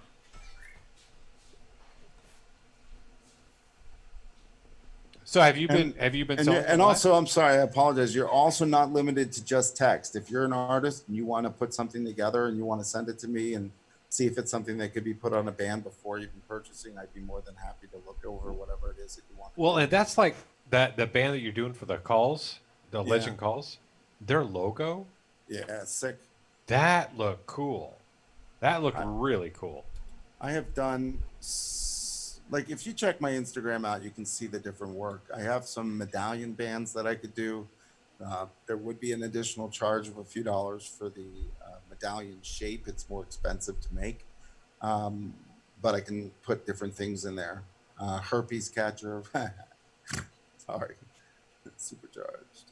So have you been And, selling and a lot? also, I'm sorry, I apologize. You're also not limited to just text. If you're an artist and you want to put something together and you want to send it to me and see if it's something that could be put on a band before even purchasing, I'd be more than happy to look over whatever it is that you want. Well, and that's like that the band that you're doing for the calls, the Yeah. Legend calls, their logo, Yeah, sick. that looked cool. That looked really cool. I have done like if you check my Instagram out, you can see the different work. I have some medallion bands that I could do. There would be an additional charge of a few dollars for the medallion shape. It's more expensive to make, but I can put different things in there. Herpes catcher. Sorry, supercharged.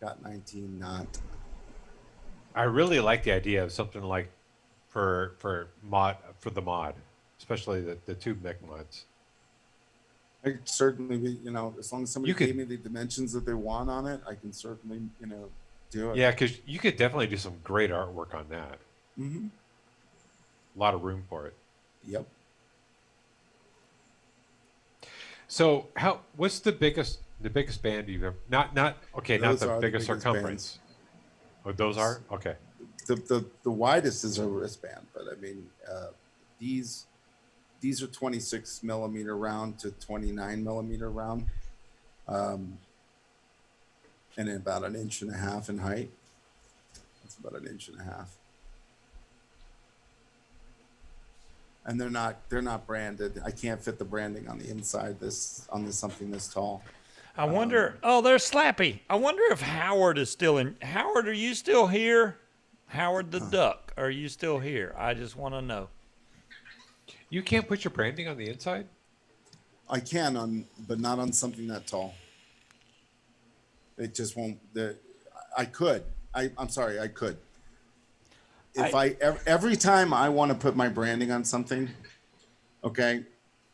Got 19 not. I really like the idea of something like for the mod, especially the tube neck mods. I could certainly be, as long as somebody You could- gave me the dimensions that they want on it, I can certainly, do it. Yeah, because you could definitely do some great artwork on that. Mm-hmm. A lot of room for it. Yep. So what's the biggest band you've ever not okay, Those not the are the biggest biggest circumference. Oh, those are? Okay. The widest is a wristband, but I mean, these are 26 millimeter round to 29 millimeter round, and about 1.5 inches in height. That's about 1.5 inches. And they're not branded. I can't fit the branding on the inside on this something this tall. I wonder. Oh, there's Slappy. I wonder if Howard is still in. Howard, are you still here? Howard the Duck, are you still here? I just want to know. You can't put your branding on the inside? I can but not on something that tall. It just won't. I could. I'm sorry. I could. If every time I want to put my branding on something, okay,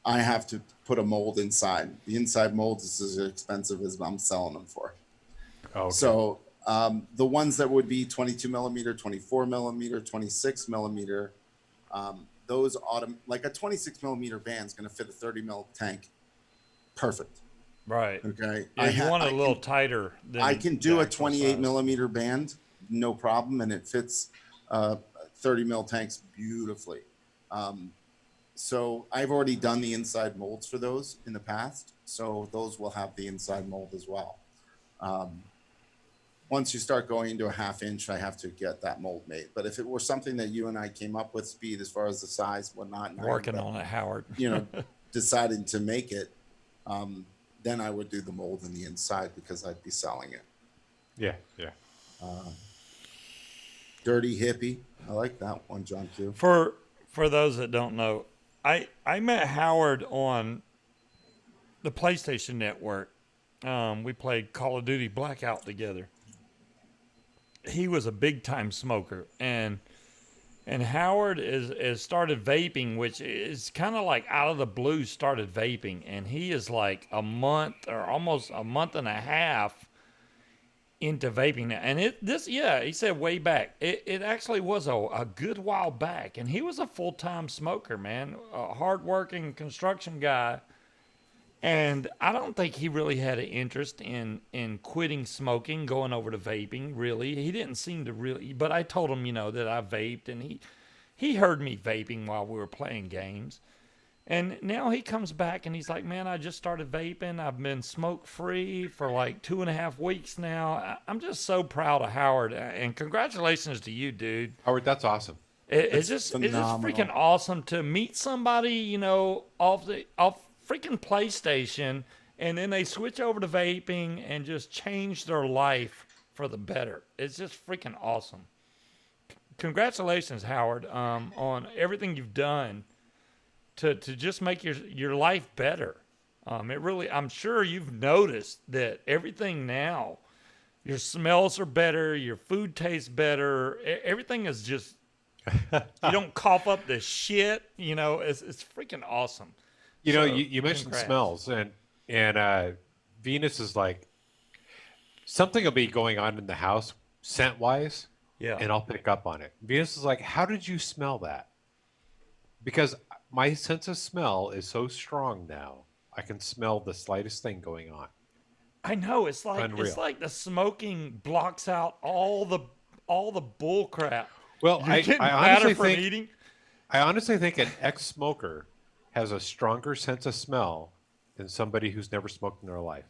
I have to put a mold inside. The inside mold is as expensive as I'm selling them for. Oh, okay. So the ones that would be 22 millimeter, 24 millimeter, 26 millimeter, those like a 26 millimeter band is going to fit a 30 mil tank. Perfect. Right. Okay. Yeah, you want it a little tighter. Than I can do the a actual 28 size. millimeter band, no problem, and it fits 30 mil tanks beautifully. So I've already done the inside molds for those in the past, so those will have the inside mold as well. Once you start going into a 1/2 inch, I have to get that mold made. But if it were something that you and I came up with, Speed, as far as the size, whatnot, and I Working ended up, on it, Howard. deciding to make it, then I would do the mold in the inside because I'd be selling it. Yeah. Dirty hippie. I like that one, John Q. For those that don't know, I met Howard on the PlayStation Network. We played Call of Duty Blackout together. He was a big time smoker, and Howard is started vaping, which is kind of like out of the blue started vaping, and he is like a month or almost a month and a half into vaping now. And he said way back, it actually was a good while back, and he was a full-time smoker, man, a hard-working construction guy. And I don't think he really had an interest in quitting smoking, going over to vaping, really. He didn't seem to really, but I told him, that I vaped, and he heard me vaping while we were playing games. And now he comes back and he's like, man, I just started vaping. I've been smoke free for like 2.5 weeks now. I'm just so proud of Howard, and congratulations to you, dude. Howard, that's awesome. It's just freaking awesome to meet somebody, you know, off freaking PlayStation, and then they switch over to vaping and just change their life for the better. It's just freaking awesome. Congratulations, Howard, on everything you've done to just make your life better. It really, I'm sure you've noticed that everything now, your smells are better, your food tastes better, everything is just, you don't cough up the shit, you know, it's freaking awesome. You know, So, you mentioned congrats. smells, and Venus is like, something will be going on in the house scent wise, Yeah. and I'll pick up on it. Venus is like, how did you smell that? Because my sense of smell is so strong now, I can smell the slightest thing going on. I know it's Unreal. like the smoking blocks out all the bull crap. Well, You're getting I fatter honestly from think eating. I honestly think an ex-smoker has a stronger sense of smell than somebody who's never smoked in their life.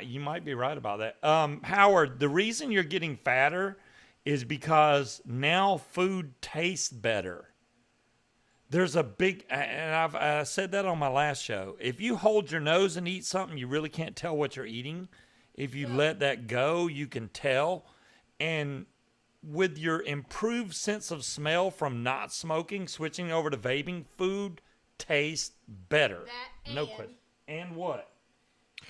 You might be right about that. Howard, the reason you're getting fatter is because now food tastes better. There's a big, and I said that on my last show. If you hold your nose and eat something, you really can't tell what you're eating. If you let that go, you can tell. And with your improved sense of smell from not smoking, switching over to vaping, food tastes better. That No and- question. And what?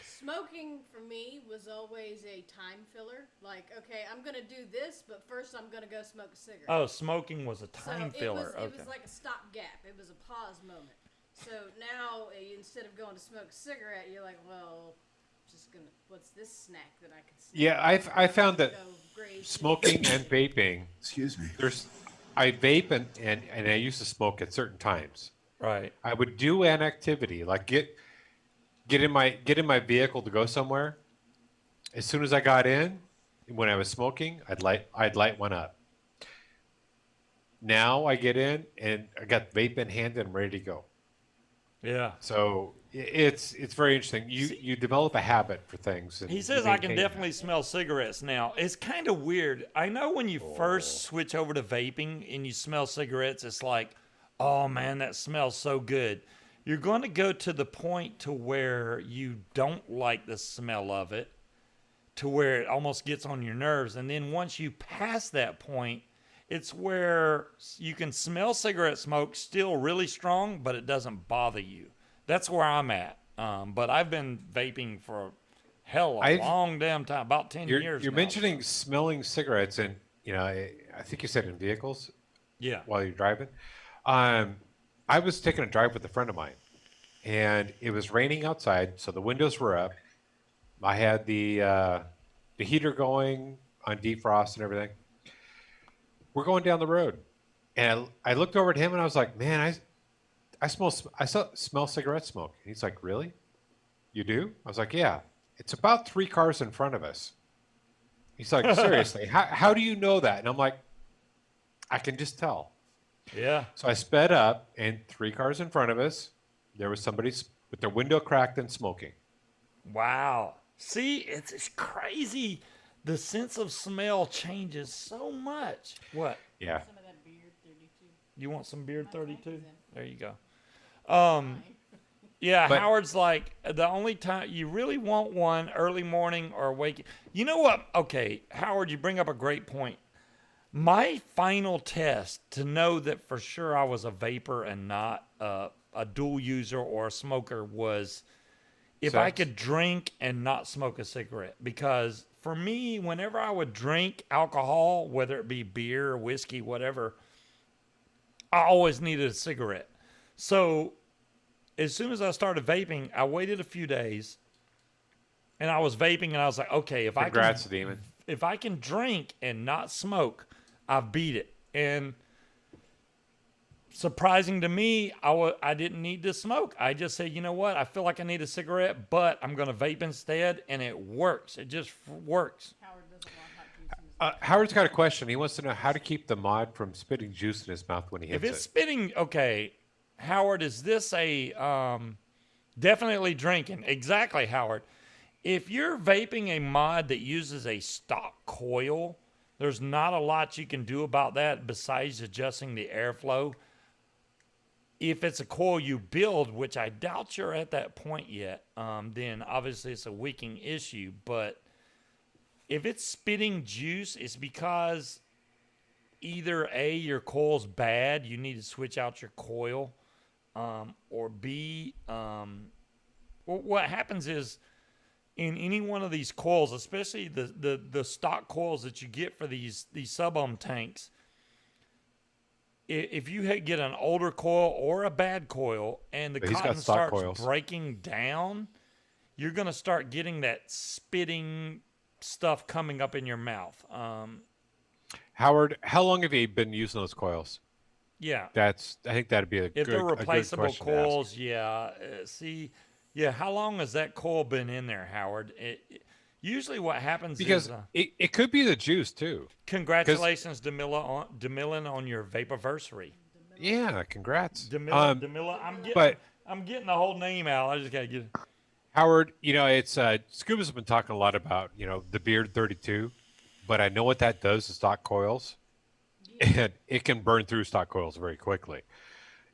Smoking for me was always a time filler. Like, okay, I'm gonna do this, but first I'm gonna go smoke a cigarette. Oh, smoking was a so time filler. It was like a stopgap. It was a pause moment. So now instead of going to smoke a cigarette, you're like, well, just gonna. What's this snack that I can? Snack? Yeah, I found that Go graze smoking and vaping. Excuse me. I vape and I used to smoke at certain times. Right. I would do an activity like get in my vehicle to go somewhere. As soon as I got in, when I was smoking, I'd light one up. Now I get in and I got vape in hand and I'm ready to go. Yeah. So it's very interesting. You develop a habit for things. And He you says I can maintain definitely smell cigarettes now. It's kind of weird. I know when you first switch over to vaping and you smell cigarettes, it's like, oh man, that smells so good. You're going to go to the point to where you don't like the smell of it, to where it almost gets on your nerves. And then once you pass that point, it's where you can smell cigarette smoke still really strong, but it doesn't bother you. That's where I'm at. But I've been vaping for a long damn time, about 10 years You're now. mentioning smelling cigarettes, and I think you said in vehicles. Yeah. While you're driving, I was taking a drive with a friend of mine, and it was raining outside, so the windows were up. I had the heater going on defrost and everything. We're going down the road, and I looked over at him and I was like, "Man, I smell cigarette smoke." And he's like, "Really? You do?" I was like, "Yeah. It's about 3 cars in front of us." He's like, "Seriously? How do you know that?" And I'm like, "I can just tell." Yeah. So I sped up, and 3 cars in front of us, there was somebody with their window cracked and smoking. Wow. See, it's crazy. The sense of smell changes so much. What? Yeah. Some of that beard 32. You want some beard My 32? tank is in. There you go. Fine. Yeah, But- Howard's like, the only time you really want one early morning or waking. You know what? Okay, Howard, you bring up a great point. My final test to know that for sure I was a vapor and not a dual user or a smoker was if I Sex? could drink and not smoke a cigarette. Because for me, whenever I would drink alcohol, whether it be beer or whiskey, whatever, I always needed a cigarette. So as soon as I started vaping, I waited a few days and I was vaping and I was like, okay, Congrats, Demon. if I can drink and not smoke, I've beat it. And surprising to me, I didn't need to smoke. I just said, you know what? I feel like I need a cigarette, but I'm going to vape instead. And it works. It just works. Howard doesn't want hot juice in his Howard's got a question. He wants to know how to keep the mod from spitting juice in his mouth when he hits If it's it. spitting, okay, Howard, is this a definitely drinking? Exactly, Howard. If you're vaping a mod that uses a stock coil, There's not a lot you can do about that besides adjusting the airflow. If it's a coil you build, which I doubt you're at that point yet, then obviously it's a wicking issue. But if it's spitting juice, it's because either A, your coil's bad, you need to switch out your coil, or B, what happens is in any one of these coils, especially the stock coils that you get for these sub-ohm tanks, if you get an older coil or a bad coil and the cotton starts breaking down, you're going to start getting that spitting stuff coming up in your mouth. Howard, how long have you been using those coils? Yeah. I think that'd be if they're replaceable coils, yeah. How long has that coil been in there, Howard? Usually what happens is... it could be the juice, too. Congratulations, DeMillan, on your vaporversary. Yeah, congrats. DeMillan, I'm getting the whole name out. I just got to get it. Howard, it's Scuba's been talking a lot about, the Beard 32, but I know what that does to stock coils. And it can burn through stock coils very quickly.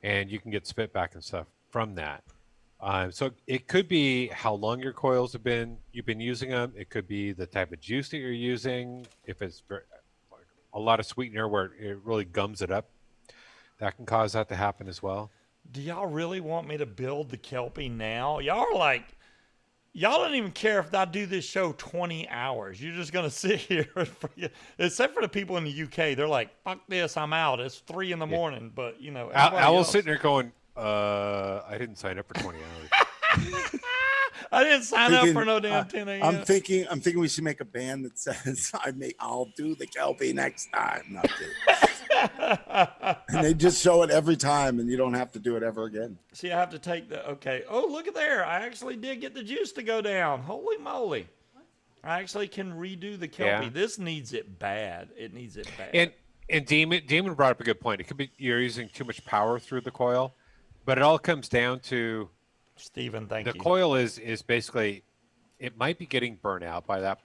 And you can get spit back and stuff from that. So it could be how long your coils you've been using them. It could be the type of juice that you're using. If it's a lot of sweetener where it really gums it up, that can cause that to happen as well. Do y'all really want me to build the Kelpie now? Y'all don't even care if I do this show 20 hours. You're just going to sit here. Except for the people in the UK. They're like, fuck this, I'm out. It's 3 in. But, Owl's sitting there going, I didn't sign up for 20 hours. I didn't sign up for no damn 10 a.m. I'm thinking we should make a band that says, I'll do the Kelpie next time. Not do. And they just show it every time, and you don't have to do it ever again. See, I have to take oh, look at there. I actually did get the juice to go down. Holy moly. I actually can redo the Kelpie. Yeah. This needs it bad. It needs it bad. And Damon brought up a good point. It could be you're using too much power through the coil, but it all comes down to Stephen, thank you. The coil is basically, it might be getting burnt out by the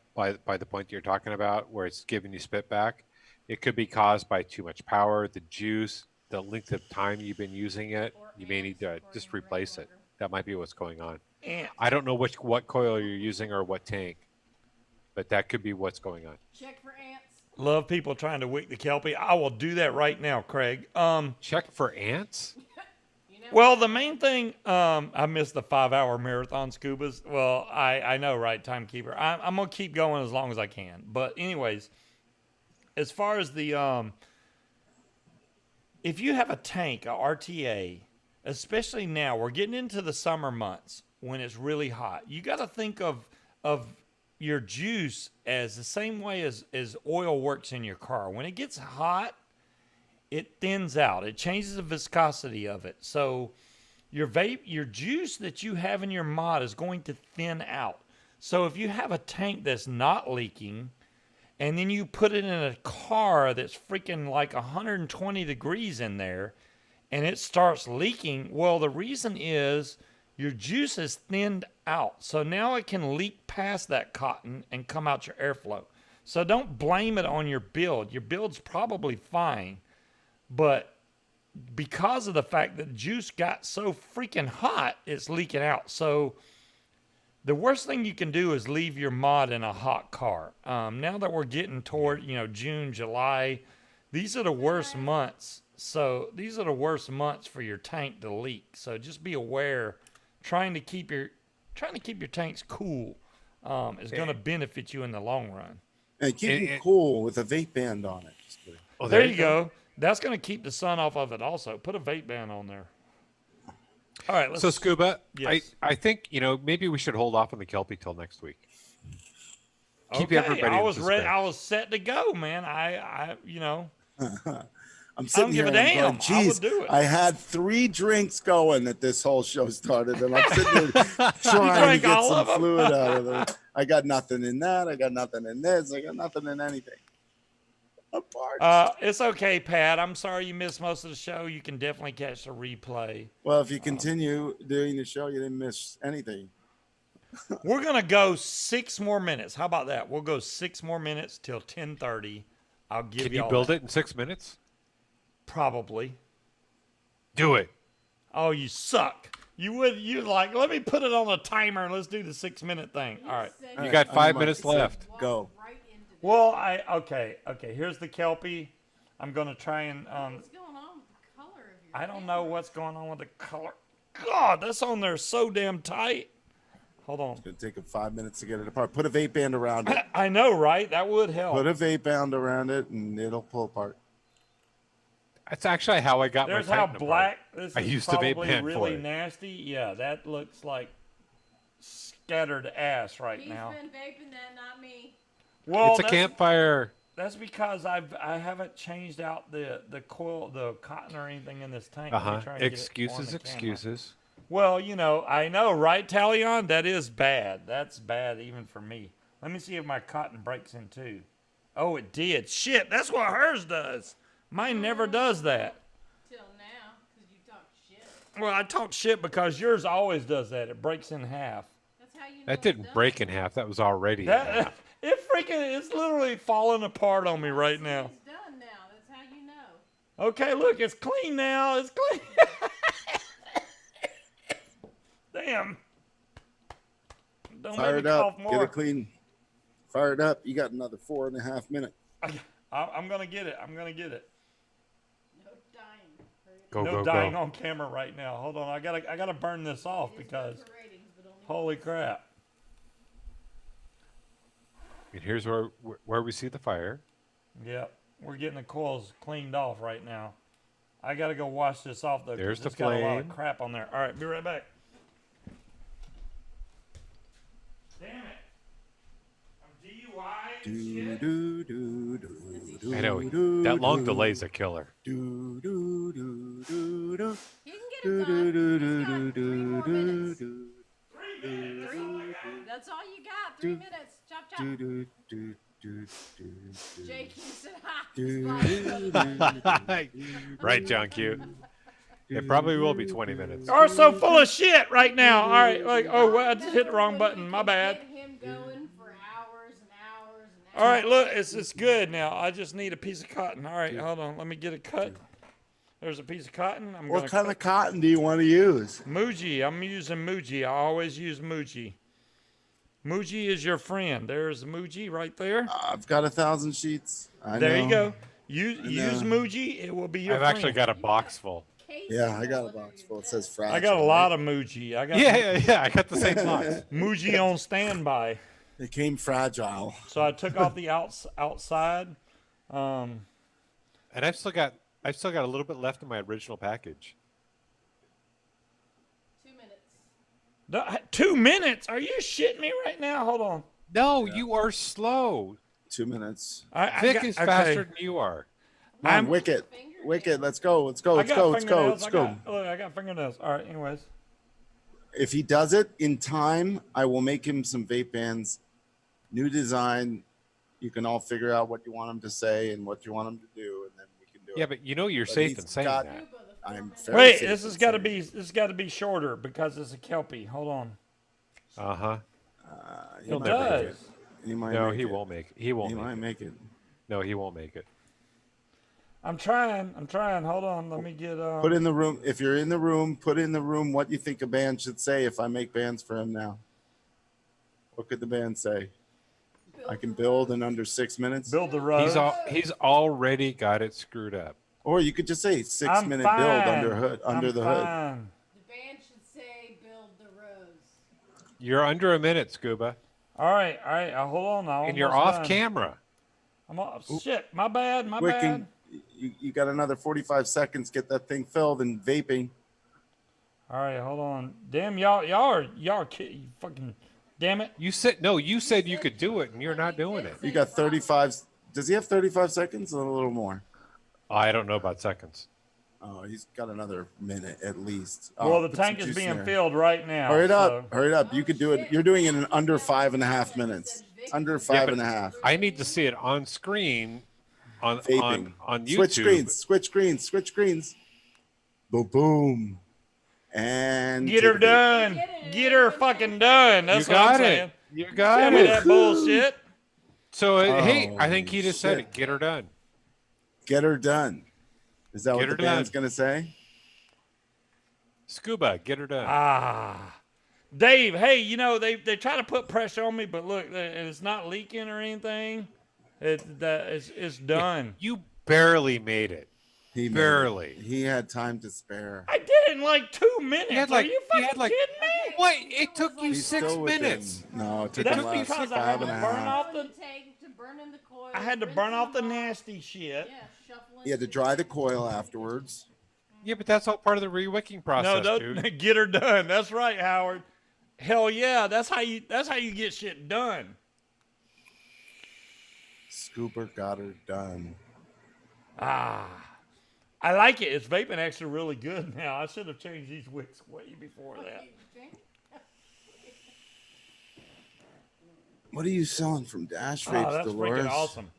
point that you're talking about, where it's giving you spit back. It could be caused by too much power, the juice, the length of time you've been using it. You may need to just replace it. That might be what's going on. I don't know what coil you're using or what tank, but that could be what's going on. Check for ants. Love people trying to wick the Kelpie. I will do that right now, Craig. Check for ants? Well, the main thing, I missed the 5-hour marathon Scubas. Well, I know, right, timekeeper. I'm going to keep going as long as I can. But anyways, as far as the, if you have a tank, a RTA, especially now, we're getting into the summer months when it's really hot. You got to think of your juice as the same way as oil works in your car. When it gets hot, it thins out. It changes the viscosity of it. So your juice that you have in your mod is going to thin out. So if you have a tank that's not leaking, and then you put it in a car that's freaking like 120 degrees in there, and it starts leaking, well, the reason is your juice is thinned out. So now it can leak past that cotton and come out your airflow. So don't blame it on your build. Your build's probably fine. But because of the fact that juice got so freaking hot, it's leaking out. So the worst thing you can do is leave your mod in a hot car. Now that we're getting toward, June, July, these are the worst months. So these are the worst months for your tank to leak. So just be aware. Trying to keep your tanks cool is going to benefit you in the long run. And keep them cool with a vape band on it. Oh, there you go. That's going to keep the sun off of it also. Put a vape band on there. All right. So, Scuba, yes. I think, maybe we should hold off on the Kelpie till next week. Keep everybody I was ready. I was set to go, man. I'm sitting here and I'm going, geez, I had 3 drinks going that this whole show started, and I'm sitting here trying to get some fluid out of them. I got nothing in that. I got nothing in this. I got nothing in anything. It's okay, Pat. I'm sorry you missed most of the show. You can definitely catch the replay. Well, if you continue doing the show, you didn't miss anything. We're going to go 6 more minutes. How about that? We'll go 6 more minutes till 10:30. I'll give Can you you all build that. it in 6 minutes? Probably. Do it. Oh, you suck. You like, let me put it on a timer and let's do the 6-minute thing. All right. Said All You right, got on 5 your minutes mic. left. walk Go. right into that. Well, okay. Here's the Kelpie. I'm gonna try and What's going on with the color of your I don't know camera? what's going on with the color. God, that's on there so damn tight. Hold on. It's gonna take him 5 minutes to get it apart. Put a vape band around it. I know, right? That would help. Put a vape band around it, and it'll pull apart. That's actually how I got There's my how Titan black. apart. This I is used a vape probably pen for really it. nasty. Yeah, that looks like scattered ass right He's now. been vaping that, not me. Well, It's a campfire. That's because I haven't changed out the coil, the cotton or anything in this tank. Let me try and get it on Excuses, the camera. excuses. Well, I know, right, Talion? That is bad. That's bad even for me. Let me see if my cotton breaks in too. Oh, it did. Shit, that's what hers does. Mine never does that. Till now, because you talk shit. Well, I talk shit because yours always does that. It breaks in half. That's how you know That it's didn't done. break in half. That was already in half. That it's literally falling apart on me right now. It's done now. That's how you know. Okay, look, it's clean now. It's clean. Damn. Don't Fire make it me cough up. Get more. it clean. Fire it up. You got another 4.5 minutes. I'm gonna get it. I'm gonna get it. No dying. Hurry up. Go, No go, dying go. on camera right now. Hold on, I gotta burn this off It's because good for ratings, but only holy crap. And here's where we see the fire. Yep, we're getting the coils cleaned off right now. I gotta go wash this off though. 'cause There's the it's got a lot of flame. crap on there. All right, be right back. Damn it! I'm DUI and Do, shit. do, do, do, do, I know. do, That long do, delay's a killer. Do, do, do, do, do. You can get Do, it do, done. do, He's got do, 3 more do, minutes. do, 3 minutes. That's all I got. That's all you got. 3 Do- minutes. Chop, chop. do, do, do, do, do, do. Jake, you said, ha. Do, Spot. Right, John Q. It probably will be 20 minutes. Are so full of shit right now. All right, like well, I just hit the wrong When button. we My can bad. Get him going for hours and hours and hours. All right, look, it's good now. I just need a piece of cotton. All right, hold on. Let me get it cut. There's a piece of cotton. I'm What gonna kind cut. of cotton do you want to use? Muji. I'm using Muji. I always use Muji. Muji is your friend. There's Muji right there. I've got 1,000 sheets. I There know. you go. Use know. Muji. It will be your I've friend. actually got a box full. Yeah, I got a box full. It says fragile. I got a lot of Muji. I got Yeah. I got the same box. Muji on standby. It came fragile. So I took off the outside. And I've still got a little bit left in my original package. 2 minutes. 2 minutes? Are you shitting me right now? Hold on. No, you are slow. 2 minutes. Vic is faster than you are. Come on, I'm- Wicket. Wicket, let's go. Let's go. I Let's got go. Let's go. fingernails. Let's go. Look, I got fingernails. All right, anyways. If he does it in time, I will make him some vape bands. New design. You can all figure out what you want him to say and what you want him to do, and then we can do Yeah, it. but you know you're But safe he's in saying got- that. Cuba, the 4 I'm minutes. very Wait, safe this in has got to saying be shorter because it's a Kelpie. Hold on. Uh-huh. he He'll might never make make does. it. He might No, make he it. won't make it. He won't He make might it. make it. No, he won't make it. I'm trying. Hold on. Let me get. Put in the room. If you're in the room, put in the room what you think a band should say if I make bands for him now. What could the band say? I can build in under 6 minutes. build the road. He's already got it screwed up. Or you could just say 6 I'm minute fine. build under the hood. Fine. The band should say, build the rose. You're under a minute, Scuba, All right. Hold on. I'm and you're almost off done. camera. I'm off. Shit. My bad. My Quick, bad. you got another 45 seconds. Get that thing filled and vaping. All right. Hold on. Damn, y'all are fucking. Damn it. You said you could do it, and you're not doing it. You got 35. Does he have 35 seconds? A little more. I don't know about seconds. Oh, he's got another minute at least. Well, Oh, the put some tank is juice in being there. filled right now. Hurry it up. so- Hurry it up. You could do it. You're doing it in under 5.5 minutes. Under five but and a half. I need to see it on screen, on Vaping. YouTube. Switch screens. Switch screens. Switch screens. Boom, boom. And Get her take a vape. done. Get her fucking done. You That's what I'm got saying. it. You Tell got me it. that bullshit. So hey, I think he Holy just said shit. it. Get her done. Get her done. Is that Get what her the band's done. gonna say? Scuba, get her done. Ah. Dave, hey, you know, they try to put pressure on me, but look, it's not leaking or anything. It's Yeah, done. you barely made it. He made Barely. it. He had time to spare. I did it in like 2 minutes. You had Are like you you fucking had like kidding me? what? It took you He's 6 still within. minutes. No, it took It him That's took you less because I 5 had and to a burn half. off Throw in the. the tank to burn in the coil. I had to rinse burn in off the box. nasty shit. Yeah, shuffle He had to into dry the tank. coil afterwards. Yeah, but that's all part of the re-wicking No, process, dude. don't get her done. That's right, Howard. Hell yeah, that's how you get shit done. Scooper got her done. Ah. I like it. It's vaping actually really good now. I should have changed these wicks way before that. What are you selling from Dash Oh, Vapes, that's Dolores? freaking awesome.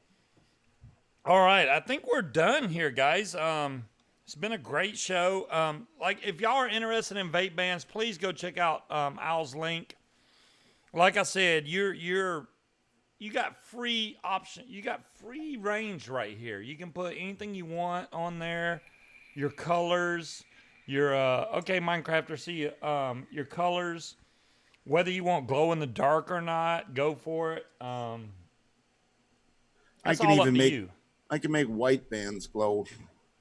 All right, I think we're done here, guys. It's been a great show. Like, if y'all are interested in vape bands, please go check out Al's link. Like I said, you got free option. You got free range right here. You can put anything you want on there. Your colors, your okay, Minecrafter. See your colors. Whether you want glow in the dark or not, go for it. I That's can all even up to make you. I can make white bands glow.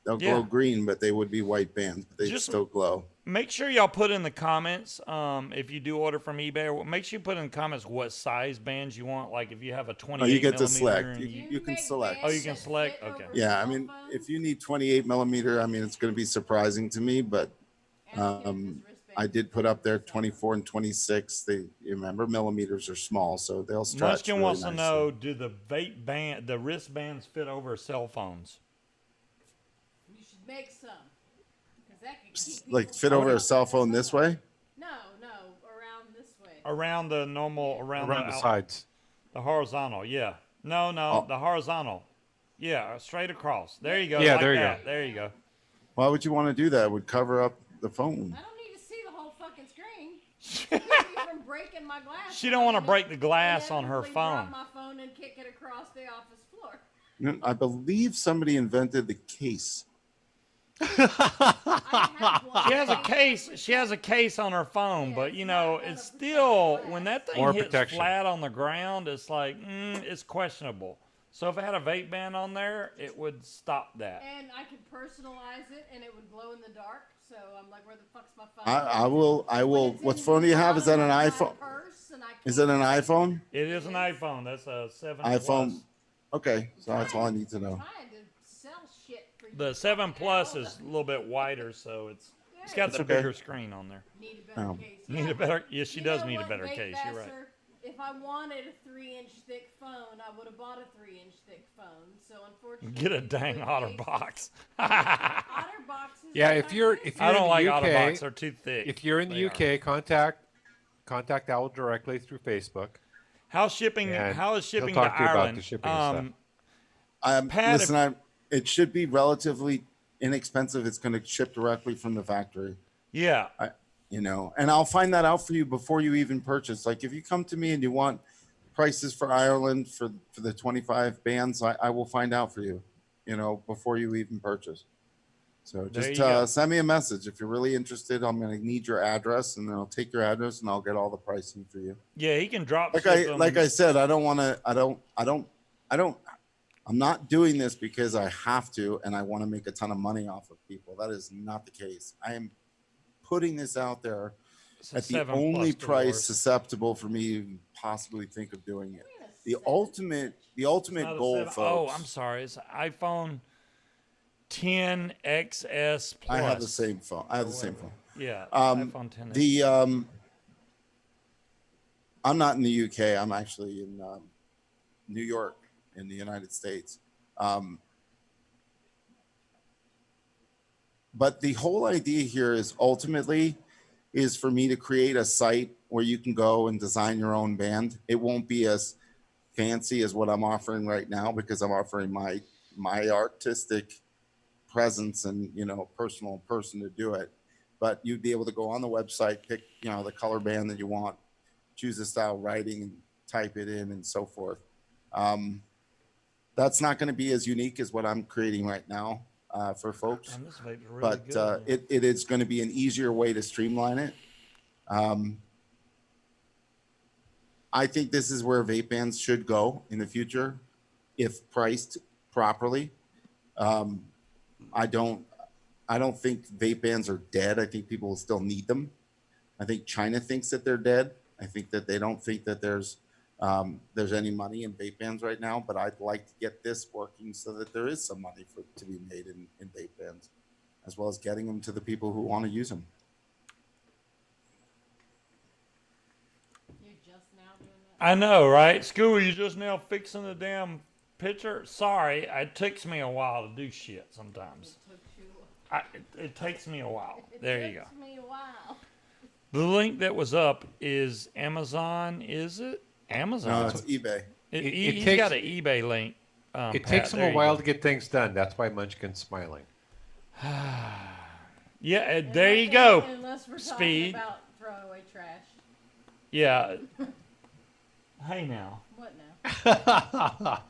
They'll Yeah. glow green, but they would be white bands, but they Just- still glow. Make sure y'all put in the comments if you do order from eBay. Or make sure you put in the comments what size bands you want. Like if you have a 28 Oh, you get to millimeter select. and You can select. Oh, you can select? Okay. Yeah, I mean, if you need 28 millimeter, I mean, it's going to be surprising to me, but I did put up there 24 and 26. You remember millimeters are small, so they'll stretch. Munchkin really wants to nicely. know: do the the wristbands fit over cell phones? You should make some. 'Cause that could keep Like people fit from over a going cell to phone the this phone. way? No, around this way. Around the normal, Around the out- sides. the horizontal. Yeah. No, Oh. the horizontal. Yeah, straight across. There you go. Yeah, like there you that. go. There you go. Why would you want to do that? It would cover up the phone. I don't need to see the whole fucking screen. Keep me from breaking my glass. She don't wanna and break the glass on her inevitably drop phone. my phone and kick it across the office floor. I believe somebody invented the case. I have one. She has a case. She has a case on her phone, but you know, it's still when that thing More hits protection. flat on the ground, it's like it's questionable. So if it had a vape band on there, it would stop that. And I could personalize it, and it would glow in the dark. So I'm like, where the fuck's my phone? I will. When it's What in phone do you the have? Is that an bottom of my iPhone? purse and I Is it an can't- iPhone? It is an iPhone. That's a 7 iPhone. Plus. Okay, so that's all I need to know. Trying to sell shit for you The 7 Plus fucking is a little bit wider, so it's got That's the okay. bigger screen on there. Need a better Oh. case. Need Yeah, a better. Yes, she you does know need a what, better Vape case. You're right. Basser? If I wanted a 3-inch thick phone, I would have bought a 3-inch thick phone. So unfortunately, Get a dang with OtterBox. OtterBoxes. Yeah, are if not you're good. if you're I don't in like the UK, OtterBox. They're too thick. if you're in the They UK, contact Owl directly through Facebook. How's shipping? And How is shipping he'll to talk to you about Ireland? the shipping and Pat, Listen, it should be relatively inexpensive. It's going to ship directly from the factory. yeah. And I'll find that out for you before you even purchase. Like if you come to me and you want prices for Ireland for the 25 bands, I will find out for you, before you even purchase. So There just you go. send me a message if you're really interested. I'm going to need your address, and then I'll take your address and I'll get all the pricing for you. Yeah, he can drop. Like ship them. I said, I don't want to. I'm not doing this because I have to and I want to make a ton of money off of people. That is not the case. I am putting this out there It's a at the 7 only Plus price Dolores. susceptible for me to even possibly think of doing it. The It's ultimate not a goal, 7. folks. Oh, I'm sorry. It's iPhone 10 XS Plus. I have the same phone. Yeah, Um, iPhone 10. I'm not in the UK. I'm actually in New York in the United States. But the whole idea here is ultimately is for me to create a site where you can go and design your own band. It won't be as fancy as what I'm offering right now because I'm offering my artistic presence and personal person to do it. But you'd be able to go on the website, pick the color band that you want, choose the style writing, and type it in, and so forth. That's not going to be as unique as what I'm creating right now for folks, And this vape's really but good. it is going to be an easier way to streamline it. I think this is where vape bans should go in the future, if priced properly. I don't think vape bans are dead. I think people will still need them. I think China thinks that they're dead. I think that they don't think that there's any money in vape bans right now, but I'd like to get this working so that there is some money to be made in vape bans, as well as getting them to the people who want to use them. You're just now doing that. I know, right? Scuba, you just now fixing the damn picture? Sorry, it takes me a while to do shit sometimes. It took you. It takes me a while. There you go. It took me a while. The link that was up is Amazon, is it? Amazon. No, it's eBay. He's takes- got an eBay link. It Pat, takes him there a you while go. to get things done. That's why Munchkin's smiling. Yeah, there you go. Unless we're Speed. talking about throwaway trash. Yeah. Hey now. What now?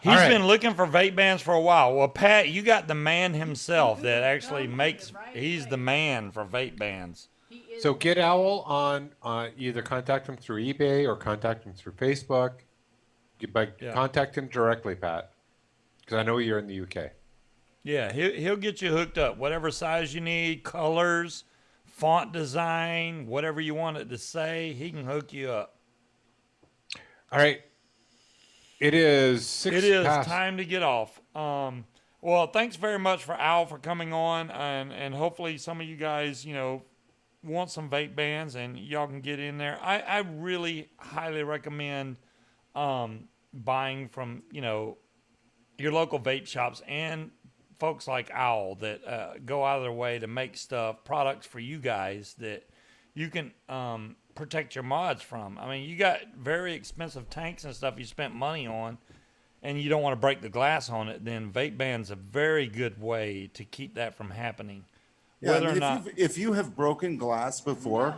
He's All right. been looking for vape bans for a while. Well, Pat, you got the man himself that You're actually going makes. the right He's way. the man for vape bans. He is. So get Owl on either contact him through eBay or contact him through Facebook. Yeah. Contact him directly, Pat, because I know you're in the UK. Yeah, he'll get you hooked up. Whatever size you need, colors, font design, whatever you want it to say, he can hook you up. All right. It is 6 It is past. time to get off. Well, thanks very much for Al for coming on, and hopefully some of you guys, want some vape bans and y'all can get in there. I really highly recommend buying from your local vape shops and folks like Owl that go out of their way to make products for you guys that you can protect your mods from. I mean, you got very expensive tanks and stuff you spent money on, and you don't want to break the glass on it, then vape ban's a very good way to keep that from happening. Yeah, Whether I mean, or not, if you have broken glass before,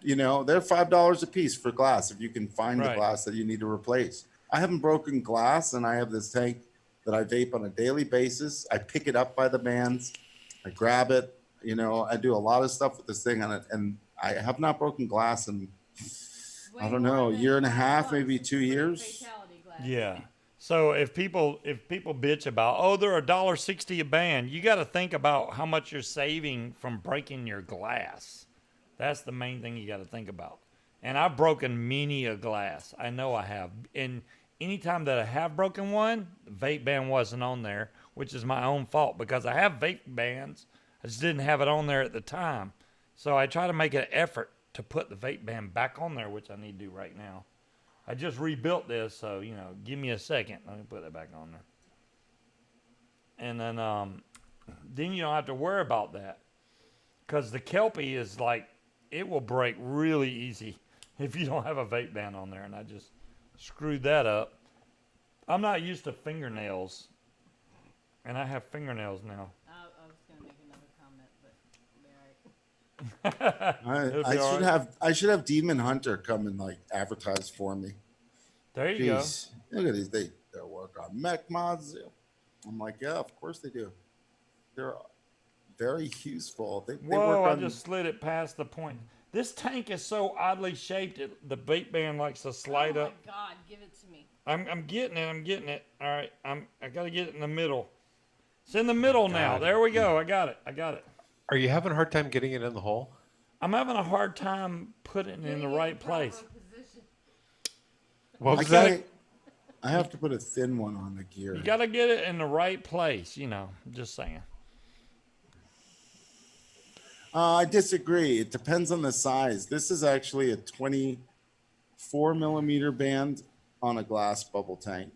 No, Slappy. they're $5 a piece for glass if you can find the Right. glass that you need to replace. I haven't broken glass, and I have this tank that I vape on a daily basis. I pick it up by the bands, I grab it. I do a lot of stuff with this thing on it, and I have not broken glass in I don't know, a year and a half, maybe 2 years. Fatality glass. yeah. So if people bitch about, they're $1.60 a band, you got to think about how much you're saving from breaking your glass. That's the main thing you got to think about. And I've broken many a glass. I know I have. And anytime that I have broken one, the vape ban wasn't on there, which is my own fault because I have vape bans. I just didn't have it on there at the time. So I try to make an effort to put the vape ban back on there, which I need to do right now. I just rebuilt this, so, give me a second. Let me put that back on there. And then you don't have to worry about that. Because the Kelpie is like, it will break really easy if you don't have a vape ban on there. And I just screwed that up. I'm not used to fingernails. And I have fingernails now. I was gonna make another comment, but it'll be alright. It'll be all I should have Demon Hunter come and advertise for me. There you Jeez, look at these. They work on mech mods. I'm like, yeah, of course they do. They're very useful. They go. work Whoa, I on. just slid it past the point. This tank is so oddly shaped, the vape ban likes to slide oh up. my God, give it to me. I'm getting it. All right, I got to get it in the middle. It's in the middle now. God. There we go. I got it. Are you having a hard time getting it in the hole? I'm having a hard time putting it in the Getting it right proper place. position. What was I that? have to put a thin one on the gear. You got to get it in the right place, just saying. I disagree. It depends on the size. This is actually a 24 millimeter band on a glass bubble tank.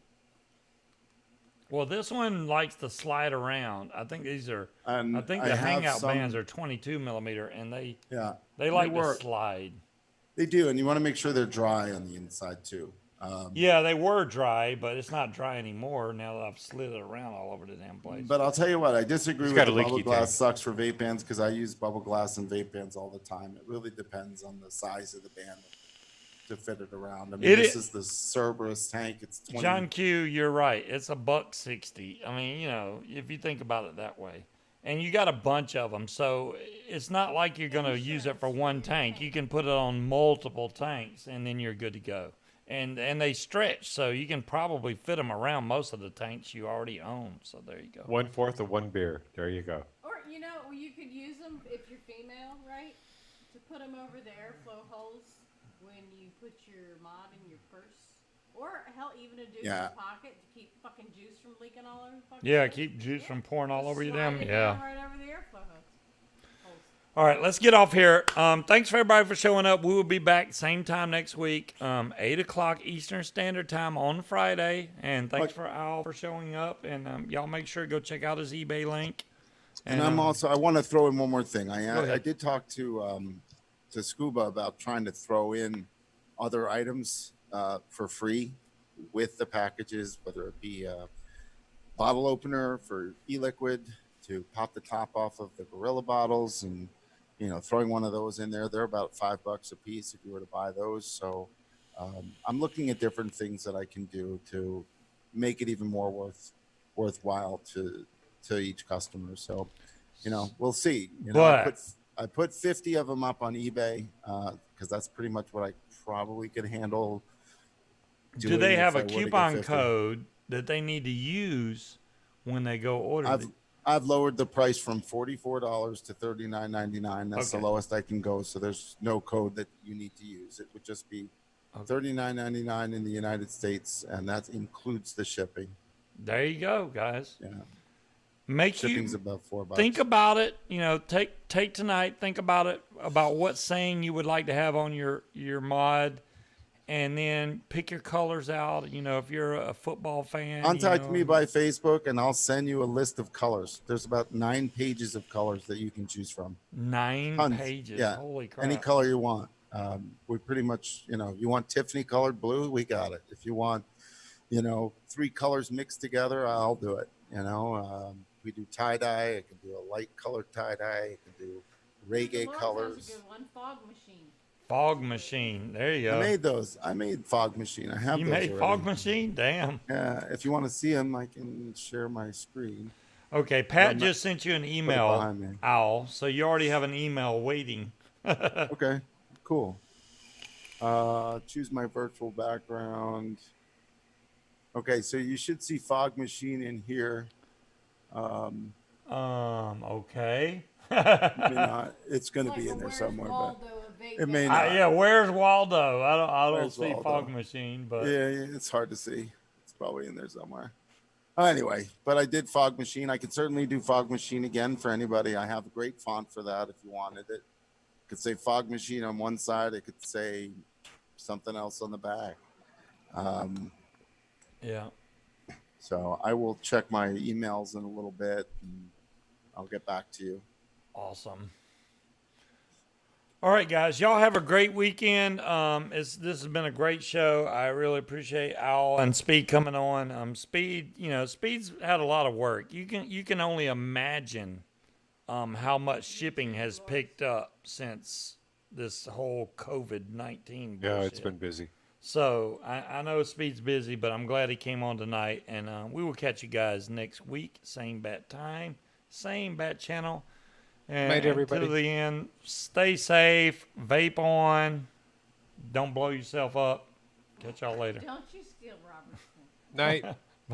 Well, this one likes to slide around. I think these are. And I think I the have hangout some- bands are 22 millimeter, and they Yeah, like to work. slide. They do, and you want to make sure they're dry on the inside too. Yeah, they were dry, but it's not dry anymore now that I've slid it around all over the damn place. But I'll tell you what, I disagree It's with got the a leaky bubble glass tank. sucks for vape bands because I use bubble glass and vape bands all the time. It really depends on the size of the band. to fit it around. I mean, It this is- is the Cerberus tank. It's 20. John Q, you're right. It's $1.60. I mean, if you think about it that way, and you got a bunch of them, so it's not like you're going to use it for one tank. You can put it on multiple tanks, and then you're good to go. And they stretch, so you can probably fit them around most of the tanks you already own. So there you go. 1/4 of one beer. There you go. Or you could use them if you're female, right? To put them over the airflow holes when you put your mod in your purse, or hell, even a dude in Yeah. your pocket to keep fucking juice from leaking all over the fucking. Yeah, place. keep juice Yeah. from pouring all Just over you. slide Them. it Yeah. down right over the airflow holes. All right, let's get off here. Thanks for everybody for showing up. We will be back same time next week, 8 o'clock Eastern Standard Time on Friday. And thanks for Al for showing up. And y'all make sure to go check out his eBay link. And I want to throw in one more thing. Go I ahead. did talk to Scuba about trying to throw in other items for free with the packages, whether it be a bottle opener for e-liquid to pop the top off of the Gorilla bottles, and throwing one of those in there. They're about $5 a piece if you were to buy those. So I'm looking at different things that I can do to make it even more worthwhile to each customer. So we'll see. But I put 50 of them up on eBay because that's pretty much what I probably could handle. do they doing have if a I were to get coupon 50. code that they need to use when they go order? I've lowered the price from $44 to $39.99. That's the Okay. lowest I can go. So there's no code that you need to use. It would just be $39.99 in the United States, and that includes the shipping. There you go, guys. Yeah, Make shipping's you about $4. think about it. Take tonight. Think about it, about what saying you would like to have on your mod, and then pick your colors out. If you're a football fan, Contact me by Facebook, and I'll send you a list of colors. There's about 9 pages of colors that you can choose from. 9 Tons. pages. Yeah, Holy crap! any color you want. We pretty much, you want Tiffany colored blue, we got it. If you want, 3 colors mixed together, I'll do it. We do tie dye. I can do a light colored tie dye. I can do reggae Lord, colors. That's a good one. Fog machine. Fog machine. There you go. I made those. I made fog machine. I have. You those made already. fog machine? Damn. Yeah. If you want to see them, I can share my screen. Okay, Pat I'm not- just sent you an behind email, me. Al. So you already have an email waiting. Okay. Cool. Choose my virtual background. Okay, so you should see fog machine in here. Okay. Maybe not. It's going to Like, be in well, there where's somewhere, Waldo of it may Vape not. Yeah, where's Waldo? I don't Where's see Waldo? fog machine, but yeah, it's hard to see. It's probably in there somewhere. Anyway, but I did fog machine. I could certainly do fog machine again for anybody. I have a great font for that if you wanted it. Could say fog machine on one side. It could say something else on the back. yeah. So I will check my emails in a little bit, and I'll get back to you. Awesome. All right, guys. Y'all have a great weekend. This has been a great show. I really appreciate Al and Speed coming on. Speed, Speed's had a lot of work. You can only imagine how much shipping has picked up since this whole COVID-19 bullshit. Yeah, it's been busy. So I know Speed's busy, but I'm glad he came on tonight. And we will catch you guys next week. Same bat time, same bat channel. And Night, everybody. to the end, stay safe, vape on, don't blow yourself up. Catch y'all later. Don't you steal Robert's. Night.